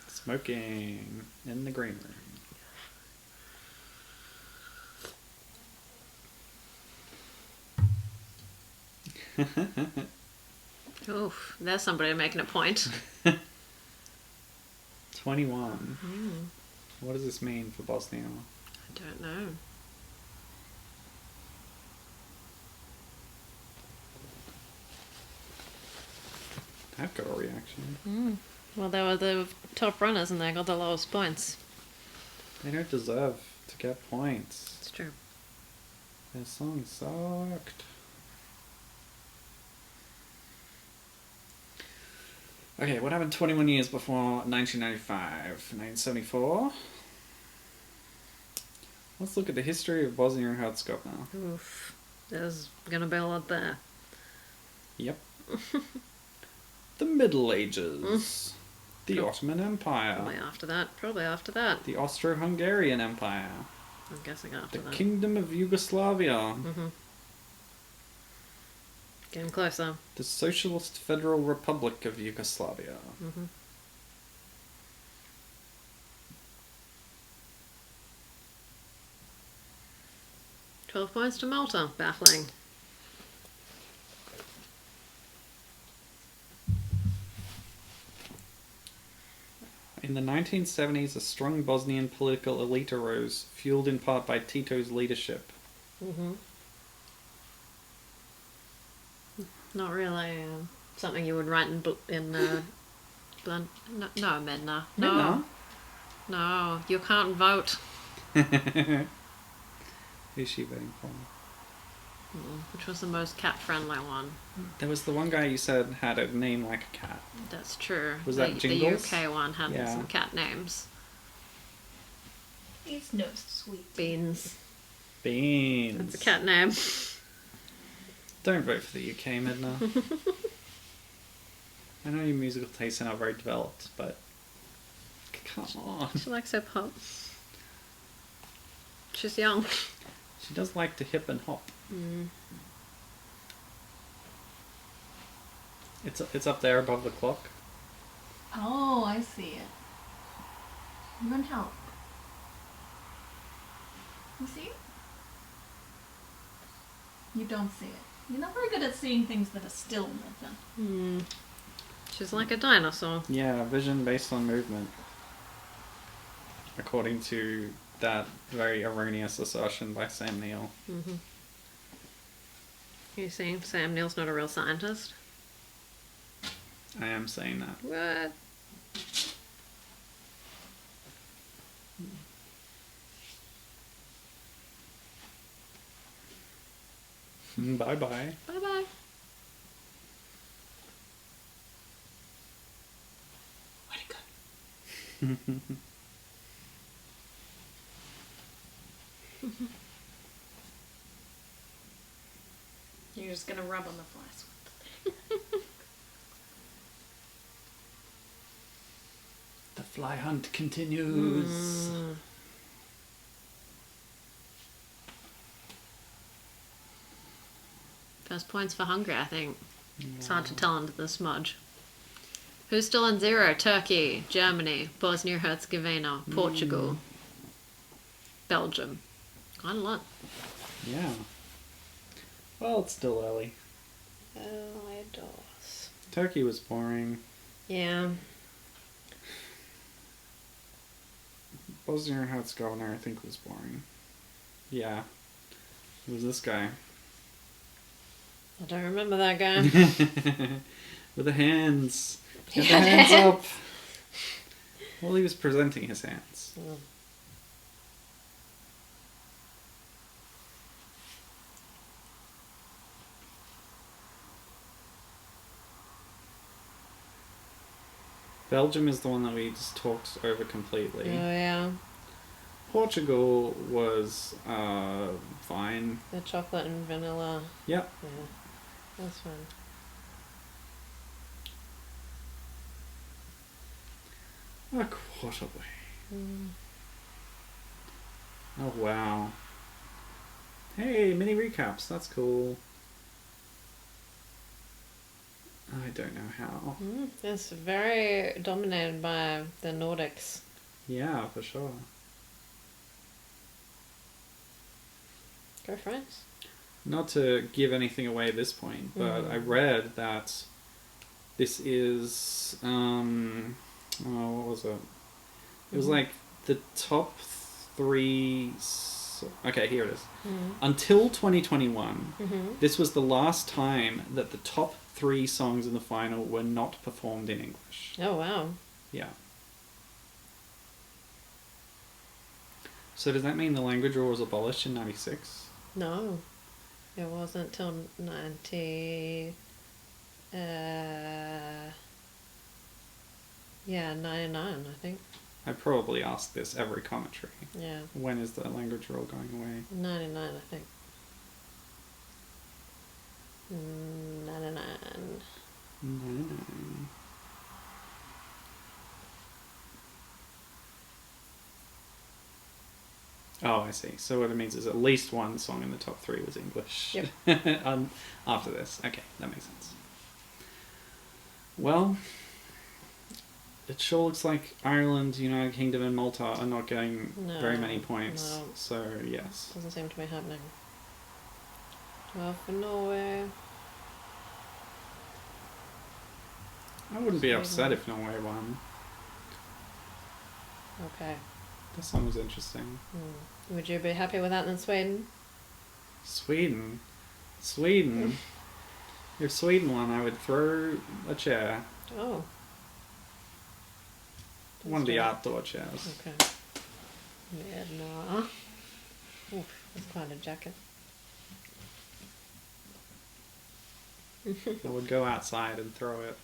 Smoking in the green room. Oof, there's somebody making a point. 21. What does this mean for Bosnia? I don't know. I've got a reaction. Well, they were the top runners and they got the lowest points. They don't deserve to get points. It's true. Their song sucked. Okay, what happened 21 years before 1995? 1974? Let's look at the history of Bosnia and Herzegovina. Oof. There's gonna be a lot there. Yep. The Middle Ages. The Ottoman Empire. Probably after that. The Austro-Hungarian Empire. I'm guessing after The that. Kingdom of Yugoslavia. Getting closer. The Socialist Federal Republic of Yugoslavia. 12 points to Malta. Baffling. In the 1970s, a strong Bosnian political elite arose, fueled in part by Tito's leadership. Not really something you would write in no, Medna. Medna? No, you can't vote. Who's she voting for? Which was the most cat-friendly one? There was the one guy you said had a name like a cat. That's true. Was that Jingles? The UK one had Yeah. some cat names. It's no sweet. Beans. Beans. That's a cat name. Don't vote for the UK, Midna. I know your musical tastes are not very developed, but come on. She likes hip hop. She's young. She does like to hip and hop. It's up there above the clock. Oh, I see it. You want help? You see it? You don't see it. You're not very good at seeing things that are still, Nathan. She's like a dinosaur. Yeah, vision based on movement. According to that very erroneous assertion by Sam Neill. You see, Sam Neill's not a real scientist. I am saying that. What? Bye bye. Bye bye. Where'd it go? You're just gonna rub on the flies. The fly hunt continues. First points for Hungary, I think. It's hard to tell under the smudge. Who's still on 0? Turkey, Germany, Bosnia-Herzegovina, Portugal, Belgium. Quite a lot. Yeah. Well, it's still early. Oh, I adores. Turkey was boring. Yeah. Bosnia and Herzegovina, I think, was boring. Yeah. It was this guy. I don't remember that guy. With the hands. He Get the had hands hands. up. Well, he was presenting his hands. Mm. Belgium is the one that we just talked over completely. Oh, yeah. Portugal was fine. The chocolate and vanilla. Yep. Yeah. That's fun. A quarter way. Mm. Oh, wow. Hey, mini recaps. That's cool. I don't know how. It's very dominated by the Nordics. Yeah, for sure. Go France. Not to give anything away at this point, but I read that this is what was it? It was like the top 3. Okay, here it is. Until 2021, this was the last time that the top 3 songs in the final were not performed in English. Oh, wow. Yeah. So does that mean the language rule was abolished in 96? No. It wasn't till 99, I think. I probably ask this every commentary. Yeah. When is the language rule going away? 99, I think. 99. 99. Oh, I see. So what it means is at least one song in the top 3 was English. Yep. After this. Okay, that makes sense. Well, it sure looks like Ireland, United Kingdom and Malta are not getting very many points. No. So, yes. Doesn't seem to be happening. 12 for Norway. I wouldn't be upset if Norway won. Okay. This song was interesting. Would you be happy with that than Sweden? Sweden. Sweden. If Sweden won, I would throw a chair. Oh. One of the outdoor chairs. Okay. Yeah, no. Oof, that's quite a jacket. I would go outside and throw it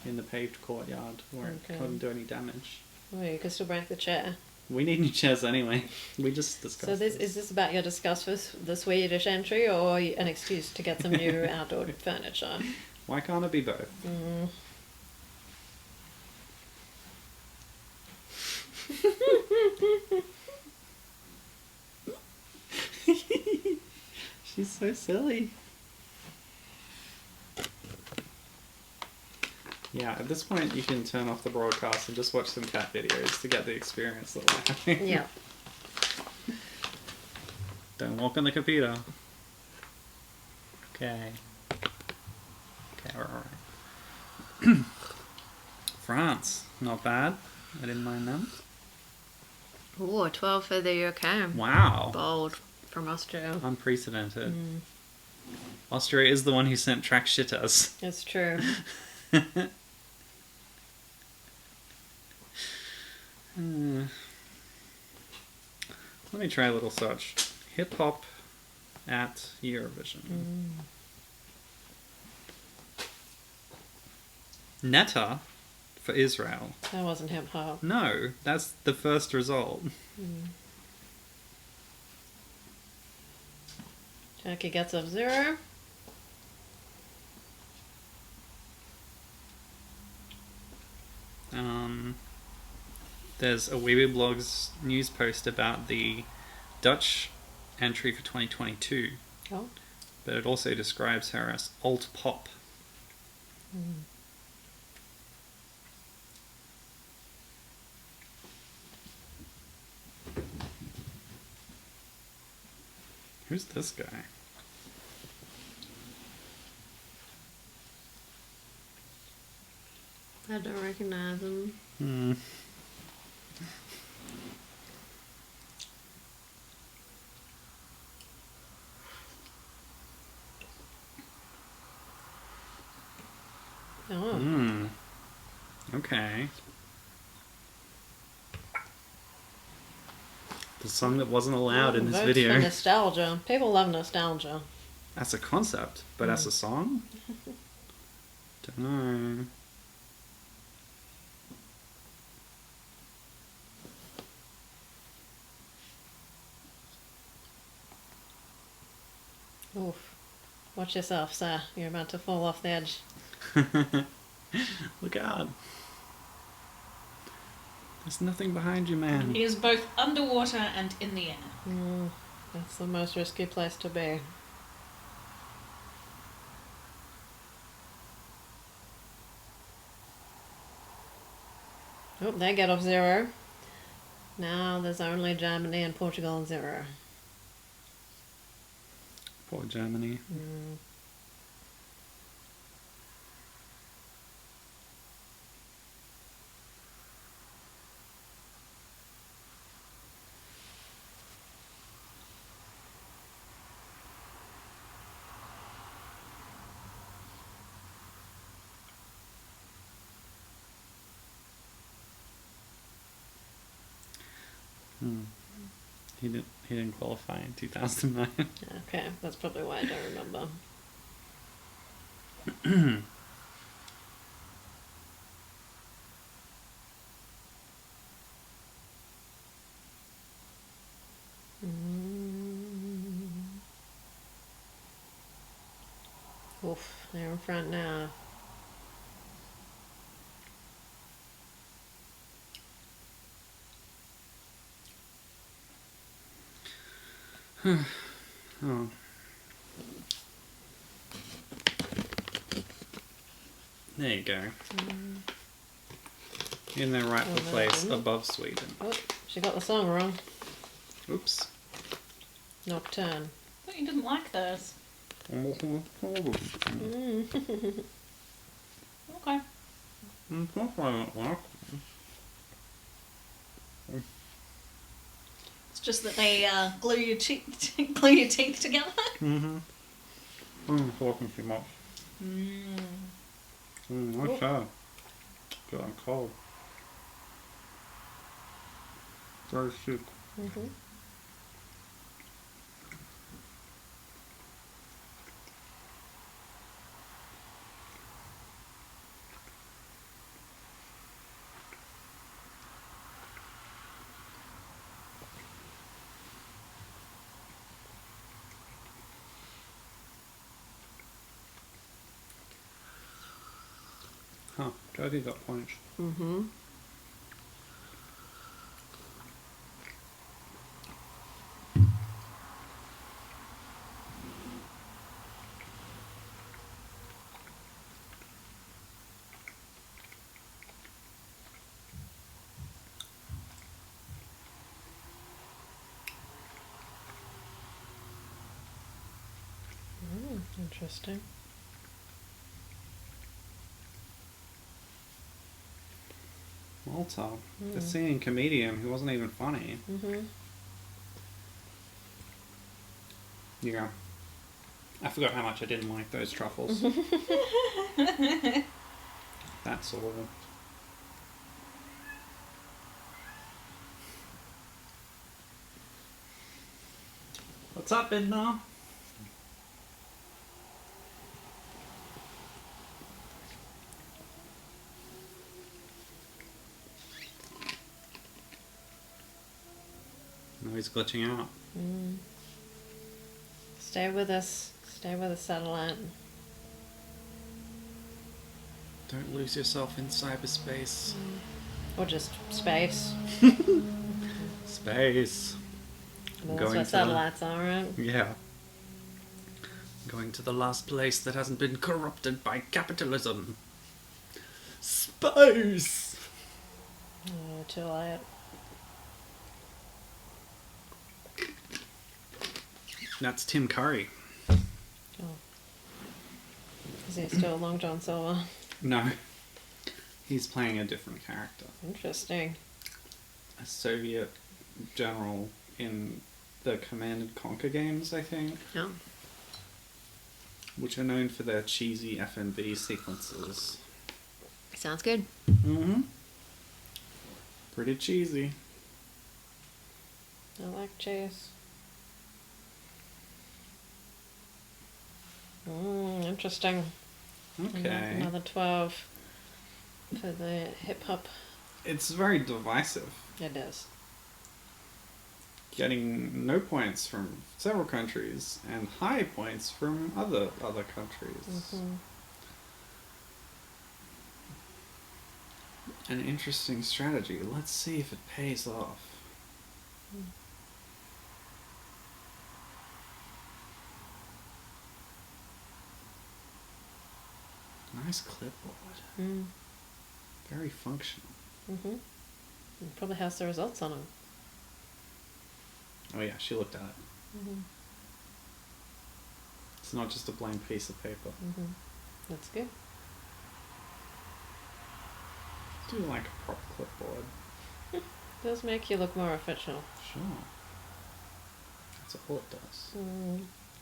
in the paved courtyard where it couldn't do any damage. Oh, you could still break the chair. We need new chairs anyway. We just discussed So is this about your disgust for the Swedish entry or an excuse to get some new outdoor furniture? Why can't it be both? She's so silly. Yeah, at this point you can turn off the broadcast and just watch some cat videos to get the experience that we're having. Yeah. Don't walk on the computer. Okay. Okay, we're alright. France, not bad. I didn't mind them. Ooh, 12 for the UK. Wow. Bold from Austria. Unprecedented. Austria is the one who sent track shitters. It's true. Let me try a little search. Hip hop at Eurovision. Netta for Israel. That wasn't hip hop. No, that's the first result. Jackie gets a 0. There's a Weeble Blogs news post about the Dutch entry for 2022, Oh. but it also describes her as alt pop. Who's this guy? I don't recognize him. Oh. Okay. The song that wasn't allowed in this Votes video. for nostalgia. People love nostalgia. That's a concept, but as a song? Don't know. Oof. Watch yourself, sir. You're about to fall off the edge. Look out. There's nothing behind you, man. He is both underwater and in the air. That's the most risky place to be. Oh, they get off 0. Now there's only Germany and Portugal on 0. Poor Germany. He didn't qualify in 2009. Okay, that's probably why I don't remember. Oof, they're in front now. Oh. There you go. In their rightful place above Sweden. Oh, she got the song wrong. Oops. Nocturne. I thought you didn't like those. Okay. It's just that they glue your teeth together. I'm talking too much. What's that? God, I'm cold. Very sick. Huh, Jody got punched. Interesting. Malta, the singing comedian who wasn't even funny. Yeah. I forgot how much I didn't like those truffles. That's all. What's up, Edna? he's glitching out. Stay with us. Stay with us, satellite. Don't lose yourself in cyberspace. Or just space. Space. Well, Going that's to what the- satellites are, right? Yeah. Going to the last place that hasn't been corrupted by capitalism. Space! Oh, too late. That's Tim Curry. Is he still Long John Silver? No. He's playing a different character. Interesting. A Soviet general in the Command and Conquer games, I think. Yeah. Which are known for their cheesy F&B sequences. Sounds good. Mm-hmm. Pretty cheesy. I like cheese. Interesting. Okay. Another 12 for the hip hop. It's very divisive. It is. Getting no points from several countries and high points from other countries. An interesting strategy. Let's see if it pays off. Nice clipboard. Very functional. It probably has the results on them. Oh yeah, she looked at it. It's not just a blank piece of paper. That's good. I do like a proper clipboard. Does make you look more official. Sure. That's all it does.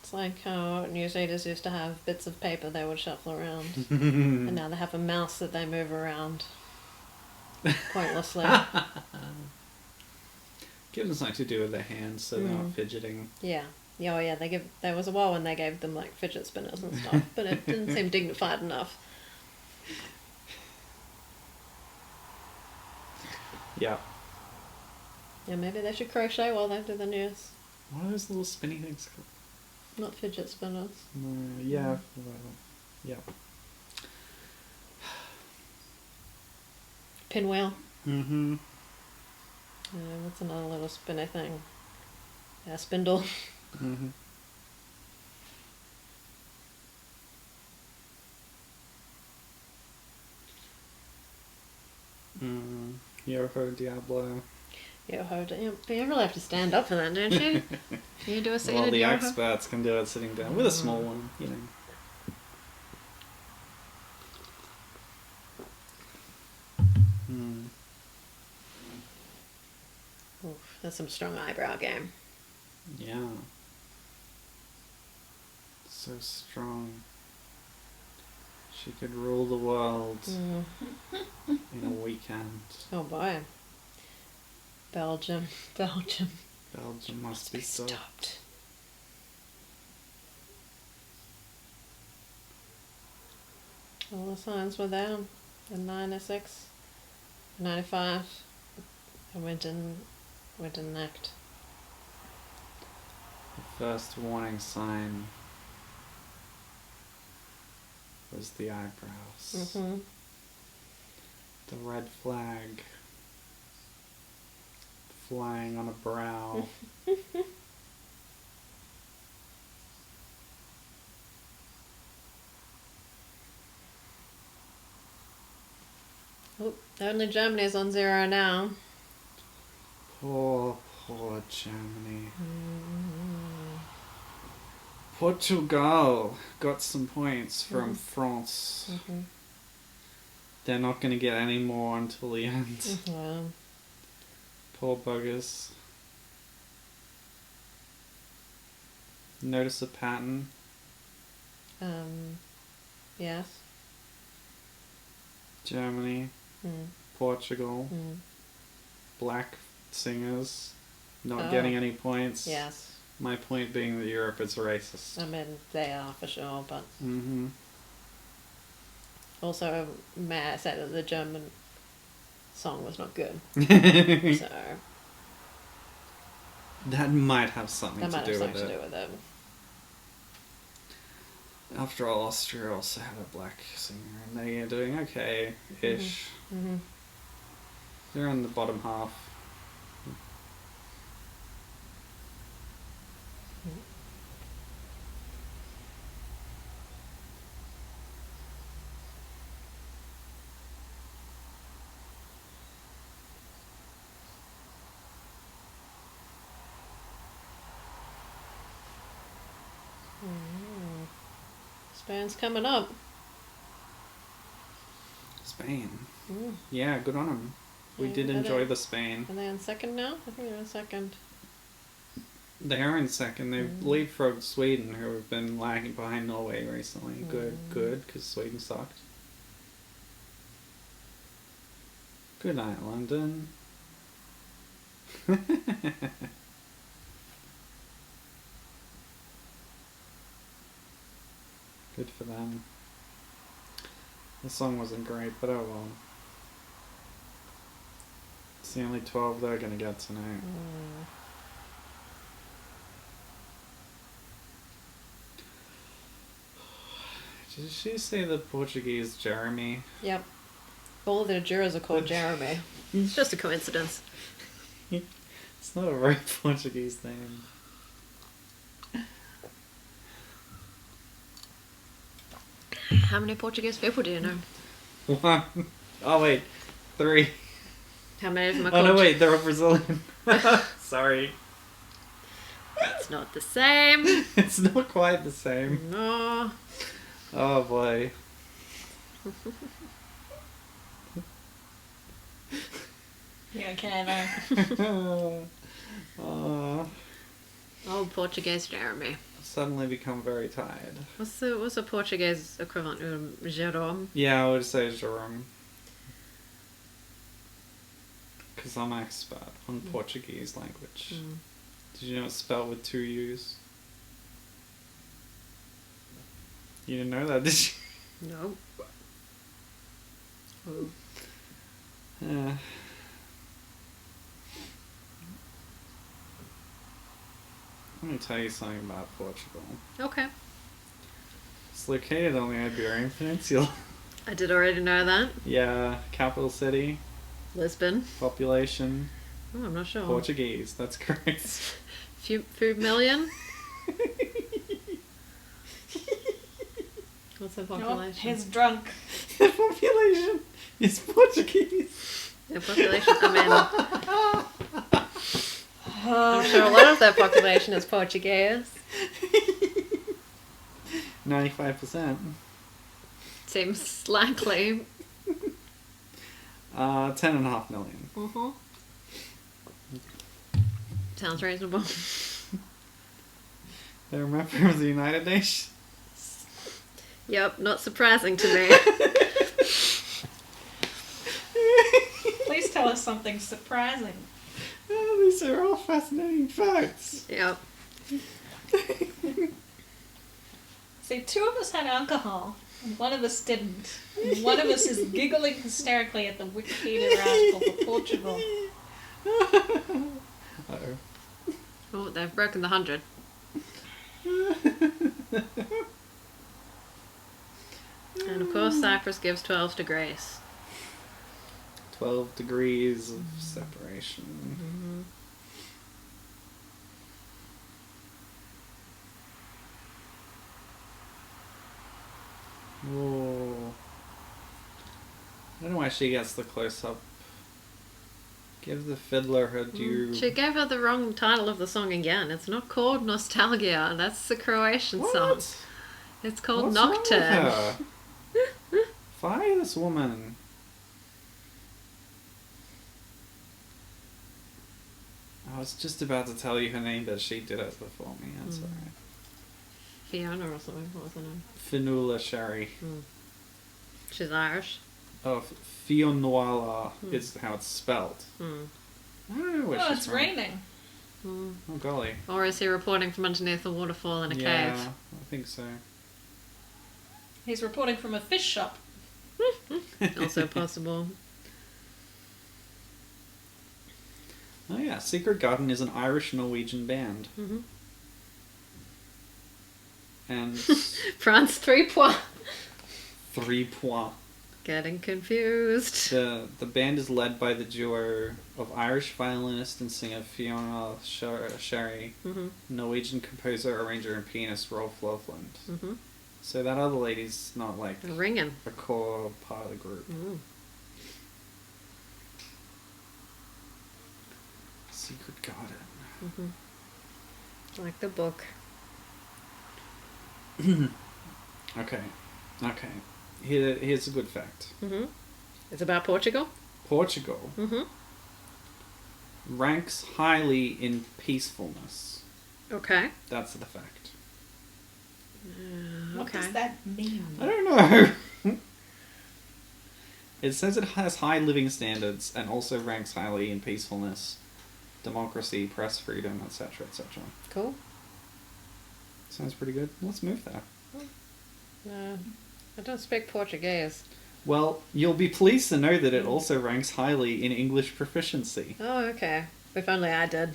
It's like how newsreaders used to have bits of paper they would shuffle around. And now they have a mouse that they move around pointlessly. Give them something to do with their hands so they're not fidgeting. Yeah. Yeah, oh yeah, there was a while when they gave them like fidget spinners and stuff, but it didn't seem dignified enough. Yeah. Yeah, maybe they should crochet while they do the news. What are those little spinny things called? Not fidget spinners. Yeah. Yeah. Pinwheel. Mm-hmm. What's another little spinny thing? Spindle. Mm-hmm. Yo-ho Diablo. Yo-ho. But you really have to stand up for that, don't you? Can you do a seated Well, the yo-ho? experts can do it sitting down with a small one, you know. Oof, that's some strong eyebrow game. Yeah. So strong. She could rule the world in a weekend. Oh boy. Belgium. Belgium must be stopped. Stopped. All the signs were there in 96, 95. I went in necked. The first warning sign was the eyebrows. The red flag flying on a brow. Oh, only Germany's on 0 now. Poor Germany. Portugal got some points from France. They're not going to get any more until the end. Wow. Poor buggers. Notice a pattern? Yes. Germany, Portugal, black singers not getting any points. Yes. My point being that Europe is racist. I mean, they are for sure, but Mm-hmm. also, may I say that the German song was not good. So, That might have something That might to have do with something to it. do with it. After all, Austria also had a black singer, and they are doing okay-ish. Mm-hmm. They're in the bottom half. Spain's coming up. Spain. Mm. Yeah, good on them. We Yeah, did are enjoy they- the Spain. Are they in second now? I think they're in second. They are in second. They've leapfrogged Sweden, who have been lagging behind Norway recently. Good, because Sweden sucked. Good night, London. Good for them. The song wasn't great, but oh well. It's the only 12 they're gonna get tonight. Did she say the Portuguese Jeremy? Yep. All of their jurors are called Jeremy. It's just a coincidence. It's not a very Portuguese name. How many Portuguese people do you know? One. Oh wait, 3. How many of them are Oh called? no, wait, they're all Brazilian. Sorry. It's not the same. It's not quite the same. No. Oh boy. Yeah, okay, no. Oh, Old Portuguese Jeremy. I've suddenly become very tired. What's the Portuguese equivalent of Jerome? Yeah, I would say Jerome. Because I'm expert on Portuguese language. Did you know it's spelled with 2 U's? You didn't know that, did you? No. Oh. Yeah. Let me tell you something about Portugal. Okay. It's located on the Iberian Peninsula. I did already know that. Yeah, capital city, Lisbon. population, Oh, I'm not sure. Portuguese, that's correct. Few million? What's the Oh, population? he's drunk. The population is Portuguese. Their population, I mean, I'm sure a lot of their population is Portuguese. 95%. Seems likely. 10.5 million. Mm-hmm. Sounds reasonable. They're a member of the United Nations. Yep, not surprising to me. Please tell us something surprising. Oh, these are all fascinating facts. Yep. See, 2 of us had alcohol, and 1 of us didn't. And 1 of us is giggling hysterically at the Wikipedia article for Portugal. Uh-oh. Oh, they've broken the 100. And of course, Cyprus gives 12 to Greece. 12 degrees of separation. Whoa. I don't know why she gets the close-up. Give the fiddler her due. She gave her the wrong title of the song again. It's not called Nostalgia. That's the Croatian song. What? It's called What's wrong with Nocturne. her? Fire this woman. I was just about to tell you her name, but she did it before me. That's alright. Fiona or something. What was her name? Finula Sherry. She's Irish. Oh, Fionnuala is how it's spelled. I don't know where Oh, she's it's from. raining. Oh, golly. Or is he reporting from underneath a waterfall in a Yeah, cave? I think so. He's reporting from a fish shop. Also possible. Oh yeah, Secret Garden is an Irish-Norwegian band. Mm-hmm. And France 3 points. 3 points. Getting confused. The band is led by the duo of Irish violinist and singer Fiona Sherry, Mm-hmm. Norwegian composer, arranger, and pianist Rolf Loveland. Mm-hmm. So that other lady's not like Ringing. a core part of the group. Mm. Secret Garden. Mm-hmm. Like the book. Okay. Here's a good fact. Mm-hmm. It's about Portugal. Portugal Mm-hmm. ranks highly in peacefulness. Okay. That's the fact. What Okay. does that mean? I don't know. It says it has high living standards and also ranks highly in peacefulness, democracy, press freedom, etc., etc. Cool. Sounds pretty good. Let's move there. I don't speak Portuguese. Well, you'll be pleased to know that it also ranks highly in English proficiency. Oh, okay. If only I did.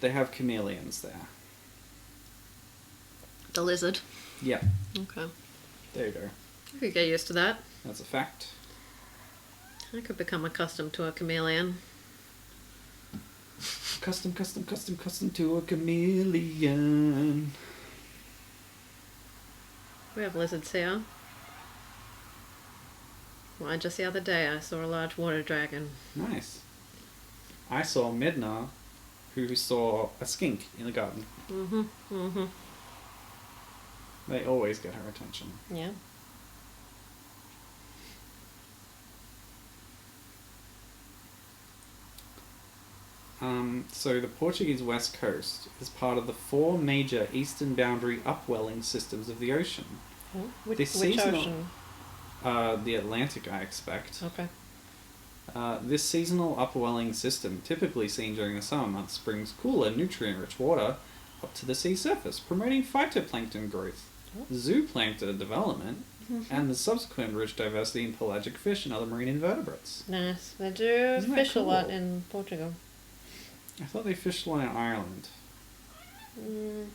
They have chameleons there. The lizard. Yeah, Okay. there you go. I could get used to that. That's a fact. I could become accustomed to a chameleon. Custom to a chameleon. We have lizards here. Well, just the other day I saw a large water dragon. Nice. I saw Midna, who saw a skink in the garden. Mm-hmm. Mm-hmm. They always get her attention. Yeah. So the Portuguese west coast is part of the 4 major eastern boundary upwelling systems of the ocean. Oh, which seasonal- ocean? The Atlantic, I expect. Okay. This seasonal upwelling system, typically seen during the summer months, brings cooler, nutrient-rich water up to the sea surface, promoting phytoplankton growth, Oh. zooplankton development, and the subsequent rich diversity in pelagic fish and other marine invertebrates. Nice. They do Isn't that fish a lot cool? in Portugal. I thought they fished a lot in Ireland.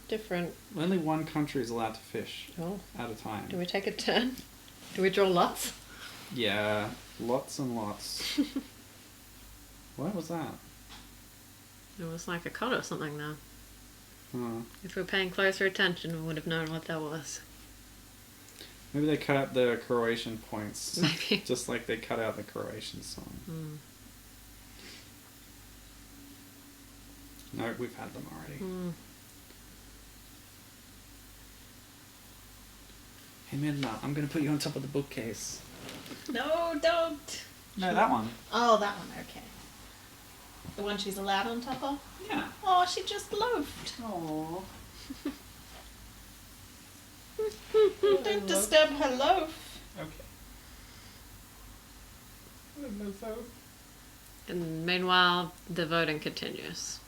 Different. Only one country is allowed to fish Oh. at a time. Do we take a turn? Do we draw lots? Yeah, lots and lots. What was that? It was like a cod or something now. Huh. If we were paying closer attention, we would have known what that was. Maybe they cut out the Croatian points. Maybe. Just like they cut out the Croatian song. Mm. No, we've had them already. Mm. Hey Midna, I'm gonna put you on top of the bookcase. No, don't. No, that one. Oh, that one, okay. The one she's allowed on top of? Yeah. Oh, she just loafed. Aww. Don't disturb her loaf. Okay. And meanwhile, the voting continues.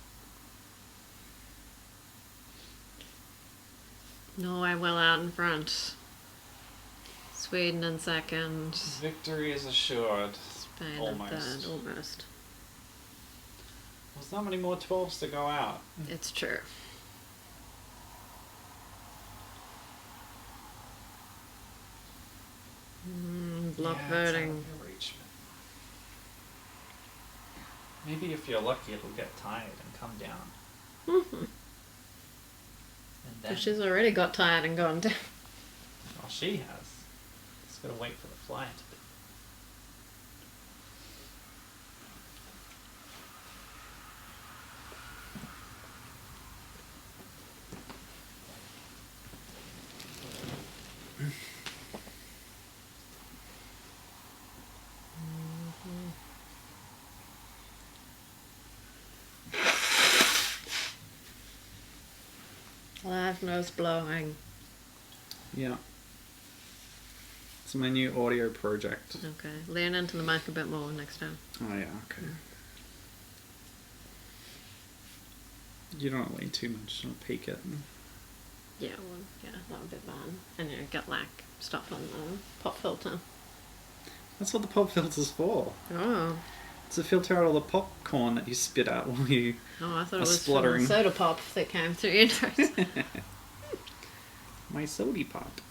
Norway well out in front. Sweden in second. Victory is assured. Spain Almost. in third. Almost. There's not many more 12s to go out. It's true. Block Yeah, it's voting. out of your reach. Maybe if you're lucky, it'll get tired and come down. Mhm. And then, But she's already got tired and gone down. well, she has. Just gotta wait for the fly to be. Live nose blowing. Yeah. It's my new audio project. Okay. Lean into the mic a bit more next time. Oh yeah, okay. You don't want to lean too much. You don't peak it. Yeah, well, yeah, that would be bad. And you get like stuff on the pop filter. That's what the pop filter's for. Oh. It's to filter out all the popcorn that you spit out while you Oh, I thought are it was spluttering. from the soda pop that came through your nose. My sody pop.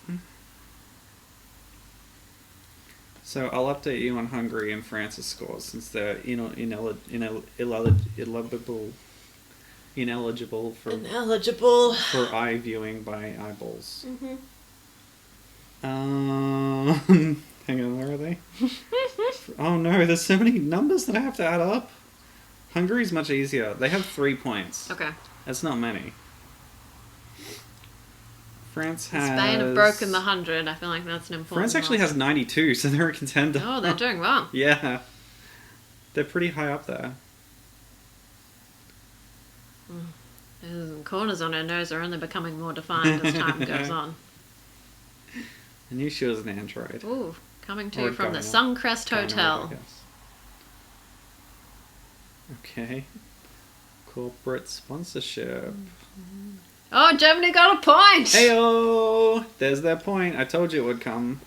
So I'll update you on Hungary and France's scores since they're ineligible for Ineligible. for eye viewing by eyeballs. Mm-hmm. Hang on, where are they? Oh no, there's so many numbers that I have to add up. Hungary's much easier. They have 3 points. Okay. That's not many. France has... Spain have broken the 100. I feel like that's an important France actually has 92, so they're a contender. Oh, they're doing well. Yeah. They're pretty high up there. The corners on her nose are only becoming more defined as time goes on. I knew she was an android. Ooh, coming to Or you from the Gyno. Suncrest Gyno, Hotel. I guess. Okay. Corporate sponsorship. Oh, Germany got a point! Heyo! There's their point. I told you it would come.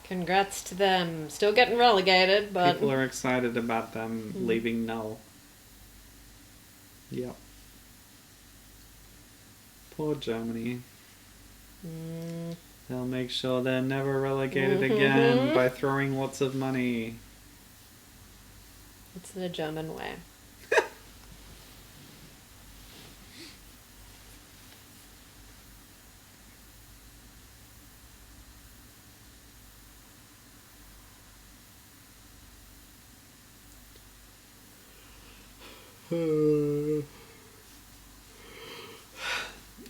Congrats to them. Still getting relegated, but... People are excited about them leaving null. Yep. Poor Germany. They'll make sure they're never relegated again by throwing lots of money. It's the German way.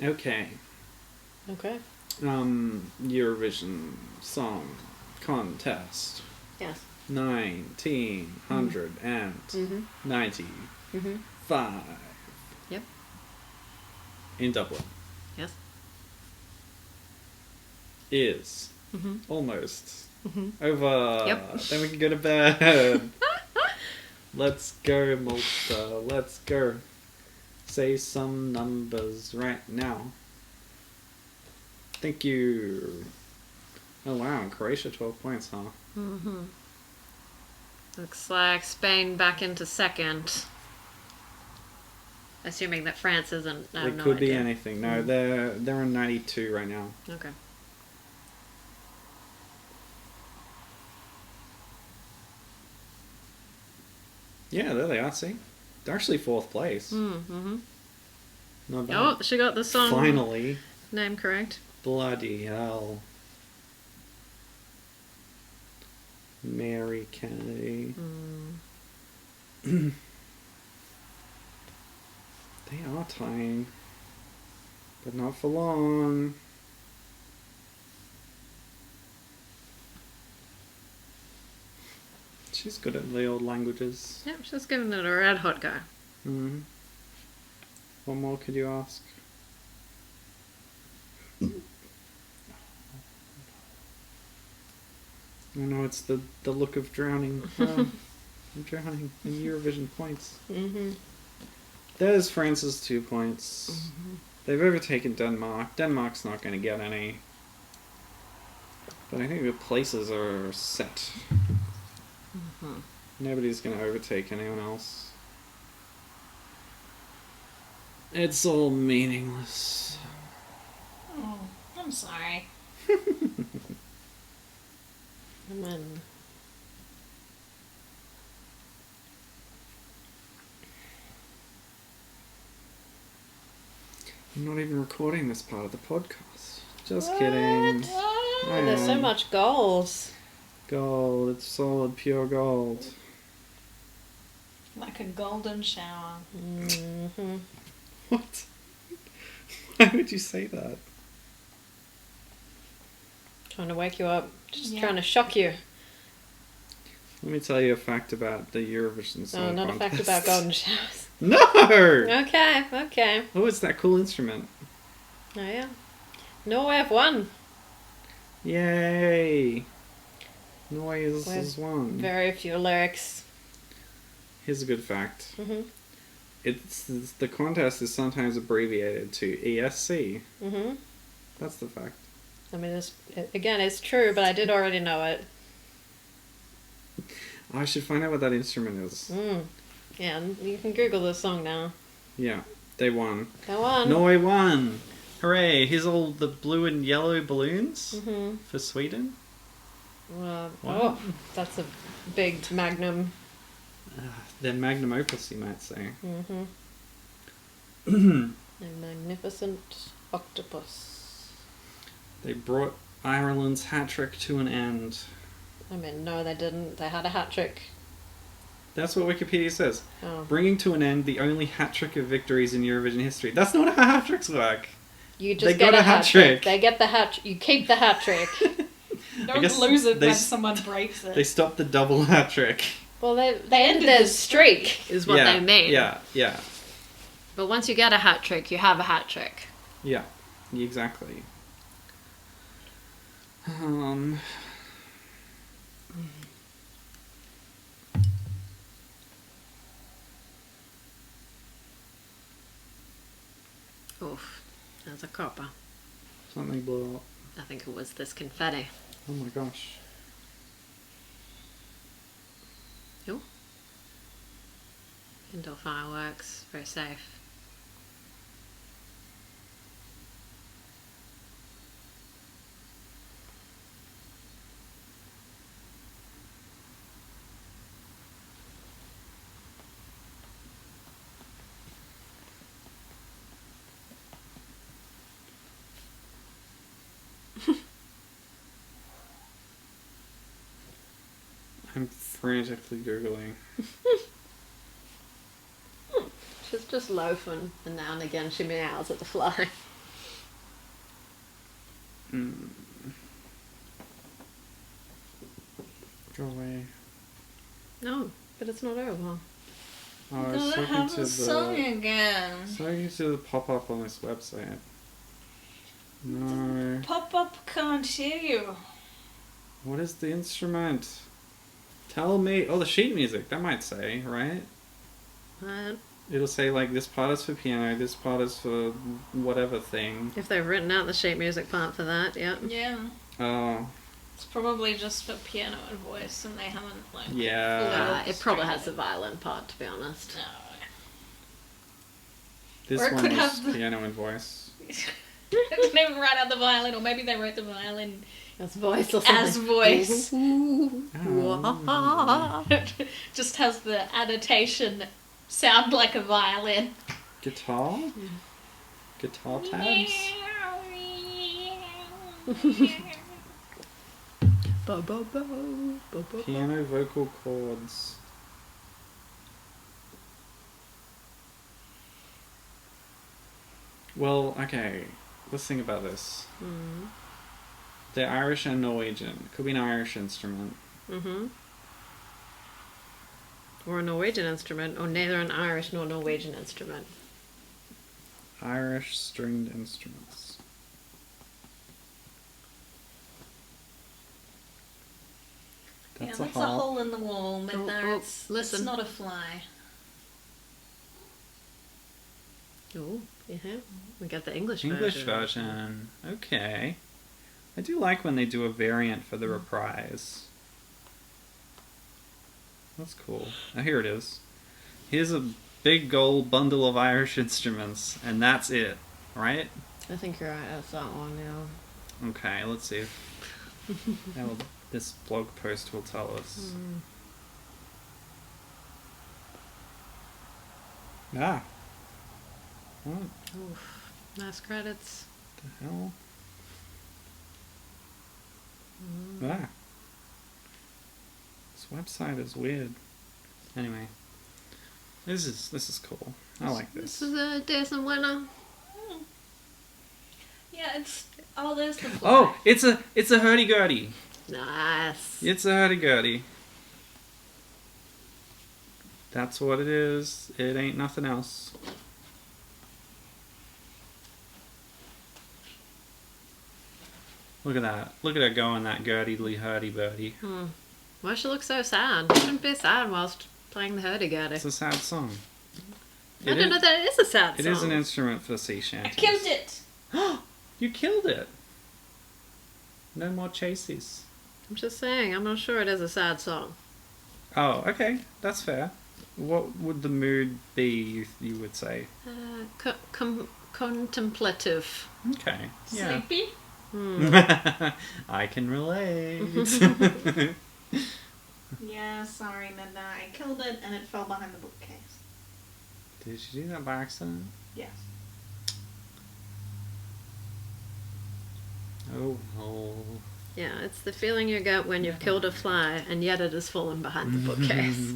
Okay. Okay. Eurovision Song Contest. Yes. 1995. Yep. In Dublin. Yes. Is almost over. Yep. Then we can go to bed. Let's go, Malta. Let's go. Say some numbers right now. Thank you. Oh wow, Croatia 12 points, huh? Looks like Spain back into second. Assuming that France isn't. I have It no could be idea. anything. No, they're on 92 right now. Okay. Yeah, there they are. See, they're actually 4th place. Mm-hmm. Not bad. Oh, she got the song Finally, name correct. bloody hell. Mary Kennedy. They are tying, but not for long. She's good at the old languages. Yep, she's giving it a red hot go. Mm-hmm. What more could you ask? Oh no, it's the look of drowning. I'm drowning in Eurovision points. Mm-hmm. There's France's 2 points. They've overtaken Denmark. Denmark's not going to get any. But I think the places are set. Nobody's going to overtake anyone else. It's all meaningless. Oh, I'm sorry. And then I'm not even recording this part of the podcast. Just kidding. I there's so am. much goals. Gold. It's solid, pure gold. Like a golden shower. Mm-hmm. What? Why would you say that? Trying to wake you up. Just Yeah. trying to shock you. Let me tell you a fact about the Eurovision Song Oh, not a fact Contest. about golden showers. No! Okay. Oh, it's that cool instrument. Oh yeah. Norway have won. Yay! Norway has With won. Very few lyrics. Here's a good fact. the contest is sometimes abbreviated to ESC. Mm-hmm. That's the fact. I mean, it's true, but I did already know it. I should find out what that instrument is. Yeah, and you can Google this song now. Yeah, they won. They won. Norway won! Hooray! Here's all the blue and yellow balloons for Sweden. Wow. Wow. Oh, that's a big magnum. Their magnum opus, you might say. A magnificent octopus. They brought Ireland's hat trick to an end. I mean, no, they didn't. They had a hat trick. That's what Wikipedia says. Oh. Bringing to an end the only hat trick of victories in Eurovision history. That's not how hat tricks work. You just They get got a a hat hat trick. trick. They get the hat. You keep the hat trick. Don't guess lose it they when s- someone breaks it. They stopped the double hat trick. Well, they ended ended their the streak, is what yeah, they mean. Yeah. But once you get a hat trick, you have a hat trick. Yeah, exactly. Oof, there's a copper. Something blew up. I think it was this confetti. Oh my gosh. Oh. Indoor fireworks, very safe. I'm frantically Googling. She's just loafing, and now and again she meows at the fly. Go away. No, but it's not over. Oh, I was Gotta talking have to a song the again. pop-up on this website. No. Pop-up can't hear you. What is the instrument? Tell me. Oh, the sheet music. That might say, right? It'll say, like, this part is for piano, this part is for whatever thing. If they've written out the sheet music part for that, yeah. Yeah. Oh, It's probably just for piano and voice, and they haven't, like... yeah. It probably has the violin part, to be honest. No. This Or it one could was have the- piano and voice. They didn't even write out the violin, or maybe they wrote the violin As voice or something. as voice. Oh. Just has the annotation sound like a violin. Guitar? Guitar tabs? Piano vocal chords. Well, okay. Let's think about this. They're Irish and Norwegian. Could be an Irish instrument. Or a Norwegian instrument, or neither an Irish nor Norwegian instrument. Irish stringed instruments. That's That's a a hole. hole in the wall, but listen. it's not a fly. Oh, yeah. We got the English English version. Okay. I do like when they do a variant for the reprise. That's cool. Now here it is. Here's a big gold bundle of Irish instruments, and that's it, right? I think you're right, that's that one, yeah. Okay, let's see if this blog post will tell us. Ah. What Oof. Nice credits. the hell? Ah. This website is weird. Anyway. This is cool. I like This this. is a decent winner. Yeah, it's... Oh, there's the fly. Oh, it's a hurdy-gurdy. Nice. It's a hurdy-gurdy. That's what it is. It ain't nothing else. Look at that. Look at her going, that gurdy-ly hurdy-burdy. Why she look so sad? She shouldn't be sad whilst playing the hurdy-gurdy. It's a sad song. I don't know that it is a sad It song. is an instrument for sea I shanties. killed it. You killed it. No more chases. I'm just saying, I'm not sure it is a sad song. Oh, okay, that's fair. What would the mood be? You would say. Contemplative. Okay. Yeah. Sleepy. I can relate. Yeah, sorry, Nana. I killed it and it fell behind the bookcase. Did you do that by accident? Yes. Oh, oh. Yeah, it's the feeling you get when you've killed a fly and yet it has fallen behind the bookcase.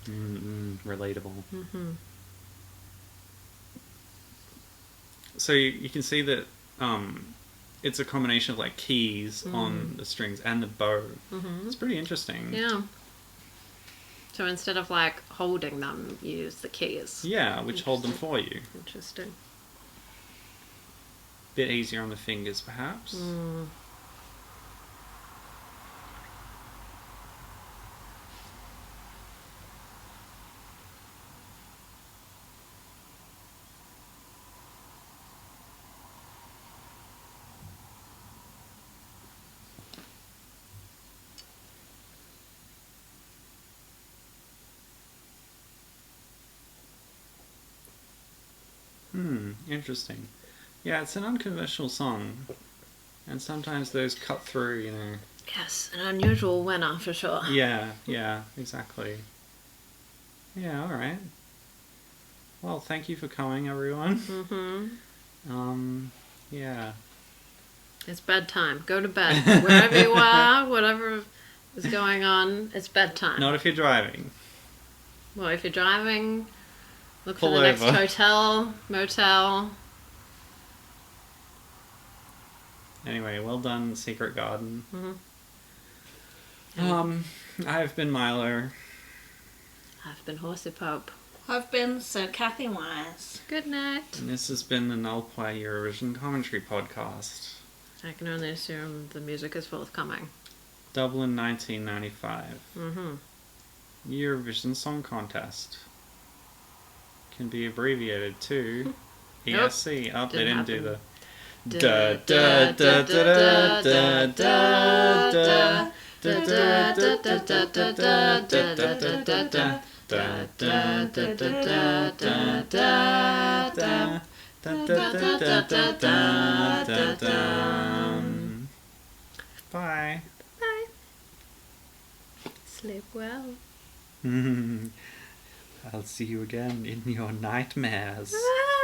Relatable. Mm-hmm. So you can see that it's a combination of like keys on the strings and the bow. Mm-hmm. It's pretty interesting. Yeah. So instead of like holding them, you use the keys. Yeah, which hold them for you. Interesting. Bit easier on the fingers, perhaps. Interesting. Yeah, it's an unconventional song. And sometimes those cut through, you know. Yes, an unusual winner for sure. Yeah, exactly. Yeah, alright. Well, thank you for coming, everyone. Mm-hmm. Yeah. It's bedtime. Go to bed. Wherever you are, whatever is going on, it's bedtime. Not if you're driving. Well, if you're driving, look Pull for the next over. hotel, motel. Anyway, well done, Secret Garden. Mm-hmm. I've been Milo. I've been Horsey Pope. I've been Sir Kathy Wise. Good night. And this has been the Nullply Eurovision Commentary Podcast. I can only assume the music is forthcoming. Dublin 1995. Mm-hmm. Eurovision Song Contest. Can be abbreviated to Nope. ESC. Oh, they Didn't didn't do happen. the da da da da da da da Bye. Bye. Sleep well. I'll see you again in your nightmares. Ah!